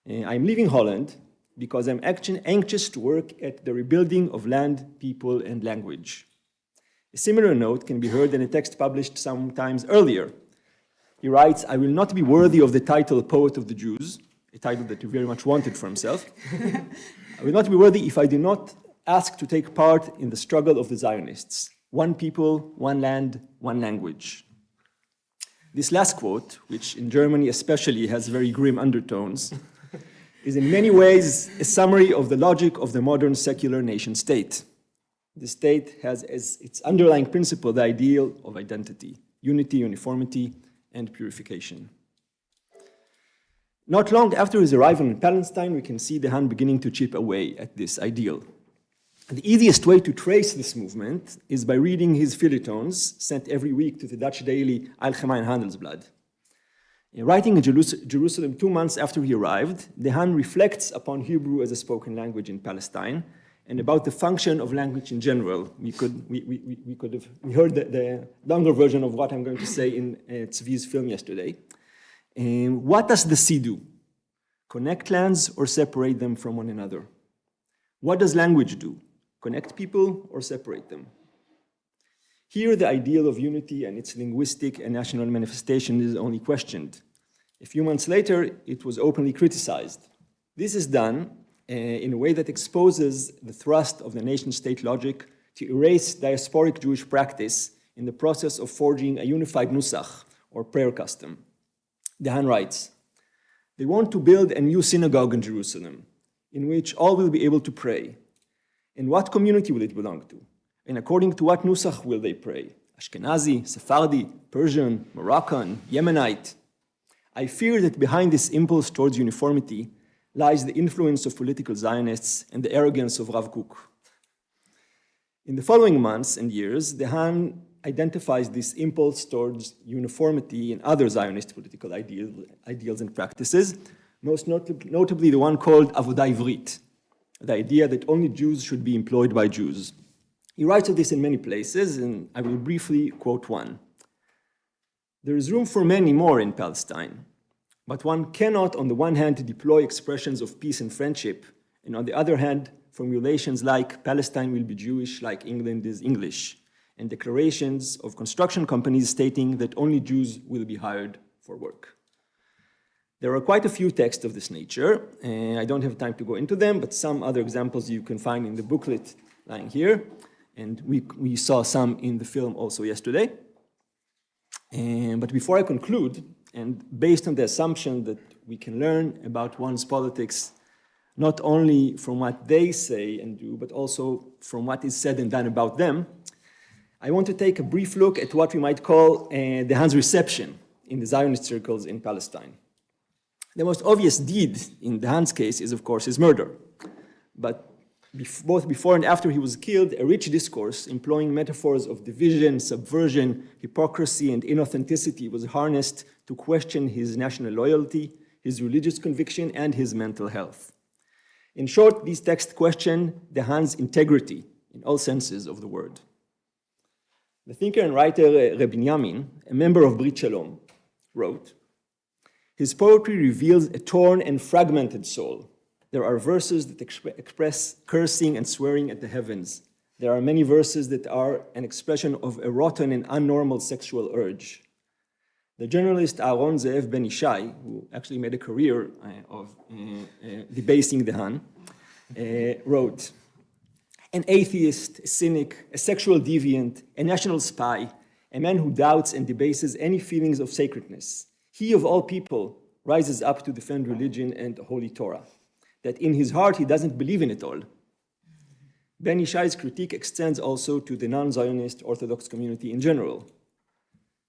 I'm leaving Holland because I'm anxious to work at the rebuilding of land, people, and language. A similar note can be heard in a text published some times earlier. He writes, I will not be worthy of the title Poet of the Jews, a title that he very much wanted for himself. I will not be worthy if I do not ask to take part in the struggle of the Zionists. One people, one land, one language. This last quote, which in Germany especially has very grim undertones, is in many ways a summary of the logic of the modern secular nation state. The state has as its underlying principle the ideal of identity, unity, uniformity, and purification. Not long after his arrival in Palestine, we can see de Haan beginning to chip away at this ideal. The easiest way to trace this movement is by reading his feuilletons sent every week to the Dutch daily Algemeen Handelsblad. Writing in Jerusalem 2 months after he arrived, de Haan reflects upon Hebrew as a spoken language in Palestine and about the function of language in general. We heard the longer version of what I'm going to say in Tzvi's film yesterday. What does the sea do? Connect lands or separate them from one another? What does language do? Connect people or separate them? Here, the ideal of unity and its linguistic and national manifestation is only questioned. A few months later, it was openly criticized. This is done in a way that exposes the thrust of the nation-state logic to erase diasporic Jewish practice in the process of forging a unified nusach, or prayer custom. De Haan writes, "They want to build a new synagogue in Jerusalem, in which all will be able to pray. And what community will it belong to? And according to what nusach will they pray? Ashkenazi, Sephardi, Persian, Moroccan, Yemenite? I fear that behind this impulse towards uniformity lies the influence of political Zionists and the arrogance of Rav Kook." In the following months and years, de Haan identifies this impulse towards uniformity in other Zionist political ideals and practices, most notably the one called Avodah Ivrit, the idea that only Jews should be employed by Jews. He writes of this in many places, and I will briefly quote one. "There is room for many more in Palestine, but one cannot, on the one hand, deploy expressions of peace and friendship, and on the other hand, formulations like Palestine will be Jewish like England is English, and declarations of construction companies stating that only Jews will be hired for work." There are quite a few texts of this nature. I don't have time to go into them, but some other examples you can find in the booklet lying here. And we saw some in the film also yesterday. But before I conclude, and based on the assumption that we can learn about one's politics not only from what they say and do, but also from what is said and done about them, I want to take a brief look at what we might call de Haan's reception in the Zionist circles in Palestine. The most obvious deed in de Haan's case is, of course, his murder. But both before and after he was killed, a rich discourse employing metaphors of division, subversion, hypocrisy, and inauthenticity was harnessed to question his national loyalty, his religious conviction, and his mental health. In short, these texts question de Haan's integrity in all senses of the word. The thinker and writer Reb Binyamin, a member of Brit Shalom, wrote, "His poetry reveals a torn and fragmented soul. There are verses that express cursing and swearing at the heavens. There are many verses that are an expression of a rotten and unnormal sexual urge." The journalist Aaron Ze'ev Ben Ishai, who actually made a career of debasing de Haan, wrote, "An atheist, a cynic, a sexual deviant, a national spy, a man who doubts and debases any feelings of sacredness. He of all people rises up to defend religion and the Holy Torah. That in his heart he doesn't believe in it all." Ben Ishai's critique extends also to the non-Zionist orthodox community in general.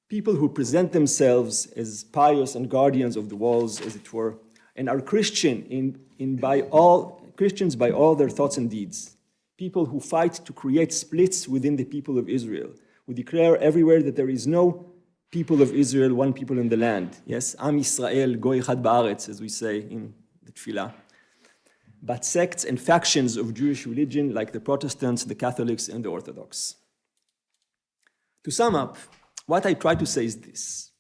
People who present themselves as pious and guardians of the walls, as it were, and are Christians by all their thoughts and deeds. People who fight to create splits within the people of Israel, who declare everywhere that there is no people of Israel, one people in the land. Yes, Am Yisrael, Goy Echad Ba'aretz, as we say in the Tefillah. But sects and factions of Jewish religion like the Protestants, the Catholics, and the Orthodox. To sum up, what I try to say is this.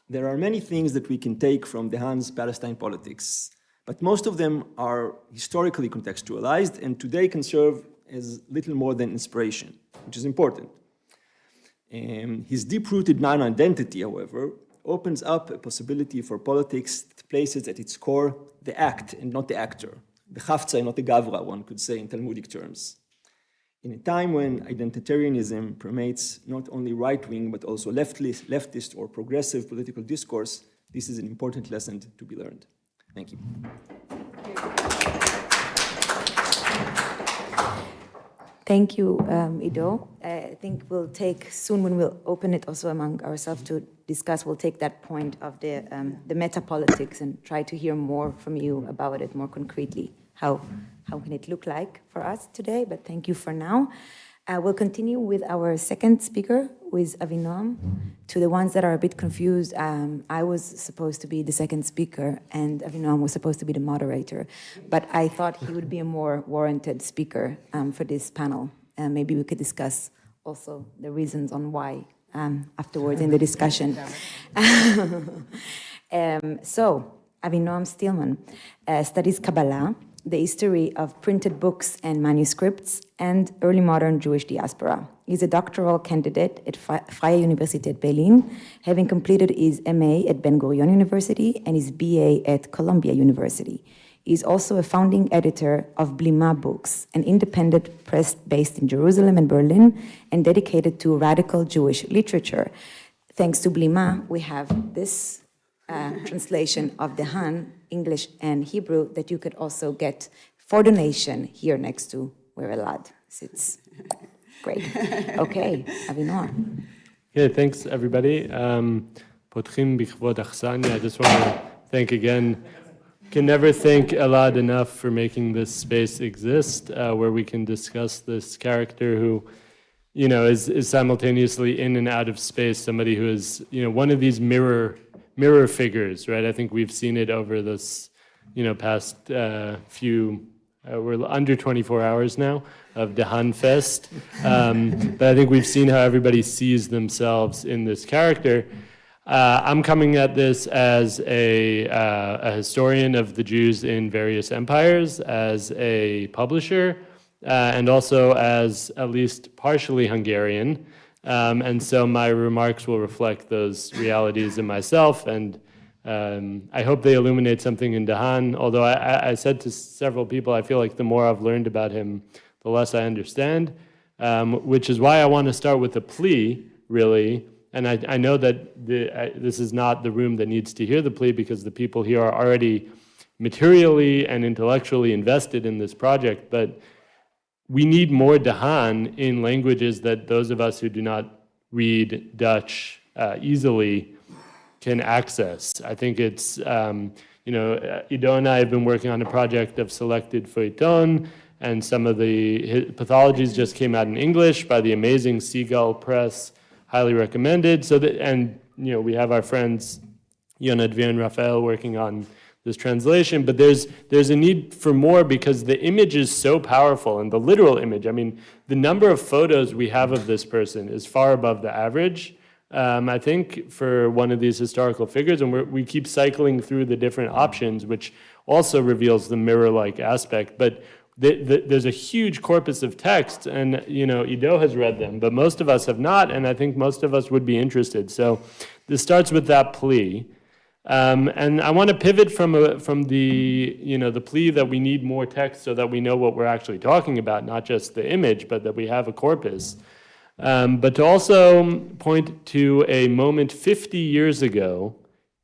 There are many things that we can take from de Haan's Palestine politics, but most of them are historically contextualized and today can serve as little more than inspiration, which is important. His deep-rooted non-identity, however, opens up a possibility for politics that places at its core the act and not the actor. The Chavtza and not the Gavra, one could say in Talmudic terms. In a time when identitarianism permeates not only right-wing but also leftist or progressive political discourse, this is an important lesson to be learned. Thank you. Thank you, Ido. I think we'll take soon, when we'll open it also among ourselves to discuss, we'll take that point of the meta-politics and try to hear more from you about it more concretely. How can it look like for us today? But thank you for now. We'll continue with our second speaker, who is Avinoam. To the ones that are a bit confused, I was supposed to be the second speaker, and Avinoam was supposed to be the moderator. But I thought he would be a more warranted speaker for this panel. Maybe we could discuss also the reasons on why afterwards in the discussion. So, Avinoam Stillman studies Kabbalah, the history of printed books and manuscripts, and early modern Jewish diaspora. He's a doctoral candidate at Freie Universität Berlin, having completed his MA at Ben Gurion University and his BA at Columbia University. He's also a founding editor of Blima Books, an independent press based in Jerusalem and Berlin and dedicated to radical Jewish literature. Thanks to Blima, we have this translation of the Haan, English and Hebrew, that you could also get for donation here next to where Elad sits. Great. Okay, Avinoam. Okay, thanks everybody. Potchim bichvod achsani. I just want to thank again. Can never thank Elad enough for making this space exist, where we can discuss this character who, is simultaneously in and out of space. Somebody who is, one of these mirror figures, right? I think we've seen it over this, past few. We're under 24 hours now of the Haan Fest, but I think we've seen how everybody sees themselves in this character. I'm coming at this as a historian of the Jews in various empires, as a publisher, and also as at least partially Hungarian. And so my remarks will reflect those realities in myself, and I hope they illuminate something in de Haan. Although I said to several people, I feel like the more I've learned about him, the less I understand, which is why I want to start with a plea, really. And I know that this is not the room that needs to hear the plea, because the people here are already materially and intellectually invested in this project, but we need more de Haan in languages that those of us who do not read Dutch easily can access. I think it's, Ido and I have been working on a project of selected feuilleton, and some of the pathologies just came out in English by the amazing Seagull Press, highly recommended. We have our friends Yona-Dvir and Raphael working on this translation, but there's a need for more, because the image is so powerful, and the literal image, the number of photos we have of this person is far above the average, I think, for one of these historical figures, and we keep cycling through the different options, which also reveals the mirror-like aspect, but there's a huge corpus of text, and Ido has read them, but most of us have not, and I think most of us would be interested. So this starts with that plea. And I want to pivot from the plea that we need more text so that we know what we're actually talking about, not just the image, but that we have a corpus. But to also point to a moment 50 years ago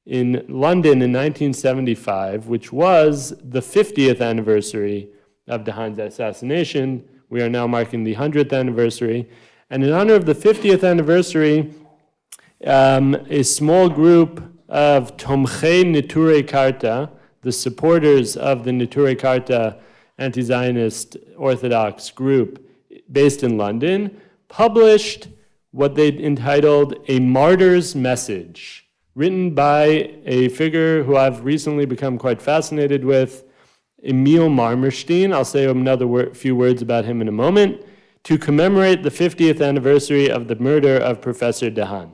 in London in 1975, which was the 50th anniversary of de Haan's assassination. We are now marking the 100th anniversary. And in honor of the 50th anniversary, a small group of Tomchei Notre Karta, the supporters of the Notre Karta anti-Zionist orthodox group based in London, published what they entitled A Martyr's Message, written by a figure who I've recently become quite fascinated with, Emil Marmerstein. I'll say another few words about him in a moment, to commemorate the 50th anniversary of the murder of Professor de Haan.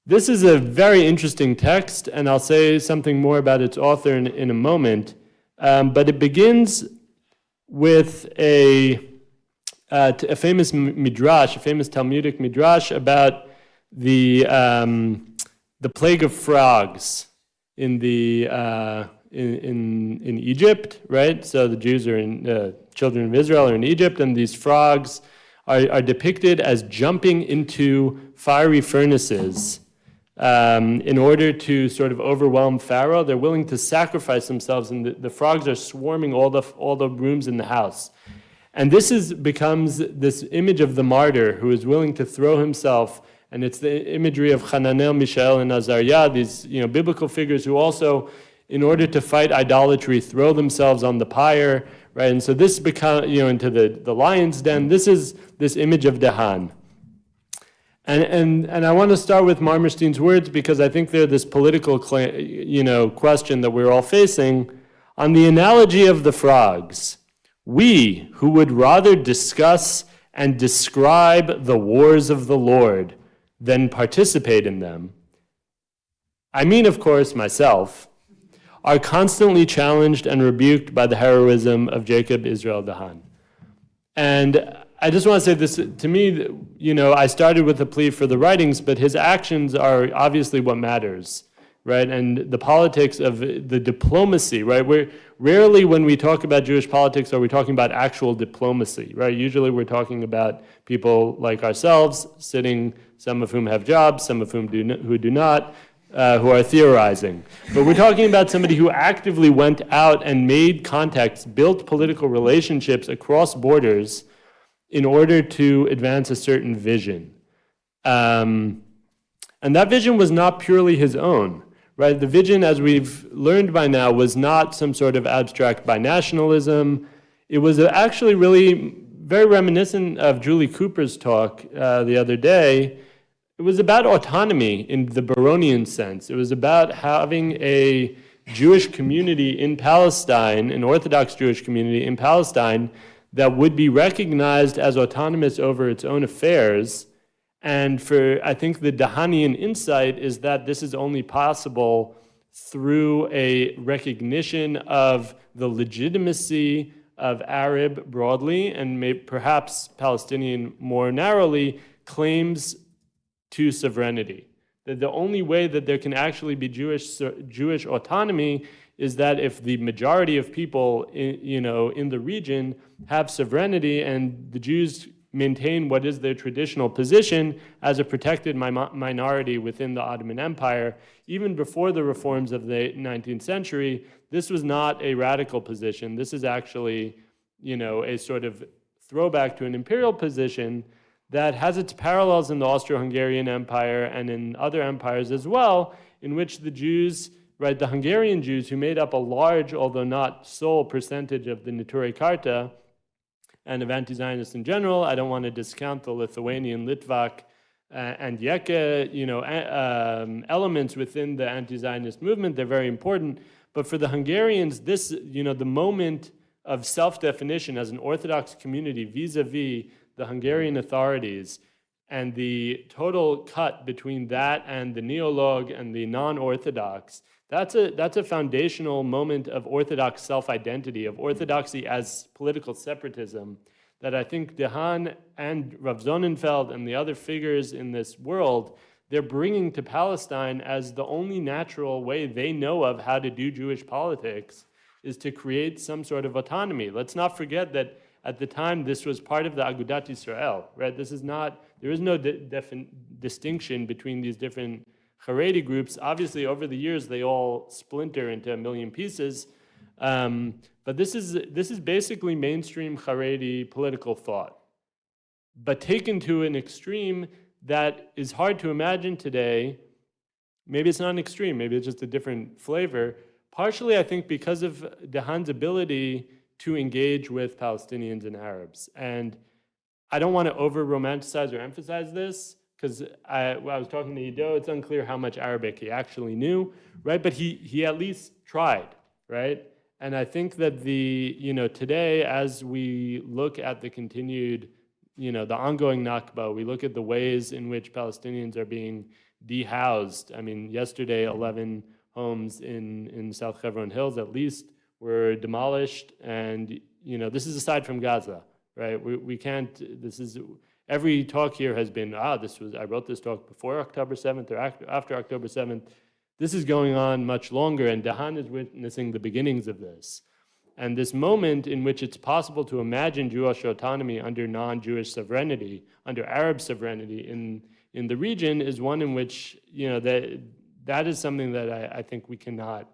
This is a very interesting text, and I'll say something more about its author in a moment, but it begins with a famous midrash, a famous Talmudic midrash about the plague of frogs in Egypt, right? So the Jews are children of Israel are in Egypt, and these frogs are depicted as jumping into fiery furnaces in order to sort of overwhelm Pharaoh. They're willing to sacrifice themselves, and the frogs are swarming all the rooms in the house. And this becomes this image of the martyr who is willing to throw himself, and it's the imagery of Hananel, Mishael, and Azariah, these biblical figures who also, in order to fight idolatry, throw themselves on the pyre, right? And so this become, into the lion's den. This is this image of de Haan. And I want to start with Marmerstein's words because I think they're this political, question that we're all facing. On the analogy of the frogs, we who would rather discuss and describe the wars of the Lord than participate in them, I mean, of course, myself, are constantly challenged and rebuked by the heroism of Jacob Israel de Haan. And I just want to say this, to me, I started with a plea for the writings, but his actions are obviously what matters, right? And the politics of the diplomacy, right? Rarely when we talk about Jewish politics are we talking about actual diplomacy, right? Usually we're talking about people like ourselves, sitting, some of whom have jobs, some of whom who do not, who are theorizing. But we're talking about somebody who actively went out and made contacts, built political relationships across borders in order to advance a certain vision. And that vision was not purely his own, right? The vision, as we've learned by now, was not some sort of abstract binationalism. It was actually really very reminiscent of Julie Cooper's talk the other day. It was about autonomy in the Baronian sense. It was about having a Jewish community in Palestine, an Orthodox Jewish community in Palestine, that would be recognized as autonomous over its own affairs. And I think the de Haanian insight is that this is only possible through a recognition of the legitimacy of Arab broadly, and perhaps Palestinian more narrowly, claims to sovereignty. That the only way that there can actually be Jewish autonomy is that if the majority of people in the region have sovereignty and the Jews maintain what is their traditional position as a protected minority within the Ottoman Empire. Even before the reforms of the 19th century, this was not a radical position. This is actually, a sort of throwback to an imperial position that has its parallels in the Austro-Hungarian Empire and in other empires as well, in which the Jews, right, the Hungarian Jews, who made up a large, although not sole, percentage of the Notre Karta and of anti-Zionists in general. I don't want to discount the Lithuanian, Litvak, and Yeke, elements within the anti-Zionist movement. They're very important. But for the Hungarians, this, the moment of self-definition as an Orthodox community vis-a-vis the Hungarian authorities and the total cut between that and the neolog and the non-Orthodox, that's a foundational moment of Orthodox self-identity, of Orthodoxy as political separatism, that I think de Haan and Rav Sonnenfeld and the other figures in this world, they're bringing to Palestine as the only natural way they know of how to do Jewish politics is to create some sort of autonomy. Let's not forget that at the time this was part of the Agudat Israel, right? There is no distinction between these different haredi groups. Obviously, over the years, they all splinter into a million pieces. But this is basically mainstream haredi political thought, but taken to an extreme that is hard to imagine today. Maybe it's not an extreme, maybe it's just a different flavor. Partially, I think, because of de Haan's ability to engage with Palestinians and Arabs. And I don't want to over-romanticize or emphasize this, because I was talking to Ido, it's unclear how much Arabic he actually knew, right? But he at least tried, right? And I think that today, as we look at the continued, the ongoing Nakba, we look at the ways in which Palestinians are being dehoused. I mean, yesterday, 11 homes in South Hebron Hills, at least, were demolished. And, this is aside from Gaza, right? We can't, every talk here has been, I wrote this talk before October 7th or after October 7th. This is going on much longer, and de Haan is witnessing the beginnings of this. And this moment in which it's possible to imagine Jewish autonomy under non-Jewish sovereignty, under Arab sovereignty in the region is one in which, that is something that I think we cannot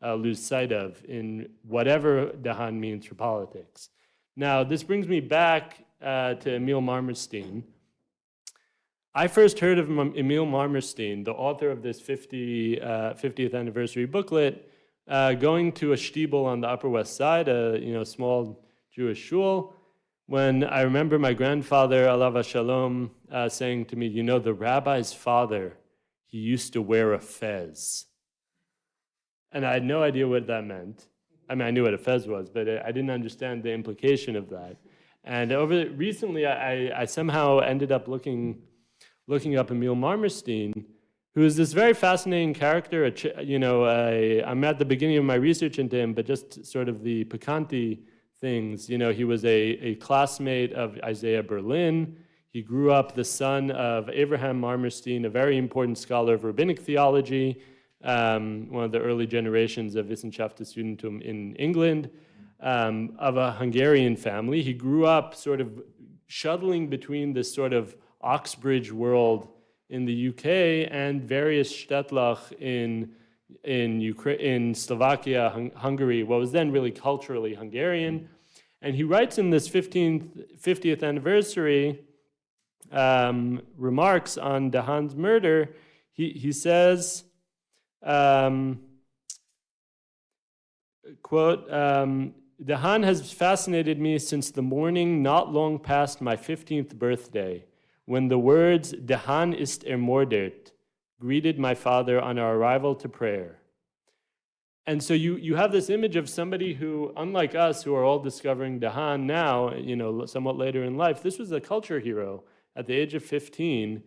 lose sight of in whatever de Haan means for politics. Now, this brings me back to Emil Marmerstein. I first heard of Emil Marmerstein, the author of this 50th anniversary booklet, going to a shtibel on the Upper West Side, a small Jewish shul, when I remember my grandfather, alav shalom, saying to me, the rabbi's father, he used to wear a fez. And I had no idea what that meant. I mean, I knew what a fez was, but I didn't understand the implication of that. And recently, I somehow ended up looking up Emil Marmerstein, who is this very fascinating character. I'm at the beginning of my research into him, but just sort of the piquante things. He was a classmate of Isaiah Berlin. He grew up the son of Abraham Marmerstein, a very important scholar of rabbinic theology, one of the early generations of Wissenschaften Studentum in England, of a Hungarian family. He grew up sort of shuttling between this sort of Oxbridge world in the UK and various Städtlach in Slovakia, Hungary, what was then really culturally Hungarian. And he writes in this 50th anniversary remarks on de Haan's murder, he says, quote, de Haan has fascinated me since the morning not long past my 15th birthday, when the words de Haan ist ermordet greeted my father on our arrival to prayer. And so you have this image of somebody who, unlike us, who are all discovering de Haan now, somewhat later in life, this was a culture hero at the age of 15.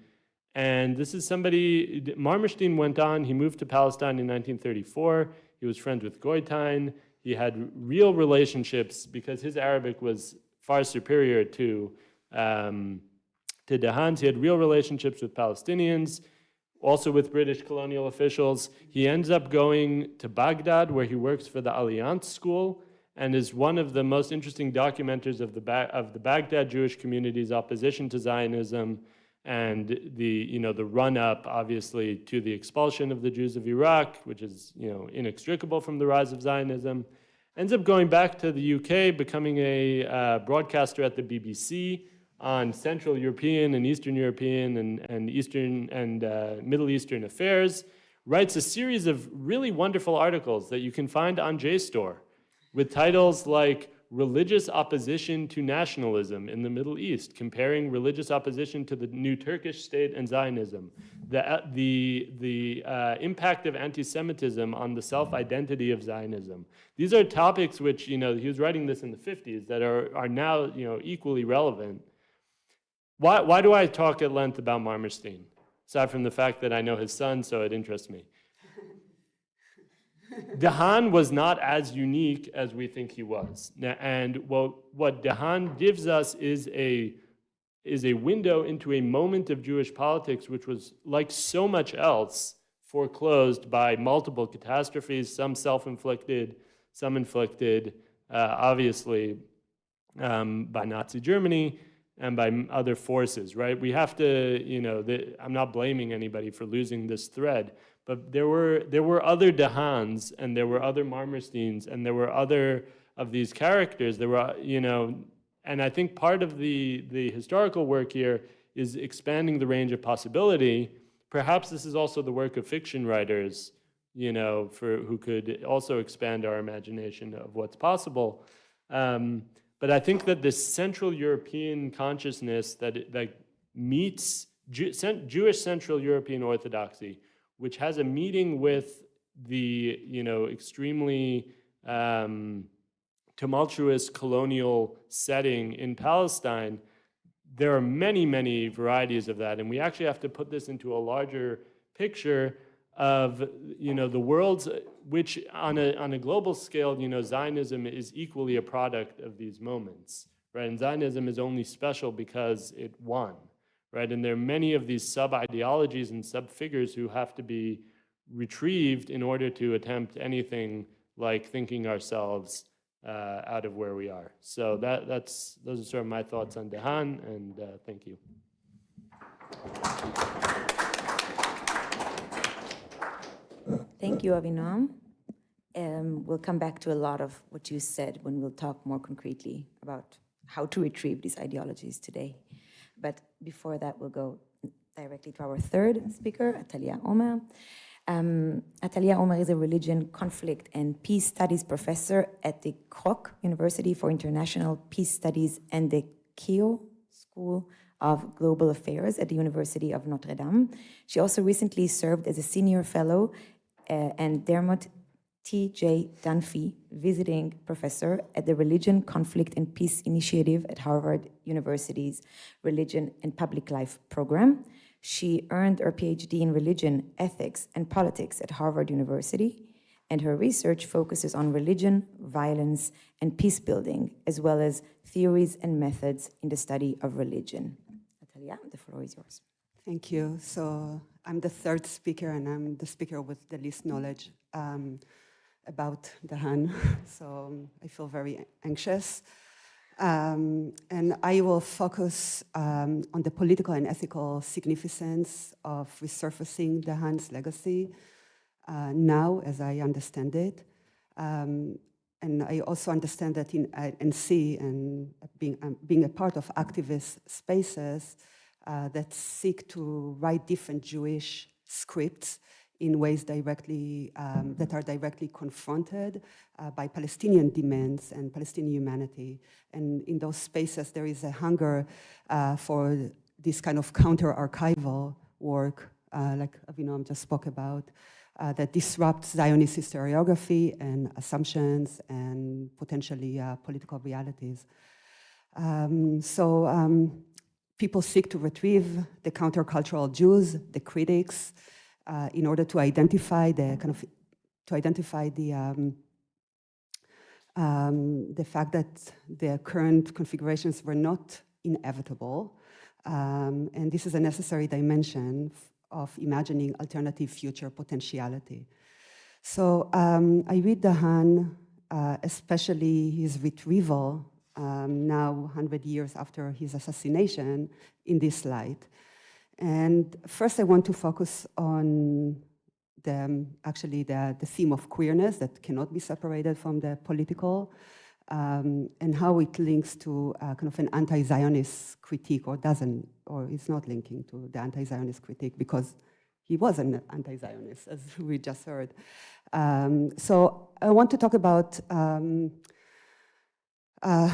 And this is somebody, Marmerstein went on, he moved to Palestine in 1934. He was friends with Goitein. He had real relationships because his Arabic was far superior to de Haan's. He had real relationships with Palestinians, also with British colonial officials. He ends up going to Baghdad, where he works for the Alliance School, and is one of the most interesting documenters of the Baghdad Jewish community's opposition to Zionism and the run-up, obviously, to the expulsion of the Jews of Iraq, which is inextricable from the rise of Zionism. Ends up going back to the UK, becoming a broadcaster at the BBC on Central European and Eastern European and Eastern and Middle Eastern affairs. Writes a series of really wonderful articles that you can find on JSTOR, with titles like Religious Opposition to Nationalism in the Middle East, comparing religious opposition to the new Turkish state and Zionism, the impact of anti-Semitism on the self-identity of Zionism. These are topics which, he was writing this in the 50s, that are now, equally relevant. Why do I talk at length about Marmerstein? Aside from the fact that I know his son, so it interests me. De Haan was not as unique as we think he was. And what de Haan gives us is a window into a moment of Jewish politics which was, like so much else, foreclosed by multiple catastrophes, some self-inflicted, some inflicted, obviously, by Nazi Germany and by other forces, right? We have to, I'm not blaming anybody for losing this thread, but there were other de Haans, and there were other Marmersteins, and there were other of these characters. There were, and I think part of the historical work here is expanding the range of possibility. Perhaps this is also the work of fiction writers, who could also expand our imagination of what's possible. But I think that this Central European consciousness that meets Jewish Central European orthodoxy, which has a meeting with the extremely tumultuous colonial setting in Palestine, there are many, many varieties of that, and we actually have to put this into a larger picture of the worlds which on a global scale, Zionism is equally a product of these moments, right? And Zionism is only special because it won, right? And there are many of these sub-ideologies and sub-figures who have to be retrieved in order to attempt anything like thinking ourselves out of where we are. So those are sort of my thoughts on de Haan, and thank you. Thank you, Avinoam. We'll come back to a lot of what you said when we'll talk more concretely about how to retrieve these ideologies today. But before that, we'll go directly to our third speaker, Atalia Omer. Atalia Omer is a religion, conflict, and peace studies professor at the Kroc University for International Peace Studies and the Keough School of Global Affairs at the University of Notre Dame. She also recently served as a senior fellow and Dermot T.J. Dunphy, visiting professor at the Religion, Conflict, and Peace Initiative at Harvard University's Religion and Public Life program. She earned her PhD in religion, ethics, and politics at Harvard University, and her research focuses on religion, violence, and peace building, as well as theories and methods in the study of religion. Atalia, the floor is yours. Thank you. So I'm the third speaker, and I'm the speaker with the least knowledge about the Haan, so I feel very anxious. And I will focus on the political and ethical significance of resurfacing the Haan's legacy now, as I understand it. And I also understand that and see, and being a part of activist spaces that seek to write different Jewish scripts in ways directly that are directly confronted by Palestinian demands and Palestinian humanity. And in those spaces, there is a hunger for this kind of counter-archival work, like Avinoam just spoke about, that disrupts Zionist historiography and assumptions and potentially political realities. People seek to retrieve the countercultural Jews, the critics, in order to identify the fact that the current configurations were not inevitable, and this is a necessary dimension of imagining alternative future potentiality. So I read the Haan, especially his retrieval, now 100 years after his assassination, in this light. And first I want to focus on the theme of queerness that cannot be separated from the political, and how it links to kind of an anti-Zionist critique, or is not linking to the anti-Zionist critique, because he was an anti-Zionist, as we just heard. So I want to talk about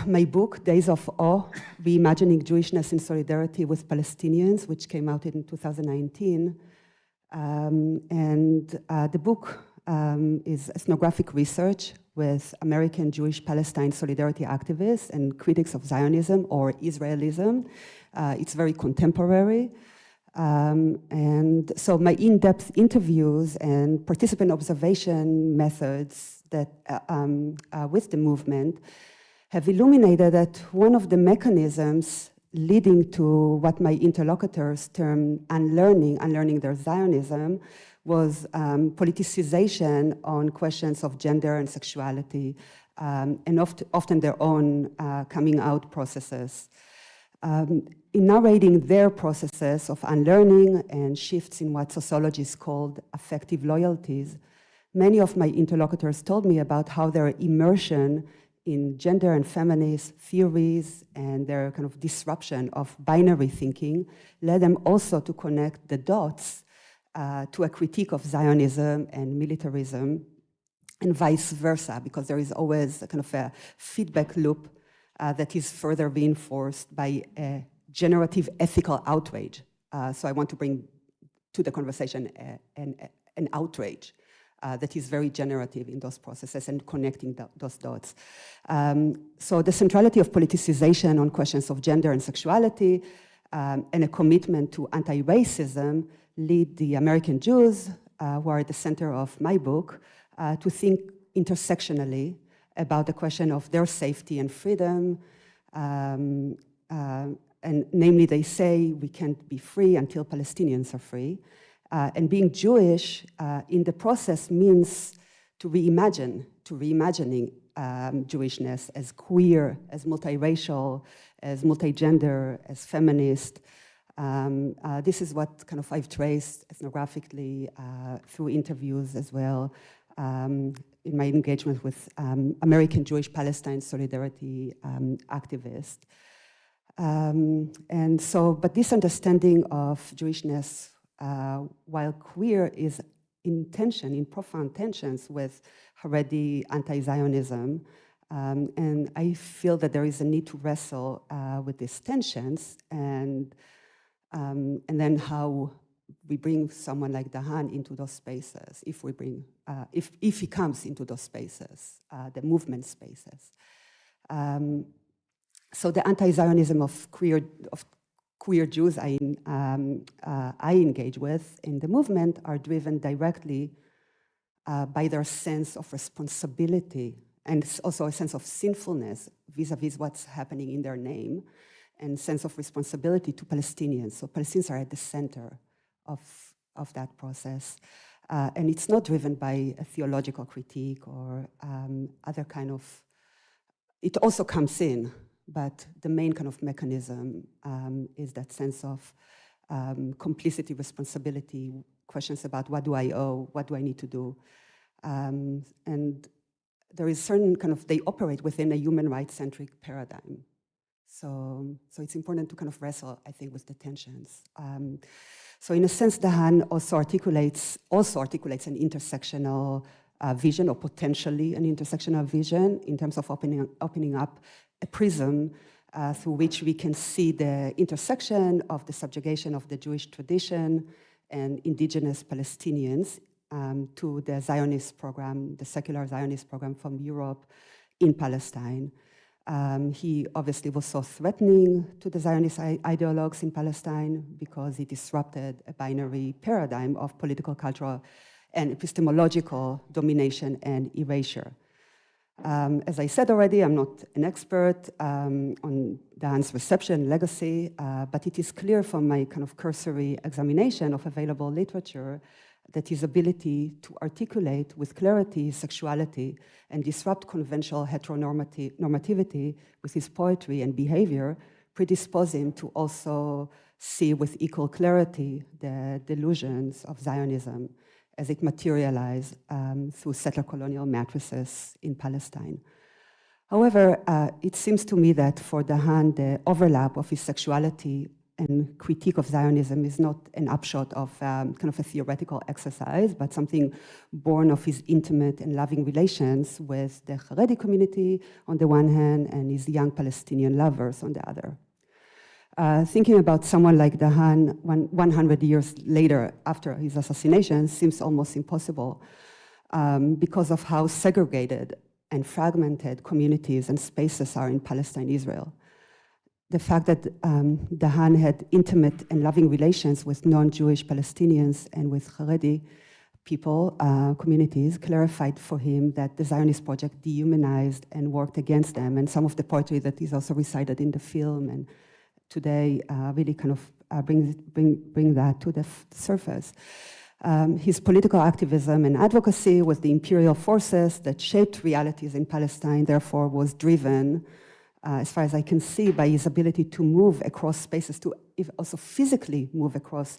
my book, Days of Awe, Reimagining Jewishness in Solidarity with Palestinians, which came out in 2019. The book is ethnographic research with American Jewish Palestine solidarity activists and critics of Zionism or Israelism. It's very contemporary. And so my in-depth interviews and participant observation methods that with the movement have illuminated that one of the mechanisms leading to what my interlocutors term unlearning their Zionism, was politicization on questions of gender and sexuality, and often their own coming out processes. In narrating their processes of unlearning and shifts in what sociologists called affective loyalties, many of my interlocutors told me about how their immersion in gender and feminist theories and their kind of disruption of binary thinking led them also to connect the dots to a critique of Zionism and militarism, and vice versa, because there is always a kind of a feedback loop that is further reinforced by a generative ethical outrage. So I want to bring to the conversation an outrage that is very generative in those processes and connecting those dots. So the centrality of politicization on questions of gender and sexuality and a commitment to anti-racism lead the American Jews, who are at the center of my book, to think intersectionally about the question of their safety and freedom. And namely, they say we can't be free until Palestinians are free. And being Jewish in the process means reimagining Jewishness as queer, as multiracial, as multigender, as feminist. This is what kind of I've traced ethnographically through interviews as well in my engagement with American Jewish Palestine solidarity activists. But this understanding of Jewishness, while queer, is tension, in profound tensions with haredi anti-Zionism. And I feel that there is a need to wrestle with these tensions and then how we bring someone like de Haan into those spaces, if we bring, if he comes into those spaces, the movement spaces. So the anti-Zionism of queer Jews I engage with in the movement are driven directly by their sense of responsibility and also a sense of sinfulness vis-a-vis what's happening in their name and sense of responsibility to Palestinians. So Palestinians are at the center of that process. And it's not driven by a theological critique or other kind of, it also comes in, but the main kind of mechanism is that sense of complicity, responsibility, questions about what do I owe, what do I need to do. And there is certain kind of, they operate within a human rights-centric paradigm. So it's important to kind of wrestle, I think, with the tensions. So in a sense, de Haan also articulates an intersectional vision, or potentially an intersectional vision, in terms of opening up a prism through which we can see the intersection of the subjugation of the Jewish tradition and indigenous Palestinians to the Zionist program, the secular Zionist program from Europe in Palestine. He obviously was so threatening to the Zionist ideologues in Palestine because he disrupted a binary paradigm of political, cultural, and epistemological domination and erasure. As I said already, I'm not an expert on de Haan's reception legacy, but it is clear from my kind of cursory examination of available literature that his ability to articulate with clarity sexuality and disrupt conventional heteronormativity with his poetry and behavior predispose him to also see with equal clarity the delusions of Zionism as it materialized through settler colonial matrices in Palestine. However, it seems to me that for de Haan, the overlap of his sexuality and critique of Zionism is not an upshot of kind of a theoretical exercise, but something born of his intimate and loving relations with the haredi community on the one hand and his young Palestinian lovers on the other. Thinking about someone like de Haan 100 years later after his assassination seems almost impossible because of how segregated and fragmented communities and spaces are in Palestine, Israel. The fact that de Haan had intimate and loving relations with non-Jewish Palestinians and with haredi people, communities, clarified for him that the Zionist project dehumanized and worked against them. And some of the poetry that is also recited in the film and today really kind of bring that to the surface. His political activism and advocacy with the imperial forces that shaped realities in Palestine, therefore, was driven, as far as I can see, by his ability to move across spaces, to also physically move across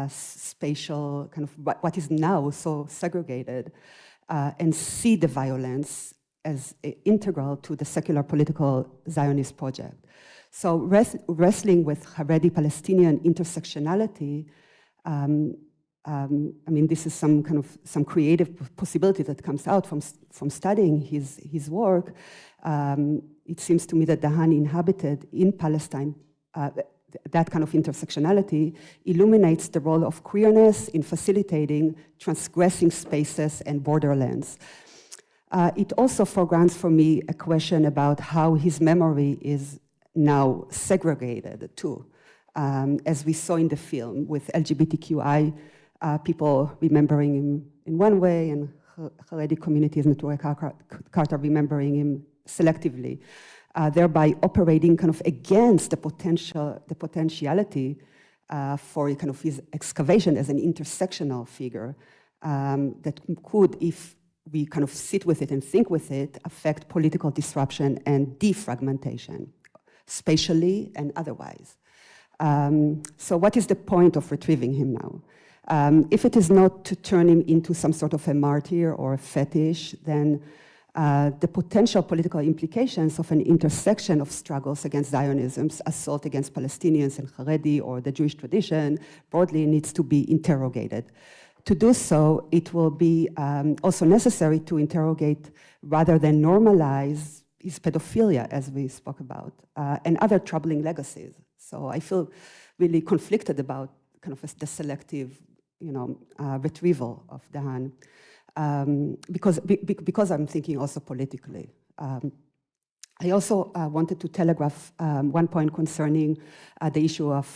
spatial, kind of what is now so segregated, and see the violence as integral to the secular political Zionist project. So wrestling with haredi Palestinian intersectionality, I mean, this is some creative possibility that comes out from studying his work. It seems to me that de Haan inhabited in Palestine that kind of intersectionality illuminates the role of queerness in facilitating transgressing spaces and borderlands. It also foregrounds for me a question about how his memory is now segregated too, as we saw in the film with LGBTQI people remembering him in one way and haredi communities, Notre Carter remembering him selectively, thereby operating kind of against the potentiality for kind of his excavation as an intersectional figure that could, if we kind of sit with it and think with it, affect political disruption and defragmentation, spatially and otherwise. So what is the point of retrieving him now? If it is not to turn him into some sort of a martyr or a fetish, then the potential political implications of an intersection of struggles against Zionism's assault against Palestinians and haredi or the Jewish tradition broadly needs to be interrogated. To do so, it will be also necessary to interrogate rather than normalize his pedophilia, as we spoke about, and other troubling legacies. So I feel really conflicted about kind of the selective, retrieval of de Haan, because I'm thinking also politically. I also wanted to telegraph one point concerning the issue of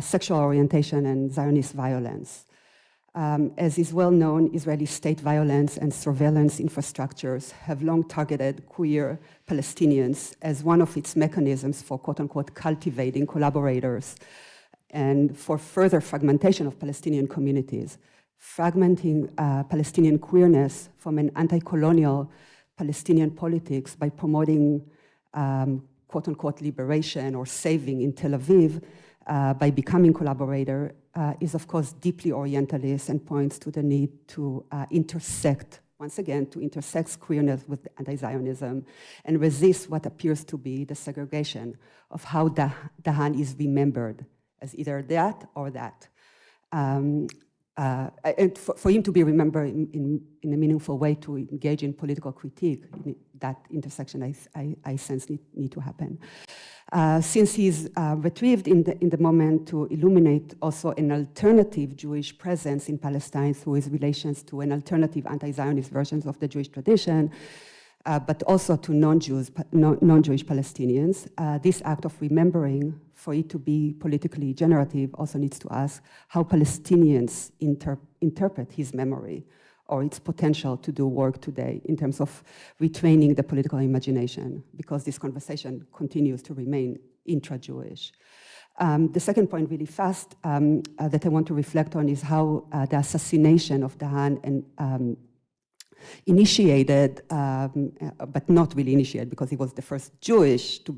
sexual orientation and Zionist violence. As is well known, Israeli state violence and surveillance infrastructures have long targeted queer Palestinians as one of its mechanisms for quote-unquote cultivating collaborators and for further fragmentation of Palestinian communities, fragmenting Palestinian queerness from an anti-colonial Palestinian politics by promoting quote-unquote liberation or saving in Tel Aviv by becoming collaborator is of course deeply orientalist and points to the need to intersect, once again, to intersect queerness with anti-Zionism and resist what appears to be the segregation of how de Haan is remembered as either that or that. And for him to be remembered in a meaningful way to engage in political critique, that intersection I sense need to happen. Since he's retrieved in the moment to illuminate also an alternative Jewish presence in Palestine through his relations to an alternative anti-Zionist versions of the Jewish tradition, but also to non-Jewish Palestinians, this act of remembering, for it to be politically generative, also needs to ask how Palestinians interpret his memory or its potential to do work today in terms of retraining the political imagination, because this conversation continues to remain intra-Jewish. The second point, really fast, that I want to reflect on is how the assassination of de Haan initiated, but not really initiated, because he was the first Jewish to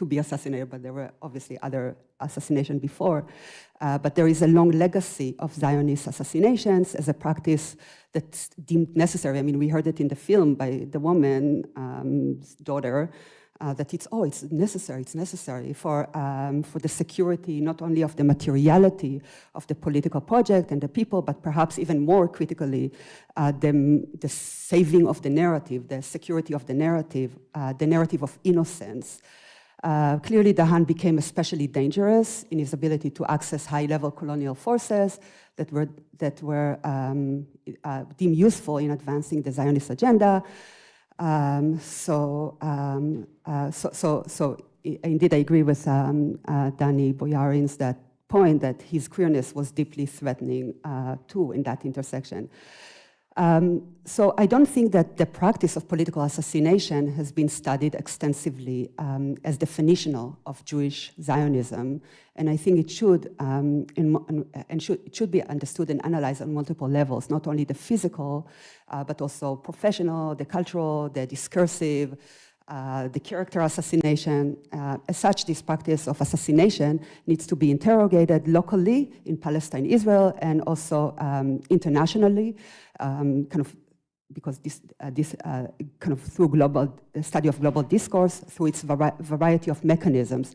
be assassinated, but there were obviously other assassinations before. But there is a long legacy of Zionist assassinations as a practice that's deemed necessary. I mean, we heard it in the film by the woman's daughter, that it's necessary for the security, not only of the materiality of the political project and the people, but perhaps even more critically, the saving of the narrative, the security of the narrative of innocence. Clearly, de Haan became especially dangerous in his ability to access high-level colonial forces that were deemed useful in advancing the Zionist agenda. So indeed, I agree with Danny Boyarin's that point that his queerness was deeply threatening too in that intersection. So I don't think that the practice of political assassination has been studied extensively as definitional of Jewish Zionism, and I think it should it should be understood and analyzed on multiple levels, not only the physical, but also professional, the cultural, the discursive, the character assassination. As such, this practice of assassination needs to be interrogated locally in Palestine, Israel, and also internationally, because this kind of through global study of global discourse, through its variety of mechanisms.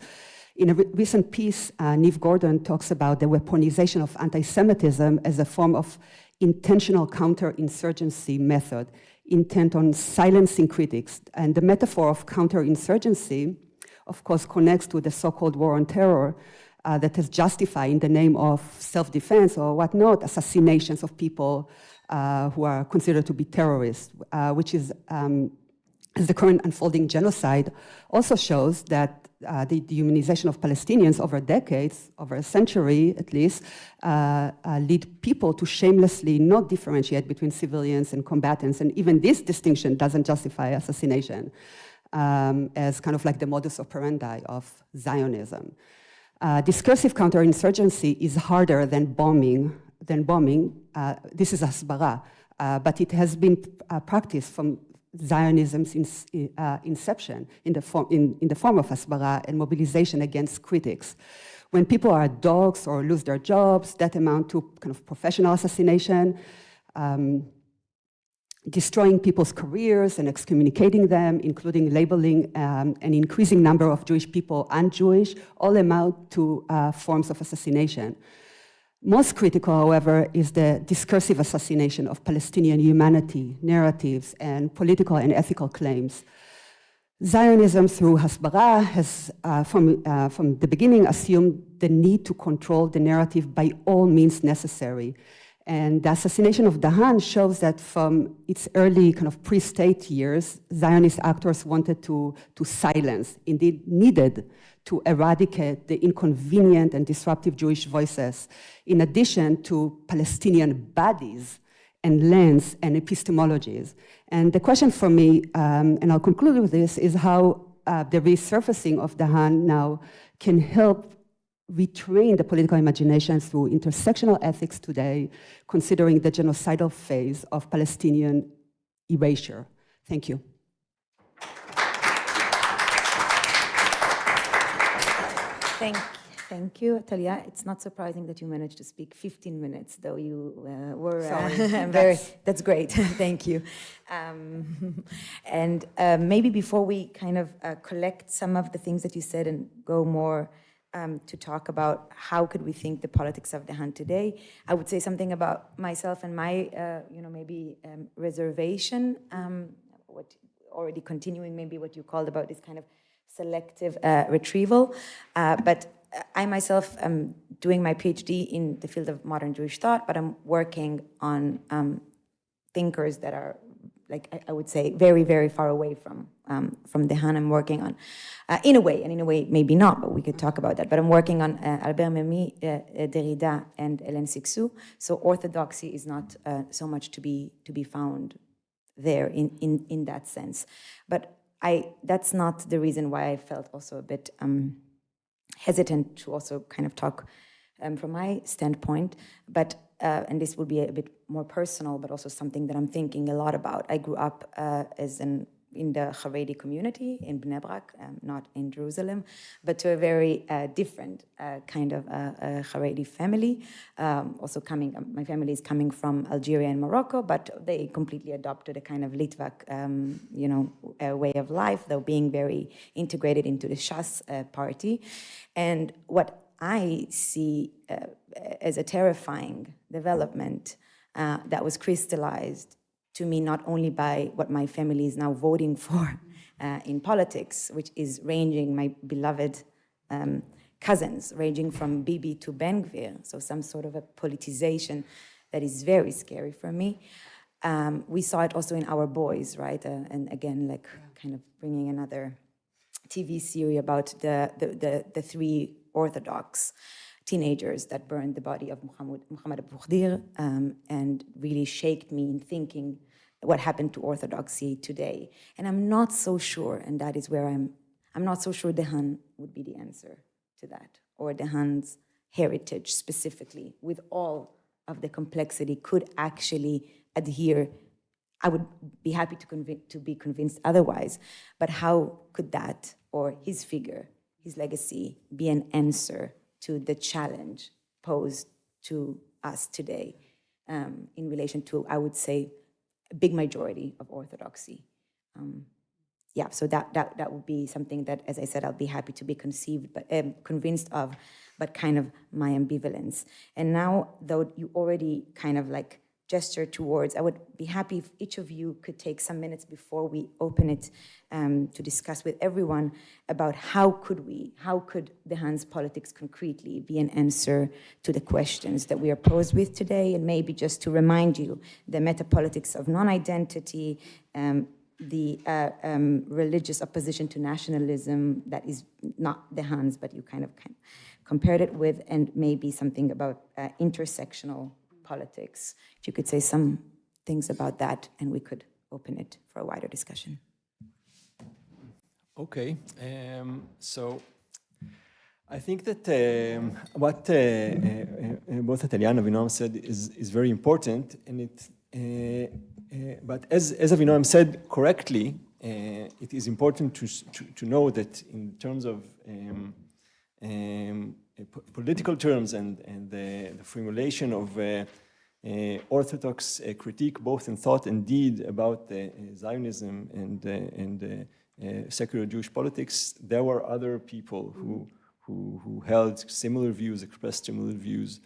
In a recent piece, Niv Gordon talks about the weaponization of anti-Semitism as a form of intentional counterinsurgency method, intent on silencing critics. And the metaphor of counterinsurgency, of course, connects to the so-called war on terror that is justified in the name of self-defense or whatnot, assassinations of people who are considered to be terrorists, which is, as the current unfolding genocide also shows that the dehumanization of Palestinians over decades, over a century at least, lead people to shamelessly not differentiate between civilians and combatants. And even this distinction doesn't justify assassination as kind of like the modus operandi of Zionism. Discursive counterinsurgency is harder than bombing. This is hasbara, but it has been practiced from Zionism's inception in the form of hasbara and mobilization against critics. When people are dogs or lose their jobs, that amount to kind of professional assassination, destroying people's careers and excommunicating them, including labeling an increasing number of Jewish people un-Jewish, all amount to forms of assassination. Most critical, however, is the discursive assassination of Palestinian humanity, narratives, and political and ethical claims. Zionism, through Hasbara, has from the beginning assumed the need to control the narrative by all means necessary. And the assassination of de Haan shows that from its early kind of pre-state years, Zionist actors wanted to silence, indeed needed to eradicate the inconvenient and disruptive Jewish voices, in addition to Palestinian bodies and lands and epistemologies. And the question for me, and I'll conclude with this, is how the resurfacing of de Haan now can help retrain the political imagination through intersectional ethics today, considering the genocidal phase of Palestinian erasure. Thank you. Thank you, Atalia. It's not surprising that you managed to speak 15 minutes, though you were that's great. Thank you. And maybe before we kind of collect some of the things that you said and go more to talk about how could we think the politics of de Haan today, I would say something about myself and my, maybe reservation, what already continuing maybe what you called about this kind of selective retrieval. But I myself am doing my PhD in the field of modern Jewish thought, but I'm working on thinkers that are, like I would say, very, very far away from de Haan. I'm working on, in a way, and in a way maybe not, but we could talk about that. But I'm working on Albert Memmi, Derrida, and Hélène Cixous. So orthodoxy is not so much to be found there in that sense. But that's not the reason why I felt also a bit hesitant to also kind of talk from my standpoint, but and this will be a bit more personal, but also something that I'm thinking a lot about. I grew up in the haredi community in Bnei Brak, not in Jerusalem, but to a very different kind of haredi family. Also my family is coming from Algeria and Morocco, but they completely adopted a kind of Litvak, way of life, though being very integrated into the Shas party. And what I see as a terrifying development that was crystallized to me not only by what my family is now voting for in politics, which is ranging, my beloved cousins, ranging from Bibi to Ben Gvir, so some sort of a politicization that is very scary for me. We saw it also in Our Boys, right? And again, like kind of bringing another TV series about the three orthodox teenagers that burned the body of Muhammad Abu Khdir, and really shaked me in thinking what happened to orthodoxy today. And I'm not so sure, and that is where I'm not so sure de Haan would be the answer to that, or de Haan's heritage specifically, with all of the complexity, could actually adhere. I would be happy to be convinced otherwise, but how could that, or his figure, his legacy, be an answer to the challenge posed to us today in relation to, I would say, a big majority of orthodoxy? So that would be something that, as I said, I'll be happy to be convinced of, but kind of my ambivalence. And now, though you already kind of like gesture towards, I would be happy if each of you could take some minutes before we open it to discuss with everyone about how could de Haan's politics concretely be an answer to the questions that we are posed with today, and maybe just to remind you, the meta-politics of non-identity, the religious opposition to nationalism that is not de Haan's, but you kind of compared it with, and maybe something about intersectional politics. If you could say some things about that, and we could open it for a wider discussion. Okay, so I think that what both Atalia and Avinoam said is very important, and but as Avinoam said correctly, it is important to know that in terms of political terms and the formulation of orthodox critique, both in thought and deed, about Zionism and secular Jewish politics, there were other people who held similar views, expressed similar views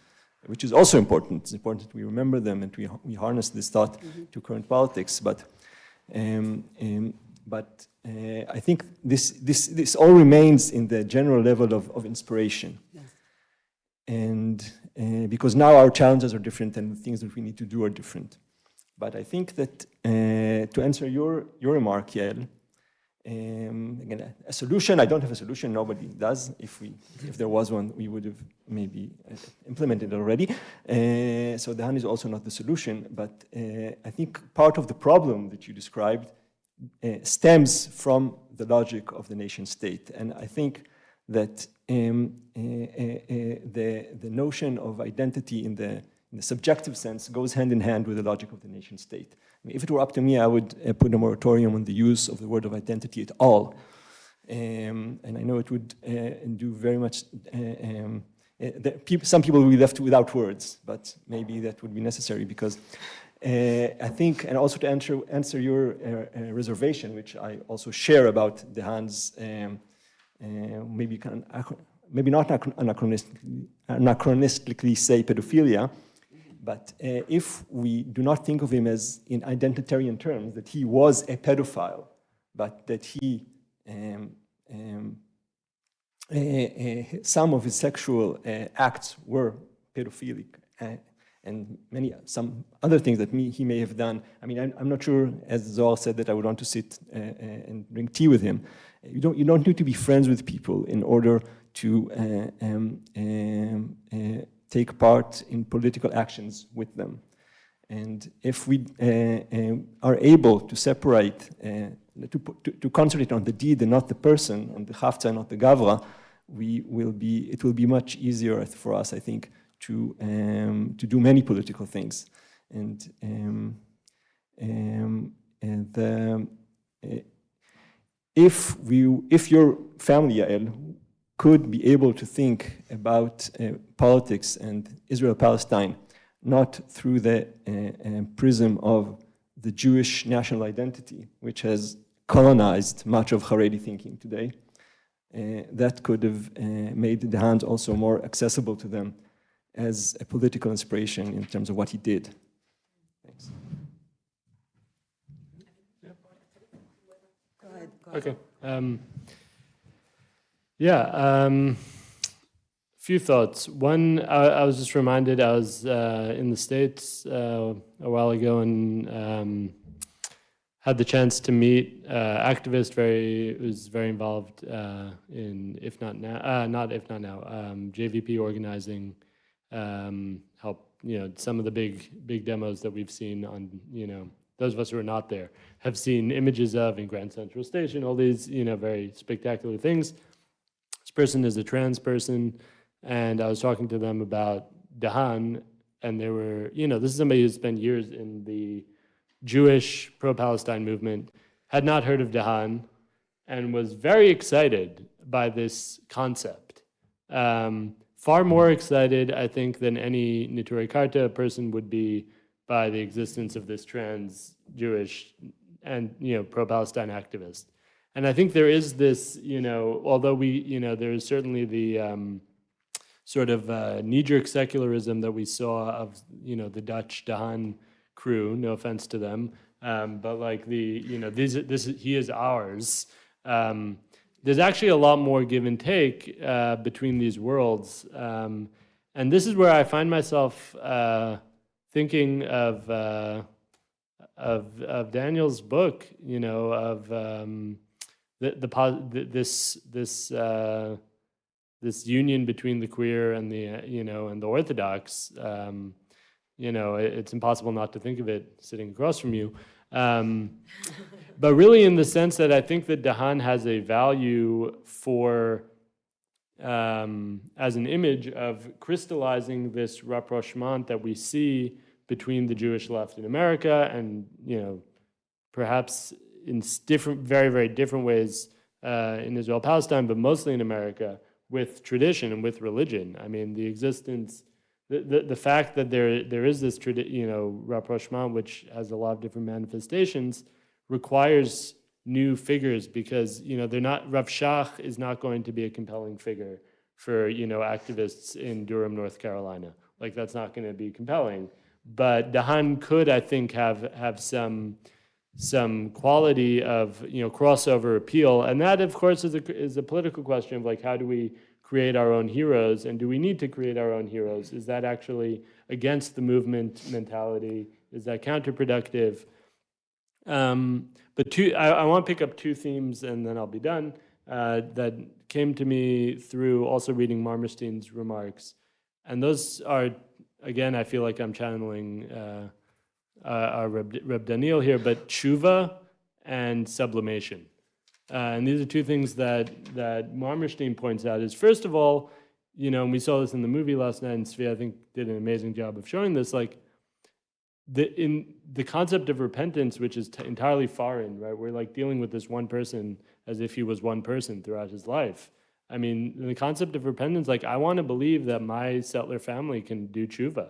which is also important. It's important that we remember them and we harness this thought to current politics. But I think this all remains in the general level of inspiration. Yes. And because now our challenges are different and the things that we need to do are different. But I think that to answer your remark, Yael, again, a solution, I don't have a solution, nobody does. If there was one, we would have maybe implemented it already. So the Haan is also not the solution, but I think part of the problem that you described stems from the logic of the nation state. And I think that the notion of identity in the subjective sense goes hand in hand with the logic of the nation state. I mean, if it were up to me, I would put a moratorium on the use of the word of identity at all. And I know it would do very much, some people will be left without words, but maybe that would be necessary because I think, and also to answer your reservation, which I also share about the Haan's maybe not anachronistically say pedophilia, but if we do not think of him as in identitarian terms, that he was a pedophile, but that he, some of his sexual acts were pedophilic, and some other things that he may have done. I mean, I'm not sure, as Zohar said, that I would want to sit and drink tea with him. You don't need to be friends with people in order to take part in political actions with them. And if we are able to separate, to concentrate on the deed and not the person, on the Hafta and not the Gavra, it will be much easier for us, I think, to do many political things. And if your family, Yael, could be able to think about politics and Israel-Palestine not through the prism of the Jewish national identity, which has colonized much of Haredi thinking today, that could have made the Haan also more accessible to them as a political inspiration in terms of what he did. Thanks. Go ahead. Okay. Few thoughts. One, I was just reminded I was in the States a while ago and had the chance to meet activist who's very involved in JVP organizing, help, some of the big demos that we've seen on, those of us who are not there have seen images of in Grand Central Station, all these, very spectacular things. This person is a trans person, and I was talking to them about de Haan, and they were, this is somebody who spent years in the Jewish pro-Palestine movement, had not heard of de Haan, and was very excited by this concept. Far more excited, I think, than any Neturei Karta person would be by the existence of this trans Jewish and pro-Palestine activist. And I think there is this, although there is certainly the sort of knee-jerk secularism that we saw of the Dutch de Haan crew. No offense to them, but like he is ours. There's actually a lot more give and take between these worlds, and this is where I find myself thinking of Daniel's book, this union between the queer and the and the orthodox. It's impossible not to think of it sitting across from you. But really in the sense that I think that de Haan has a value for, as an image of crystallizing this rapprochement that we see between the Jewish left in America and, perhaps in very, very different ways in Israel-Palestine, but mostly in America, with tradition and with religion. I mean, the existence, the fact that there is this rapprochement, which has a lot of different manifestations, requires new figures because they're not. Rav Shach is not going to be a compelling figure for activists in Durham, North Carolina, like that's not going to be compelling. But de Haan could, I think, have some quality of crossover appeal, and that, of course, is a political question of like, how do we create our own heroes, and do we need to create our own heroes? Is that actually against the movement mentality? Is that counterproductive? But I want to pick up two themes, and then I'll be done, that came to me through also reading Marmerstein's remarks. And those are, again, I feel like I'm channeling our Reb Daniel here, but tshuva and sublimation. And these are two things that Marmerstein points out. Is first of all, and we saw this in the movie last night, and Svi, I think, did an amazing job of showing this, like, in the concept of repentance, which is entirely foreign, right? We're like dealing with this one person as if he was one person throughout his life. I mean, the concept of repentance, like, I want to believe that my settler family can do tshuva.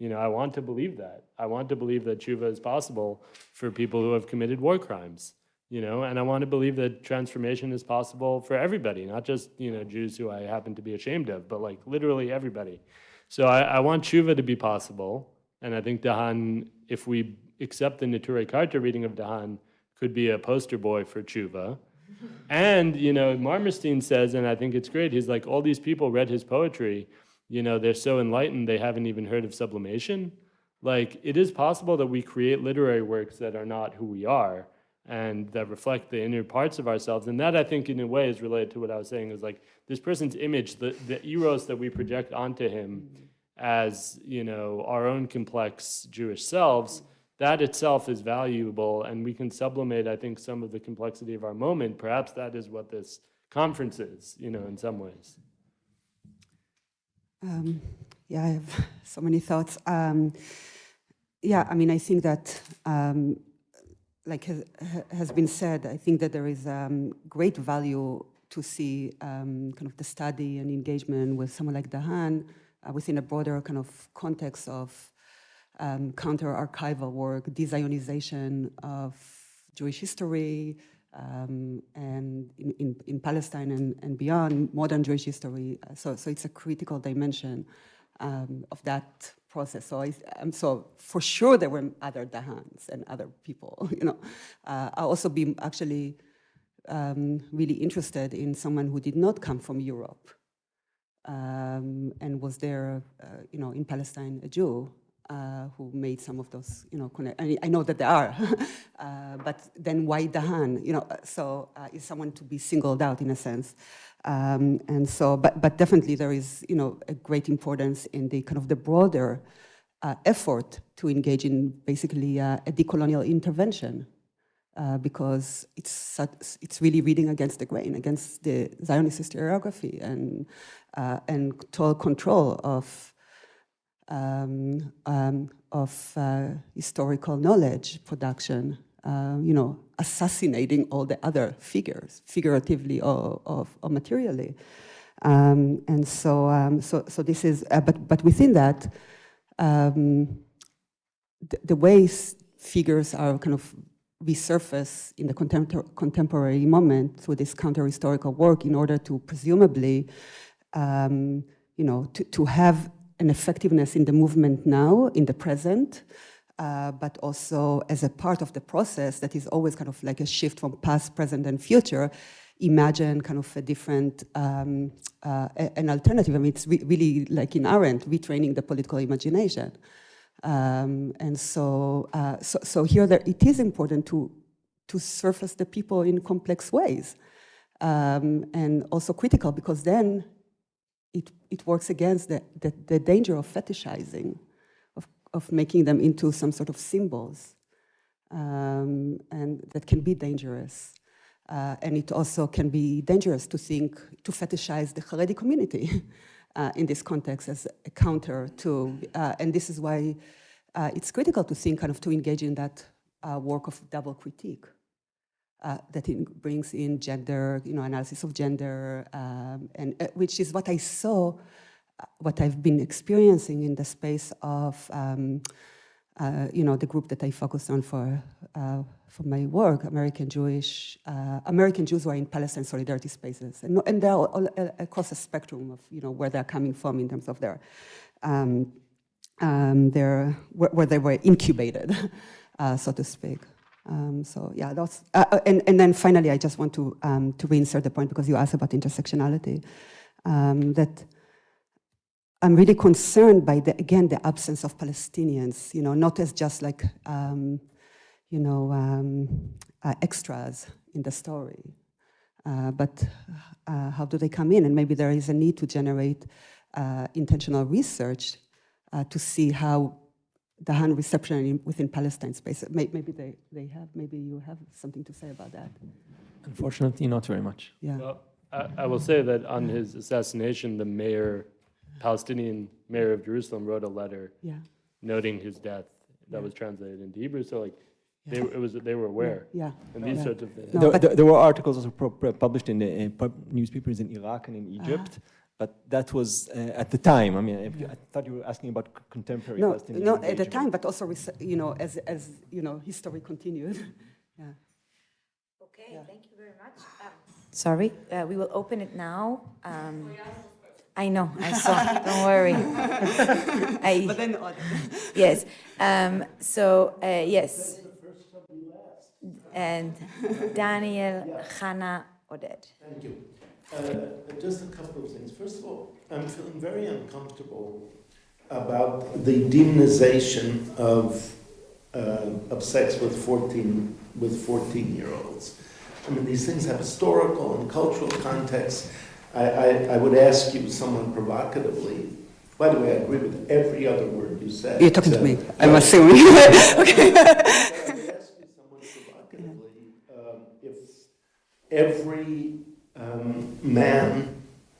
I want to believe that. I want to believe that tshuva is possible for people who have committed war crimes, and I want to believe that transformation is possible for everybody, not just, Jews who I happen to be ashamed of, but like literally everybody. So I want tshuva to be possible. And I think de Haan, if we accept the Notre Karta reading of de Haan, could be a poster boy for tshuva. And, Marmerstein says, and I think it's great, he's like, all these people read his poetry, they're so enlightened they haven't even heard of sublimation. Like, it is possible that we create literary works that are not who we are and that reflect the inner parts of ourselves. And that, I think, in a way is related to what I was saying, is like this person's image, the eros that we project onto him as, our own complex Jewish selves, that itself is valuable, and we can sublimate, I think, some of the complexity of our moment. Perhaps that is what this conference is, in some ways. I have so many thoughts. I think that, like has been said, I think that there is great value to see kind of the study and engagement with someone like de Haan within a broader kind of context of counter-archival work, de-Zionization of Jewish history, and in Palestine and beyond, modern Jewish history. So it's a critical dimension of that process. So for sure there were other de Haans and other people. I'll also be actually really interested in someone who did not come from Europe and was there, in Palestine, a Jew. Who made some of those, I know that there are, but then why de Haan? Is someone to be singled out in a sense, but definitely there is, a great importance in the kind of the broader effort to engage in basically a decolonial intervention, because it's really reading against the grain, against the Zionist historiography and total control of historical knowledge production, assassinating all the other figures, figuratively or materially, so this is. But within that, the ways figures are kind of resurface in the contemporary moment through this counter-historical work, in order to presumably, to have an effectiveness in the movement now, in the present, but also as a part of the process that is always kind of like a shift from past, present, and future. Imagine kind of a different, an alternative. I mean, it's really like in Arendt, retraining the political imagination. So here it is important to surface the people in complex ways, and also critical, because then it works against the danger of fetishizing, of making them into some sort of symbols, and that can be dangerous. And it also can be dangerous to fetishize the haredi community in this context as a counter to, and this is why it's critical to think, kind of to engage in that work of double critique. That it brings in gender, analysis of gender, and which is what I saw, what I've been experiencing in the space of, the group that I focused on for my work, American Jews who are in Palestine solidarity spaces, and they're all across a spectrum of, where they're coming from in terms of their where they were incubated, so to speak. So yeah, that's and then finally, I just want to reinsert the point because you asked about intersectionality, that I'm really concerned by the absence of Palestinians. Not as just like extras in the story, but how do they come in? And maybe there is a need to generate intentional research to see how the Haan reception within Palestine space. Maybe they have. Maybe you have something to say about that. Unfortunately, not very much. Yeah. Well, I will say that on his assassination, the Palestinian mayor of Jerusalem wrote a letter noting his death that was translated into Hebrew. So like they were aware. Yeah. And these sorts of things. There were articles also published in the newspapers in Iraq and in Egypt. But that was at the time. I mean, I thought you were asking about contemporary Palestinian No, at the time, but also as history continued. Yeah. Okay, thank you very much. Sorry, we will open it now. I know, I saw. Don't worry. But then yes. Yes. And Daniel, Hannah, Oded. Thank you. Just a couple of things. First of all, I'm feeling very uncomfortable about the demonization of sex with 14-year-olds. I mean, these things have historical and cultural context. I would ask you somewhat provocatively. By the way, I agree with every other word you said. You're talking to me. I'm assuming. Okay. I would ask you somewhat provocatively if every man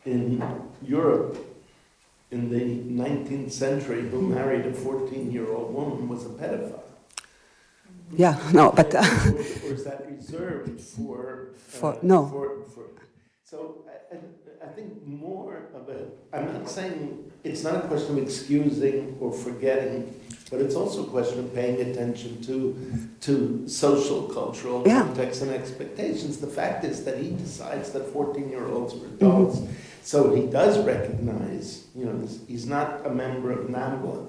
in Europe in the 19th century who married a 14-year-old woman was a pedophile. Yeah, no, but... or is that reserved for no. So I think more of it, I'm not saying, it's not a question of excusing or forgetting, but it's also a question of paying attention to social, cultural context and expectations. The fact is that he decides that 14-year-olds are adults, so he does recognize, he's not a member of NAMBLA.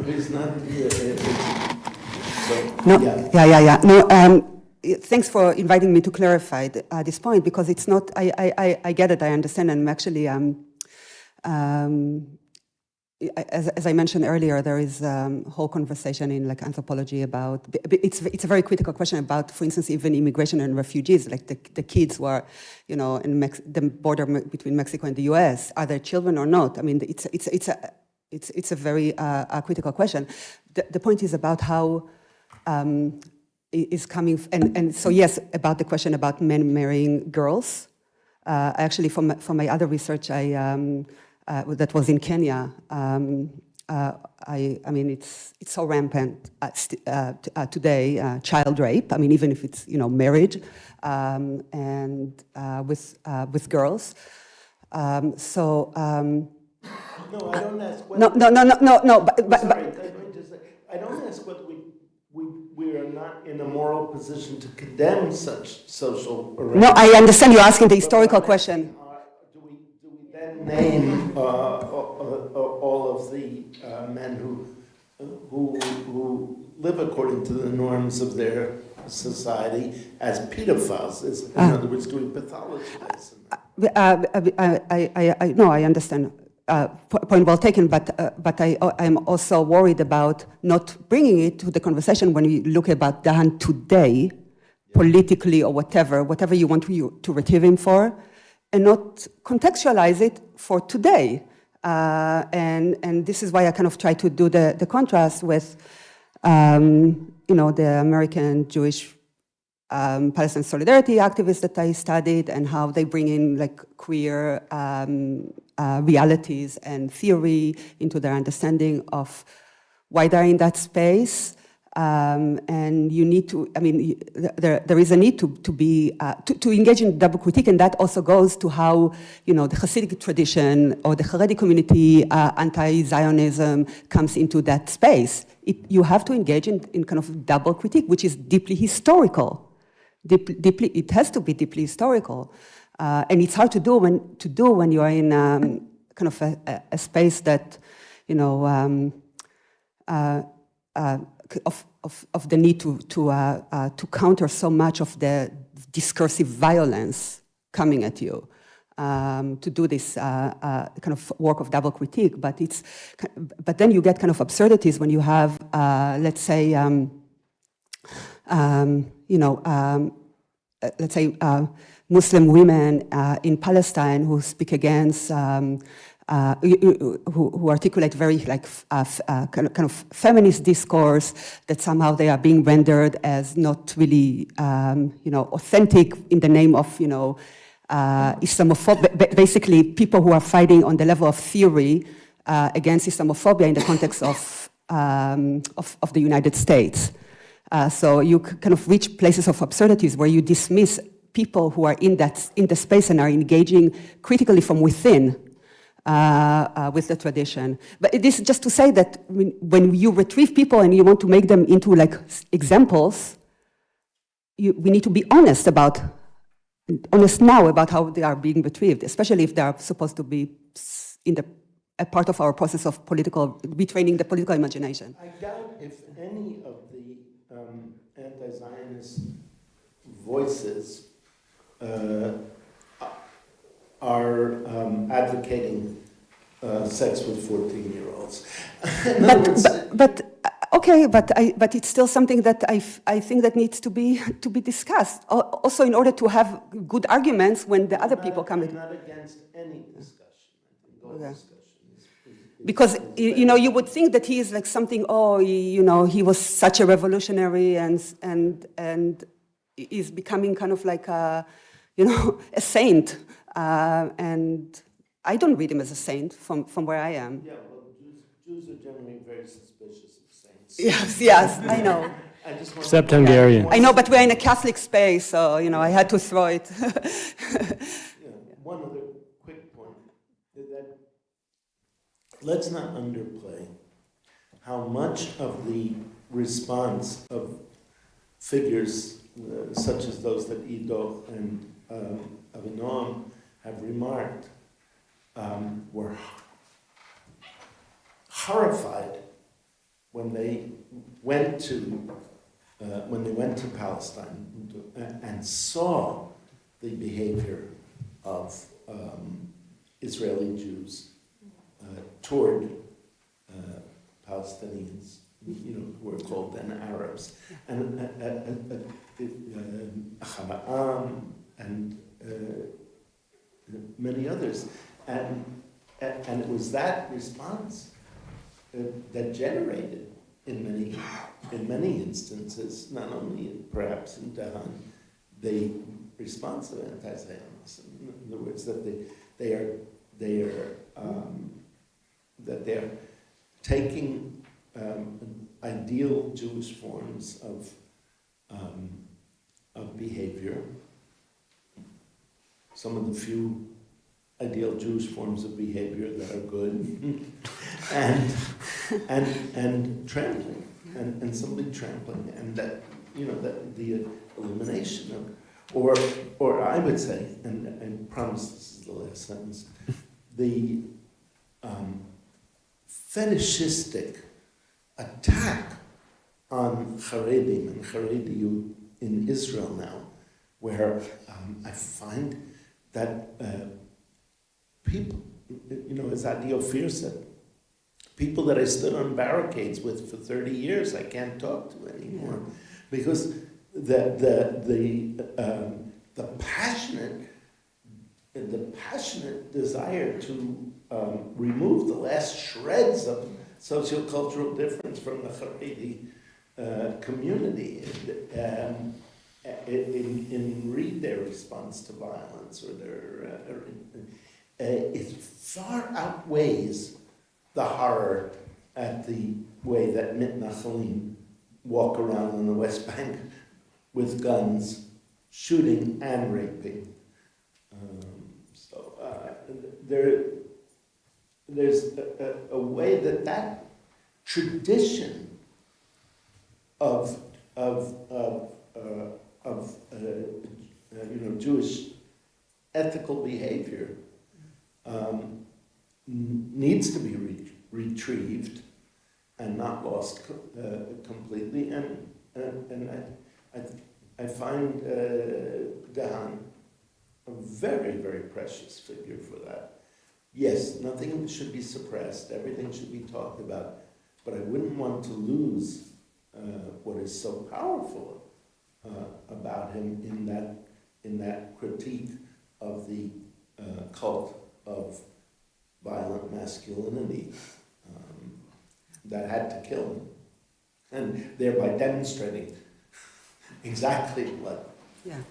He's not... No, thanks for inviting me to clarify this point, because it's not, I get it, I understand, and I'm actually, as I mentioned earlier, there is a whole conversation in anthropology about, it's a very critical question about, for instance, even immigration and refugees, like the kids who are, in the border between Mexico and the US, are they children or not? I mean, it's a very critical question. The point is about how is coming, and so yes, about the question about men marrying girls. Actually, from my other research, that was in Kenya. I mean, it's so rampant today. Child rape. I mean, even if it's marriage, and with girls. So. No, I don't ask what... No. But sorry, I don't ask whether we are not in a moral position to condemn such social arrangements. No, I understand you're asking the historical question. Do we then name all of the men who live according to the norms of their society as pedophiles? In other words, do we pathologize them? No, I understand. Point well taken, but I'm also worried about not bringing it to the conversation when we look about de Haan today, politically or whatever you want to retrieve him for, and not contextualize it for today. And this is why I kind of try to do the contrast with, the American Jewish Palestine solidarity activists that I studied, and how they bring in queer realities and theory into their understanding of why they're in that space. And you need to, there is a need to engage in double critique, and that also goes to how, the Hasidic tradition or the haredi community, anti-Zionism comes into that space. You have to engage in kind of double critique, which is deeply historical. It has to be deeply historical. And it's hard to do when you are in kind of a space that, of the need to counter so much of the discursive violence coming at you, to do this kind of work of double critique. But then you get kind of absurdities when you have, let's say, let's say Muslim women in Palestine who speak against, who articulate very kind of feminist discourse, that somehow they are being rendered as not really authentic in the name of Islamophobia. Basically, people who are fighting on the level of theory against Islamophobia in the context of the United States. So you kind of reach places of absurdities where you dismiss people who are in the space and are engaging critically from within with the tradition. But it is just to say that when you retrieve people and you want to make them into like examples, we need to be honest now about how they are being retrieved, especially if they are supposed to be a part of our process of retraining the political imagination. I doubt if any of the anti-Zionist voices are advocating sex with 14-year-olds. But it's still something that I think that needs to be discussed. Also, in order to have good arguments when the other people come in. I'm not against any discussion. Okay. Because you would think that he is like something. He was such a revolutionary and is becoming kind of like a saint. And I don't read him as a saint from where I am. Yeah, well, Jews are generally very suspicious of saints. Yes, I know. Except Hungarian. I know, but we're in a Catholic space, so I had to throw it. One other quick point is that let's not underplay how much of the response of figures such as those that Ido and Avinoam have remarked were horrified when they went to Palestine and saw the behavior of Israeli Jews toward Palestinians, who were called then Arabs, and and many others, and it was that response that generated in many instances, not only perhaps in Haan, the response of anti-Zionism. In other words, that they are taking ideal Jewish forms of behavior, some of the few ideal Jewish forms of behavior that are good, and trampling, and simply trampling, and that that the elimination of, or I would say, and I promise this is the last sentence, the fetishistic attack on Haredim and Haredi in Israel now, where I find that people, as Adi Ophir said, people that I stood on barricades with for 30 years, I can't talk to anymore, because the passionate desire to remove the last shreds of sociocultural difference from the Haredi community in their response to violence or it far outweighs the horror at the way that mitnachalim walk around on the West Bank with guns, shooting and raping. There's a way that tradition of Jewish ethical behavior needs to be retrieved, and not lost completely. And I find de Haan a very, very precious figure for that. Yes, nothing should be suppressed, everything should be talked about, but I wouldn't want to lose what is so powerful about him in that critique of the cult of violent masculinity that had to kill him, and thereby demonstrating exactly what. Yeah.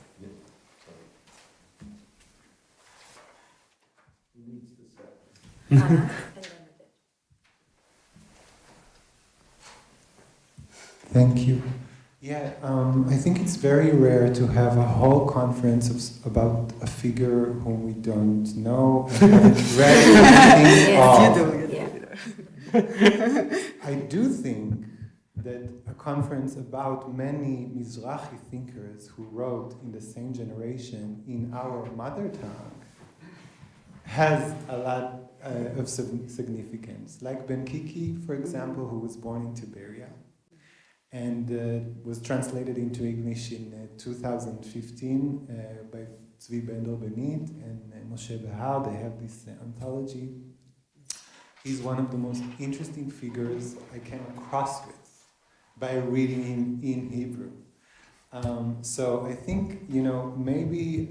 Who needs to say? Thank you. Yeah, I think it's very rare to have a whole conference about a figure whom we don't know and haven't read anything of. I do think that a conference about many Mizrahi thinkers who wrote in the same generation in our mother tongue has a lot of significance. Like Ben Kiki, for example, who was born in Tiberia and was translated into English in 2015 by Tzvi Ben-Benit and Moshe Behar. They have this anthology. He's one of the most interesting figures I came across with by reading him in Hebrew. So I think, maybe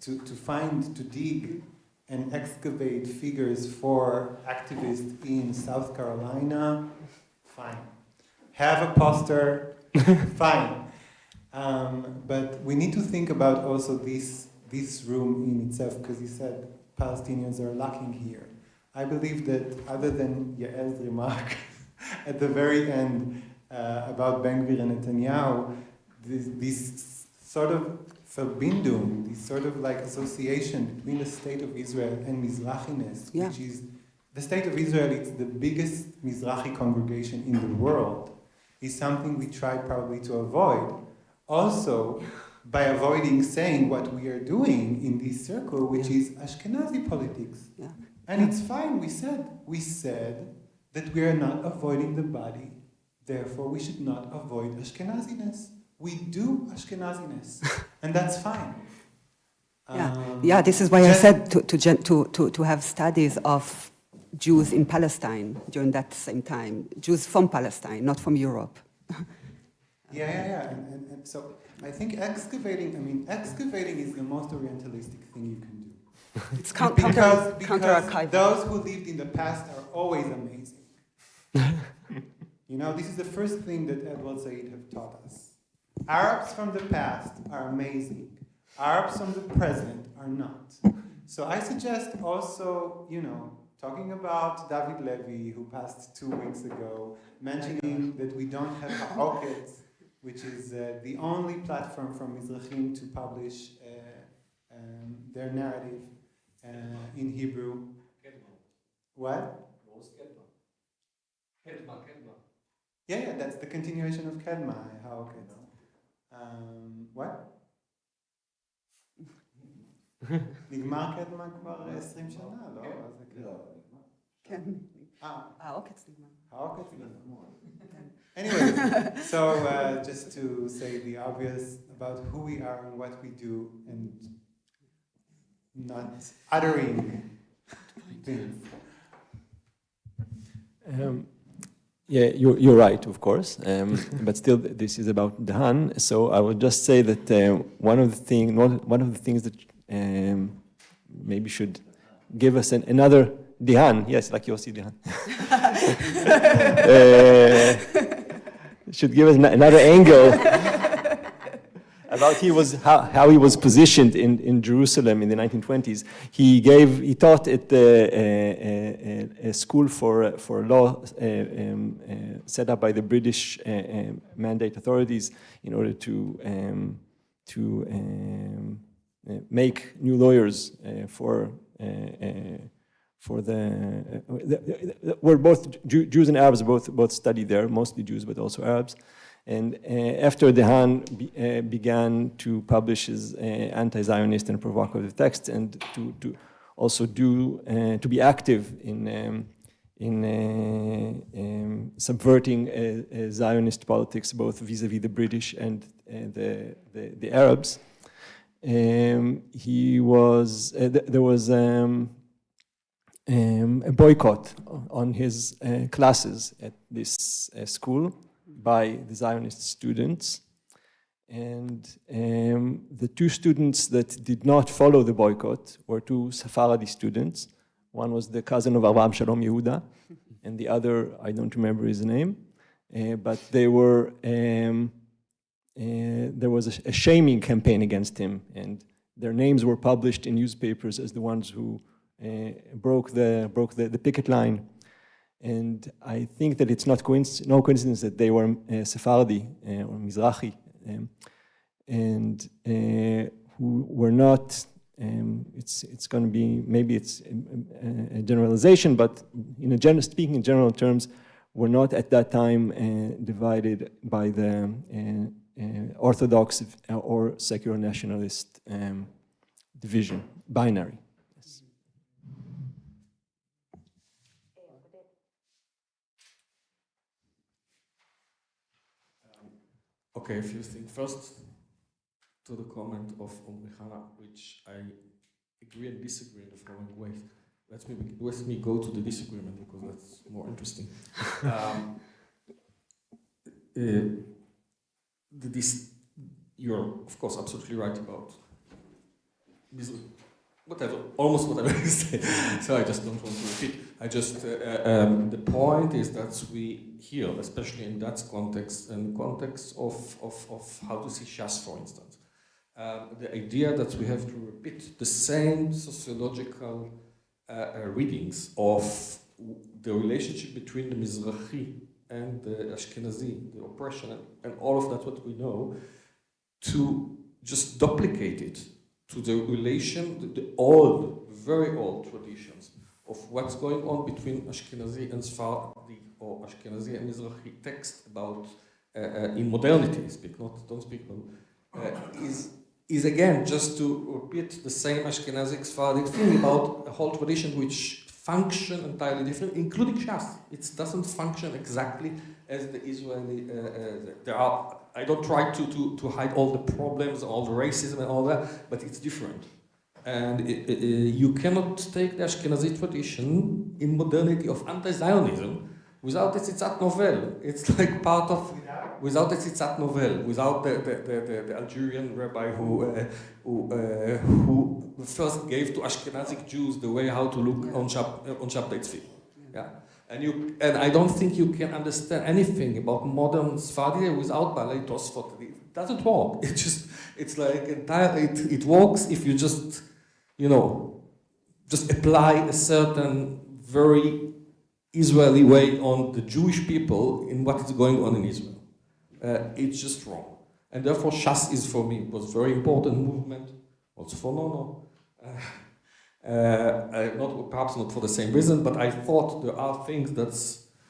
to dig and excavate figures for activists in South Carolina, fine. Have a poster, fine. But we need to think about also this room in itself, because he said Palestinians are lacking here. I believe that other than Yael's remark at the very end about Ben-Gvir and Netanyahu, this sort of Verbindung, this sort of like association between the state of Israel and Mizrachiness, which is, the state of Israel is the biggest Mizrahi congregation in the world, is something we try probably to avoid. Also, by avoiding saying what we are doing in this circle, which is Ashkenazi politics. Yeah. And it's fine, we said that we are not avoiding the body, therefore we should not avoid Ashkenaziness. We do Ashkenaziness, and that's fine. Yeah, this is why I said to have studies of Jews in Palestine during that same time, Jews from Palestine, not from Europe. And so I think excavating is the most Orientalistic thing you can do. It's because those who lived in the past are always amazing. This is the first thing that Edward Said have taught us. Arabs from the past are amazing. Arabs from the present are not. So I suggest also, talking about David Levy, who passed 2 weeks ago, mentioning that we don't have Ha'oket, which is the only platform for Mizrahim to publish their narrative in Hebrew. What? Yeah, that's the continuation of Kedma. Ha'oket. What? נגמר קדמה כבר 20 שנה, לא? כן. העוקץ נגמר. העוקץ נגמר. Anyway, so just to say the obvious about who we are and what we do and not uttering things. Yeah, you're right, of course, but still, this is about de Haan. So I would just say that one of the things that maybe should give us another de Haan, yes, like Yossi de Haan, should give us another angle about how he was positioned in Jerusalem in the 1920s. He taught at a school for law set up by the British Mandate authorities in order to make new lawyers where both Jews and Arabs both studied there, mostly Jews but also Arabs. And after de Haan began to publish his anti-Zionist and provocative texts, and to also to be active in subverting Zionist politics, both vis-à-vis the British and the Arabs. There was a boycott on his classes at this school by the Zionist students. And the two students that did not follow the boycott were two Sephardi students. One was the cousin of Avinoam Shalom, Yehuda, and the other, I don't remember his name. But they were, there was a shaming campaign against him, and their names were published in newspapers as the ones who broke the picket line. And I think that it's not no coincidence that they were Sephardi or Mizrahi, and who were not. It's going to be, maybe it's a generalization, but speaking in general terms, were not at that time divided by the orthodox or secular nationalist division, binary. Yes. Okay, a few things. First, to the comment of Omri-Hannah, which I agree and disagree in the following ways. Let me go to the disagreement because that's more interesting. You're, of course, absolutely right about almost whatever you say. So I just don't want to repeat. The point is that we here, especially in that context, and context of how to see Shas, for instance, the idea that we have to repeat the same sociological readings of the relationship between the Mizrahi and the Ashkenazi, the oppression, and all of that what we know, to just duplicate it to the relation, the old, very old traditions of what's going on between Ashkenazi and Sephardi, or Ashkenazi and Mizrahi text about, in modernity, don't speak about, is again just to repeat the same Ashkenazic Sephardic thing about a whole tradition which function entirely different, including Shas. It doesn't function exactly as the Israeli. I don't try to hide all the problems, all the racism and all that, but it's different. And you cannot take the Ashkenazi tradition in modernity of anti-Zionism without the Tzitzat Novel. It's like part of, without the Tzitzat Novel, without the Algerian rabbi who first gave to Ashkenazic Jews the way how to look on Shabtai Tzvi. Yeah. And I don't think you can understand anything about modern Sephardi without Balei Tosfot. It doesn't work. It's like it works if you just apply a certain very Israeli way on the Jewish people in what is going on in Israel. It's just wrong. And therefore Shas is for me, was a very important movement, also for Nono. Perhaps not for the same reason, but I thought there are things that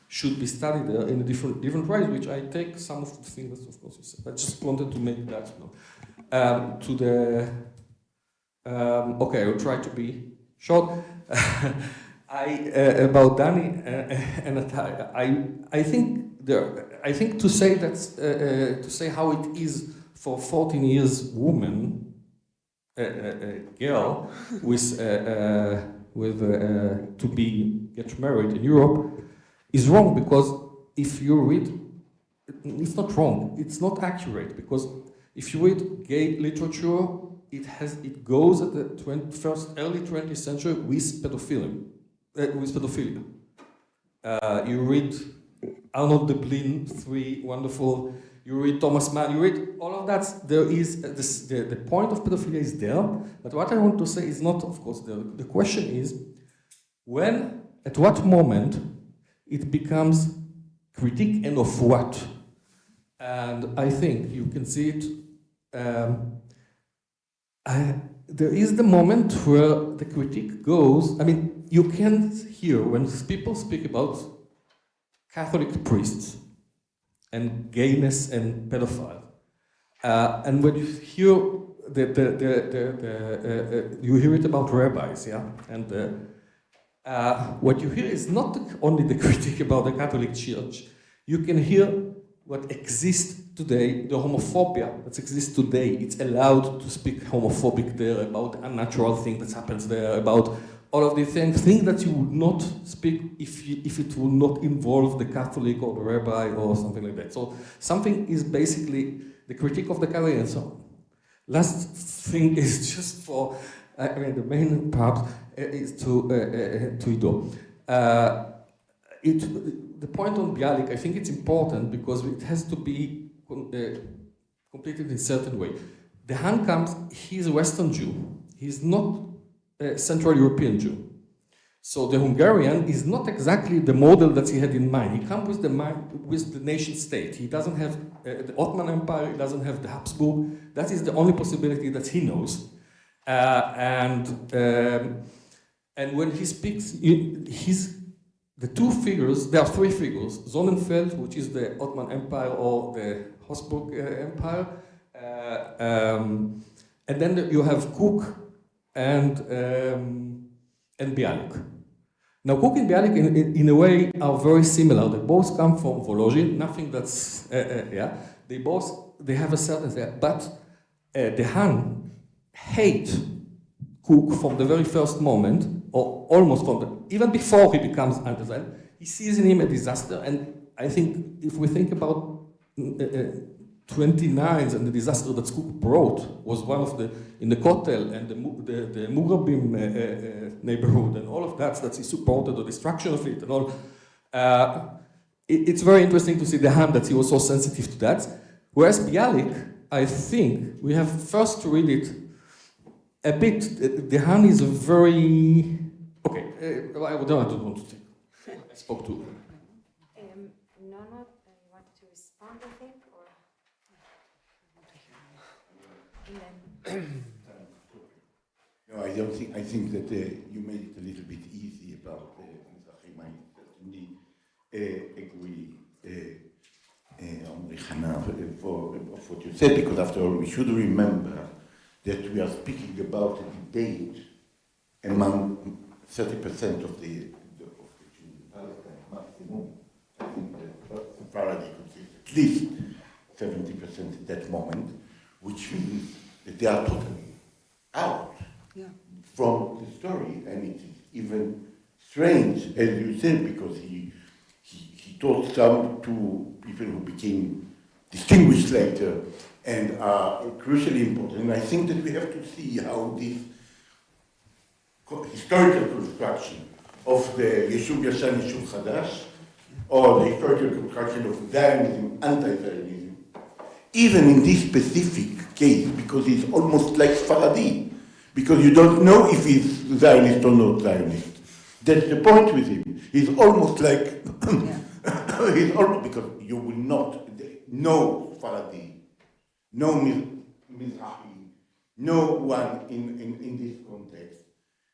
should be studied there in a different ways, which I take some of the things that, of course, you said. I just wanted to make that. Okay, I will try to be short. About Dani and Atalia, I think to say that to say how it is for 14 years woman. A girl to get married in Europe is wrong, because if you read, it's not wrong, it's not accurate, because if you read gay literature, it goes at the early 20th century with pedophilia. You read Arnold Deblin, 3 wonderful. You read Thomas Mann, you read all of that, there is, the point of pedophilia is there, but what I want to say is not, of course, the question is, at what moment it becomes critique, and of what? And I think you can see it, there is the moment where the critique goes, you can hear when people speak about Catholic priests, and gayness and pedophile, and when you hear you hear it about rabbis, yeah, and what you hear is not only the critique about the Catholic Church. You can hear what exists today, the homophobia that exists today. It's allowed to speak homophobic there, about unnatural thing that happens there, about all of these things that you would not speak if it would not involve the Catholic or the rabbi or something like that. So something is basically the critique of the Catholic and so on. Last thing is just for, the main part is to Ido. The point on Bialik, I think it's important because it has to be completed in a certain way. De Haan comes, he's a Western Jew. He's not a Central European Jew. So the Hungarian is not exactly the model that he had in mind. He comes with the nation state. He doesn't have the Ottoman Empire, he doesn't have the Habsburg. That is the only possibility that he knows. And when he speaks, the two figures, there are three figures, Sonnenfeld, which is the Ottoman Empire or the Habsburg Empire, and then you have Cook and Bialik. Now, Cook and Bialik, in a way, are very similar. They both come from Volozhin, nothing that's, they have a certain, but De Haan hate Cook from the very first moment, or almost even before he becomes anti-Zionist. He sees in him a disaster, and I think if we think about 29s and the disaster that Cook brought was one of in the Kotel and the Mugrabim neighborhood and all of that he supported, the destruction of it and all. It's very interesting to see De Haan that he was so sensitive to that. Whereas Bialik, I think we have first to read it a bit. De Haan is a very... Okay, I don't want to take. I spoke to... Nono, you wanted to respond, I think, or... No, I don't think. I think that you made it a little bit easy about Mizrahi. I certainly agree, Omri-Hannah, for what you said, because after all, we should remember that we are speaking about a debate among 30% of the Jews in Palestine, maximum. I think that Faraday could say at least 70% at that moment, which means that they are totally out from the story, and it is even strange, as you said, because he taught some to people who became distinguished later and are crucially important. And I think that we have to see how this historical construction of the Yeshuv Yashan Yeshuv Chadash, or the historical construction of Zionism, anti-Zionism, even in this specific case, because it's almost like Faradi, because you don't know if he's Zionist or not Zionist. That's the point with him. He's almost like, he's almost, because you will not know Faradi, no Mizrahi, no one in this context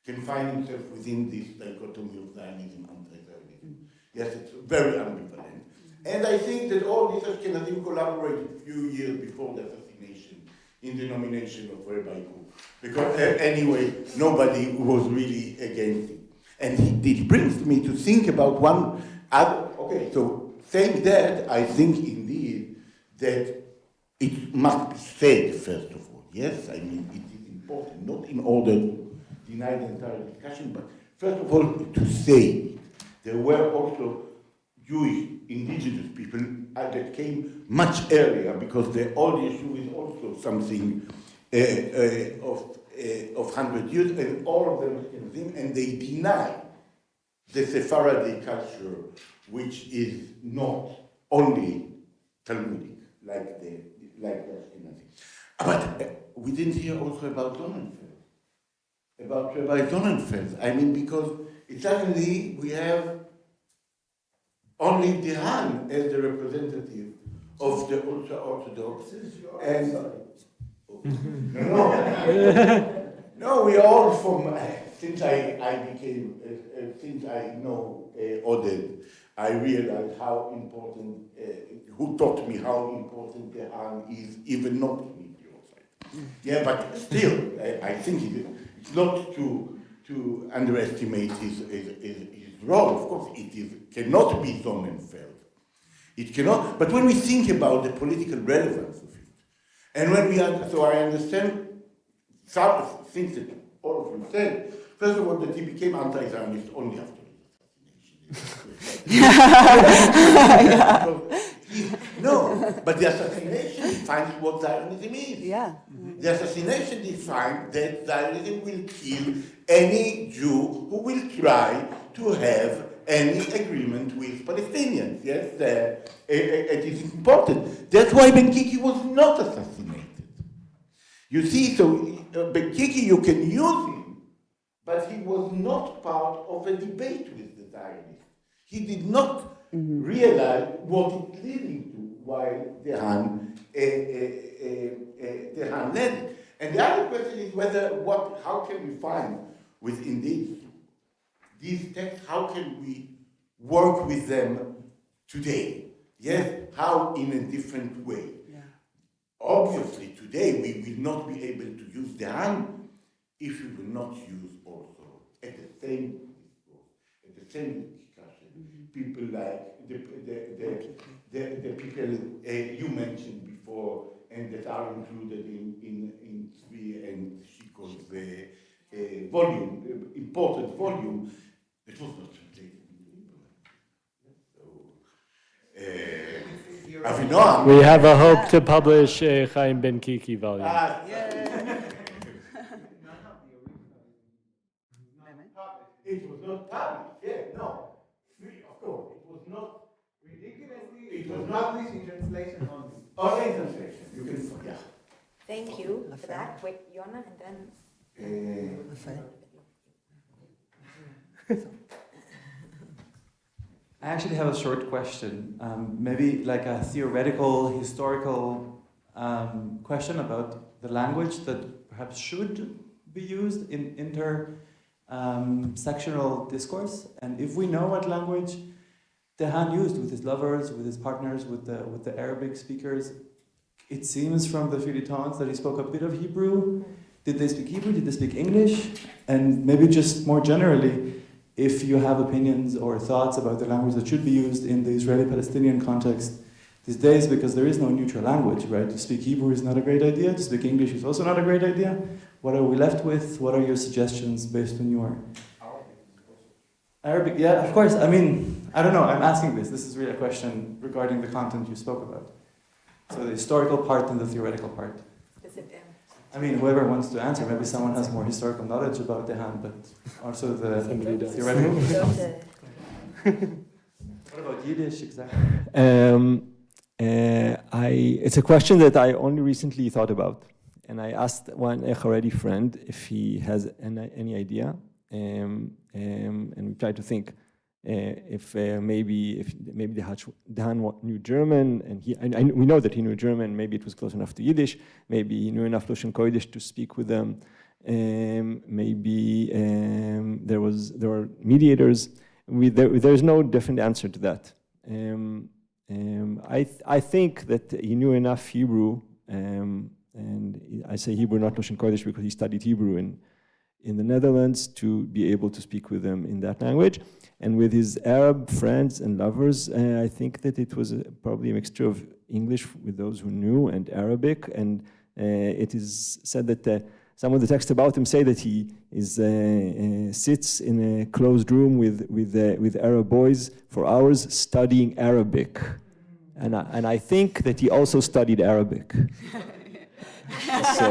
can find himself within this dichotomy of Zionism and anti-Zionism. Yes, it's very ambivalent. And I think that all these Ashkenazim collaborated a few years before the assassination in the nomination of Rabbi Cook. Because anyway, nobody was really against it. And it brings me to think about one other, okay, so saying that, I think indeed that it must be said, first of all. Yes, I mean, it is important, not in order to deny the entire discussion, but first of all, to say it. There were also Jewish, indigenous people that came much earlier, because all the issue is also something of 100 years, and all of them can think, and they deny the Sephardic culture, which is not only Talmudic, like the Ashkenazi. But we didn't hear also about Sonnenfeld, about Rabbi Sonnenfeld. I mean, because suddenly we have only De Haan as the representative of the ultra-orthodox, and no, we all from since since I know Oded, I realized how important. Who taught me how important De Haan is, even not in your side. Yeah, but still, I think it's not to to underestimate his role. Of course, cannot be Sonnenfeld. It cannot, but when we think about the political relevance of it, and when so I understand some things that all of you said. First of all, that he became anti-Zionist only after his assassination. No, but the assassination defines what Zionism is. Yeah. The assassination defines that Zionism will kill any Jew who will try to have any agreement with Palestinians. Yes, it is important. That's why Ben-Kiki was not assassinated. You see, so Ben-Kiki, you can use him, but he was not part of a debate with the Zionists. He did not realize what it's leading to while de Haan led it. And the other question is how can we find within these texts, how can we work with them today? Yes, how in a different way? Yeah. Obviously, today we will not be able to use de Haan if we will not use also at the same discussion, people like the people you mentioned before and that are included in Tzvi and Shiko's volume, important volume. It was not translated into English. Avinoam. We have a hope to publish a Chaim Ben Kiki volume. It was not published. Yeah, no. Of course, it was not ridiculously. It was not published in translation only. Only in translation. You can. Yeah. Thank you for that. Wait, Yona, and then. I actually have a short question, maybe like a theoretical, historical question about the language that perhaps should be used in intersectional discourse. And if we know what language de Haan used with his lovers, with his partners, with the Arabic speakers, it seems from the feuilletons that he spoke a bit of Hebrew. Did they speak Hebrew? Did they speak English? And maybe just more generally, if you have opinions or thoughts about the language that should be used in the Israeli-Palestinian context these days, because there is no neutral language, right? To speak Hebrew is not a great idea. To speak English is also not a great idea. What are we left with? What are your suggestions based on your... Arabic, yeah, of course. I mean, I don't know. I'm asking this. This is really a question regarding the content you spoke about. So the historical part and the theoretical part. I mean, whoever wants to answer, maybe someone has more historical knowledge about de Haan, but also the theoretical. What about Yiddish, exactly? It's a question that I only recently thought about, and I asked one haredi friend if he has any idea, and we tried to think if maybe de Haan knew German, and we know that he knew German. Maybe it was close enough to Yiddish. Maybe he knew enough Lashon Kodesh to speak with them. Maybe there were mediators. There's no definite answer to that. I think that he knew enough Hebrew, and I say Hebrew, not Lashon Kodesh, because he studied Hebrew in the Netherlands, to be able to speak with them in that language. And with his Arab friends and lovers, I think that it was probably a mixture of English with those who knew and Arabic. And it is said that some of the texts about him say that he sits in a closed room with Arab boys for hours studying Arabic. And I think that he also studied Arabic. So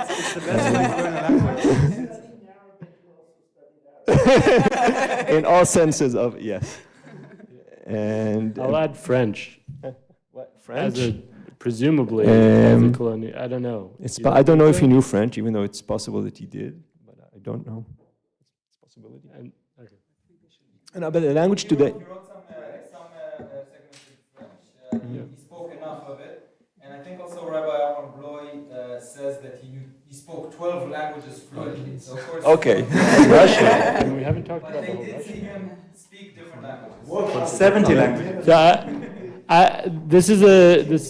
it's the best way to learn a language. In all senses of yes. And I'll add French. What, French? Presumably as a colonial. I don't know. I don't know if he knew French, even though it's possible that he did, but I don't know. It's a possibility. Okay. No, but the language today. He wrote some segments in French. He spoke enough of it, and I think also Rabbi Aaron Bloy says that he spoke 12 languages fluently. So of course. Okay. Russian. And we haven't talked about the whole Russian. They did see him speak different languages. 70 languages. So this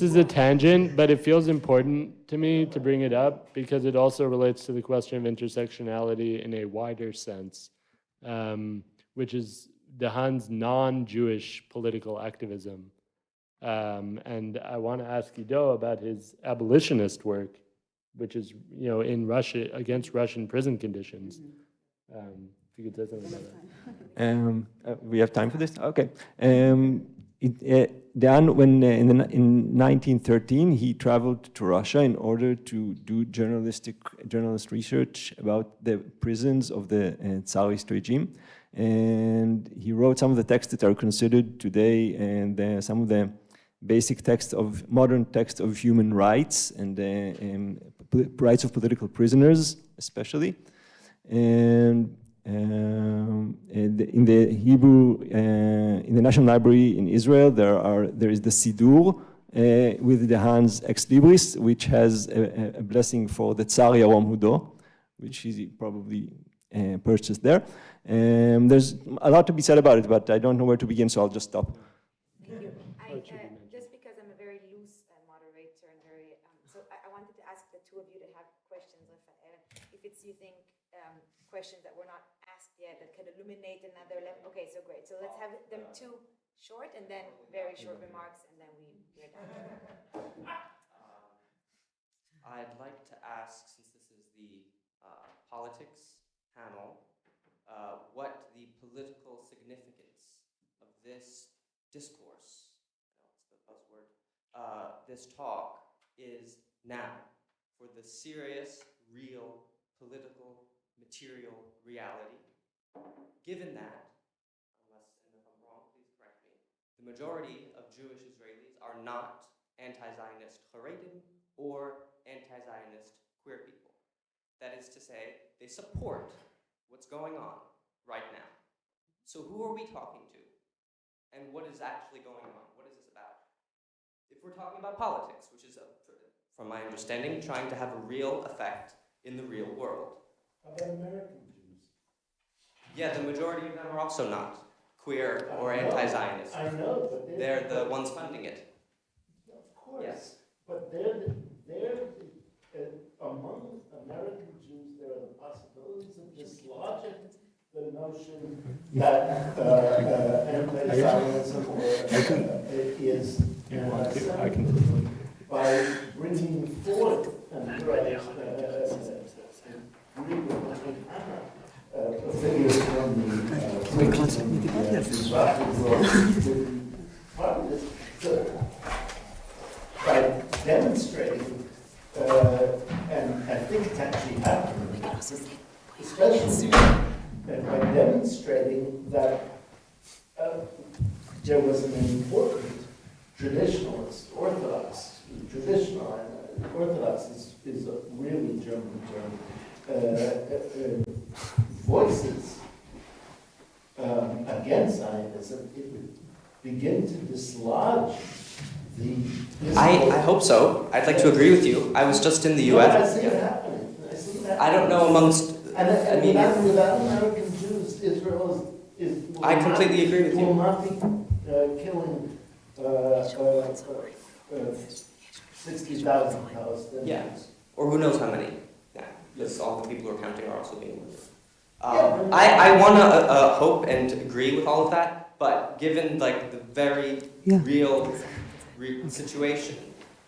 is a tangent, but it feels important to me to bring it up because it also relates to the question of intersectionality in a wider sense, which is de Haan's non-Jewish political activism. And I want to ask Ido about his abolitionist work, which is, in Russia, against Russian prison conditions. If you could say something about that. We have time for this? Okay. De Haan, when in 1913, he traveled to Russia in order to do journalist research about the prisons of the Tsarist regime. And he wrote some of the texts that are considered today and some of the basic texts of modern texts of human rights and rights of political prisoners, especially. And in the Hebrew, in the National Library in Israel, there is the Sidur with de Haan's Ex Libris, which has a blessing for the Tsar Yarom Hudo, which he probably purchased there. There's a lot to be said about it, but I don't know where to begin, so I'll just stop. Thank you. Just because I'm a very loose moderator and very, so I wanted to ask the two of you to have questions, if it's you think questions that were not asked yet that could illuminate another level. Okay, so great. So let's have them two short and then very short remarks, and then we're done. I'd like to ask, since this is the politics panel, what the political significance of this discourse, I know it's the buzzword, this talk is now for the serious, real, political, material reality. Given that, and if I'm wrong, please correct me, the majority of Jewish Israelis are not anti-Zionist haredim or anti-Zionist queer people. That is to say, they support what's going on right now. So who are we talking to? And what is actually going on? What is this about? If we're talking about politics, which is, from my understanding, trying to have a real effect in the real world. How about American Jews? Yeah, the majority of them are also not queer or anti-Zionist. I know, but they're the ones funding it. Of course. Yes. But among American Jews, there are the possibilities of dislodging the notion that anti-Zionism is by bringing forth and figures from by demonstrating, and I think it's actually happening, especially by demonstrating that there was an important traditionalist, orthodox, traditional, and orthodox is a really German term, voices against Zionism. It would begin to dislodge the... I hope so. I'd like to agree with you. I was just in the U.S. I see it happening. I don't know amongst... I mean, without American Jews, Israel I completely agree with you. Will not be killing 60,000 Palestinians. Yeah, or who knows how many. Yeah, because all the people who are counting are also being murdered. I want to hope and agree with all of that, but given like the very real situation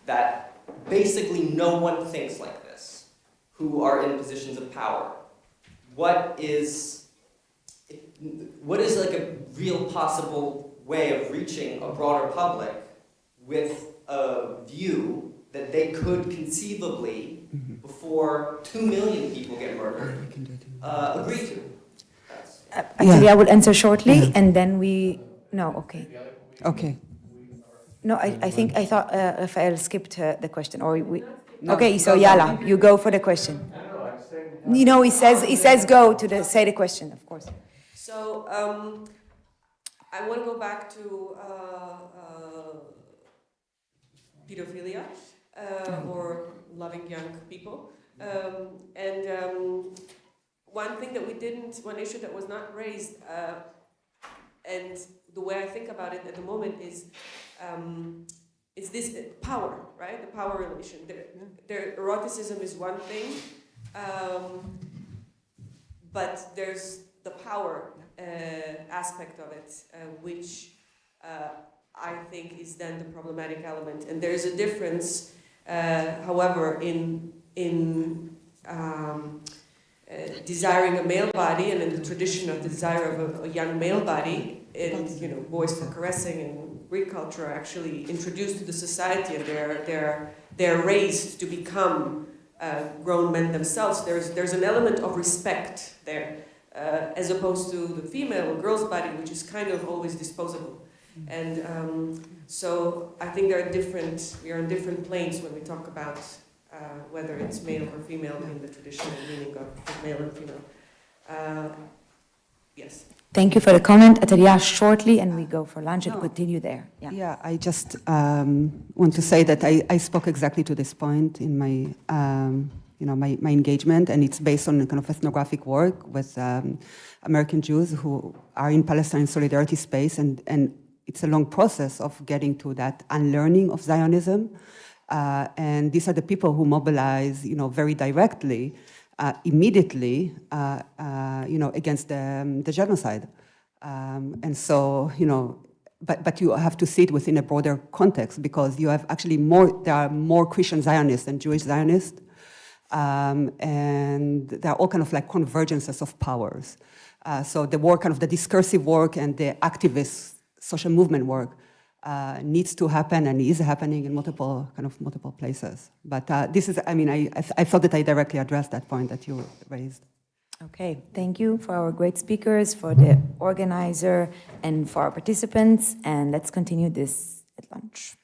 that basically no one thinks like this, who are in positions of power, what is like a real possible way of reaching a broader public with a view that they could conceivably, before 2 million people get murdered, agree to? Actually, I will answer shortly, and then we... No, okay. Okay. No, I thought Rafael skipped the question, or we... Okay, so Yala, you go for the question. You know, he says go to say the question, of course. So I want to go back to pedophilia or loving young people. One thing that one issue that was not raised, and the way I think about it at the moment is it's this power, right? The power relation. Their eroticism is one thing, but there's the power aspect of it, which I think is then the problematic element. And there's a difference, however, in desiring a male body, and in the tradition of the desire of a young male body, and boys for caressing and Greek culture are actually introduced to the society, and they're raised to become grown men themselves. There's an element of respect there, as opposed to the female or girl's body, which is kind of always disposable. And so I think we are on different planes when we talk about whether it's male or female in the traditional meaning of male and female. Yes. Thank you for the comment, Atalia. Shortly, and we go for lunch and continue there. Yeah, I just want to say that I spoke exactly to this point in my, my engagement, and it's based on kind of ethnographic work with American Jews who are in Palestine solidarity space, and it's a long process of getting to that unlearning of Zionism. And these are the people who mobilize, very directly, immediately, against the genocide. And so, but you have to see it within a broader context, because you have actually there are more Christian Zionists than Jewish Zionists. And there are all kind of like convergences of powers. So the work, kind of the discursive work and the activist social movement work needs to happen and is happening in multiple places. But this is, I thought that I directly addressed that point that you raised. Okay, thank you for our great speakers, for the organizer, and for our participants. And let's continue this at lunch.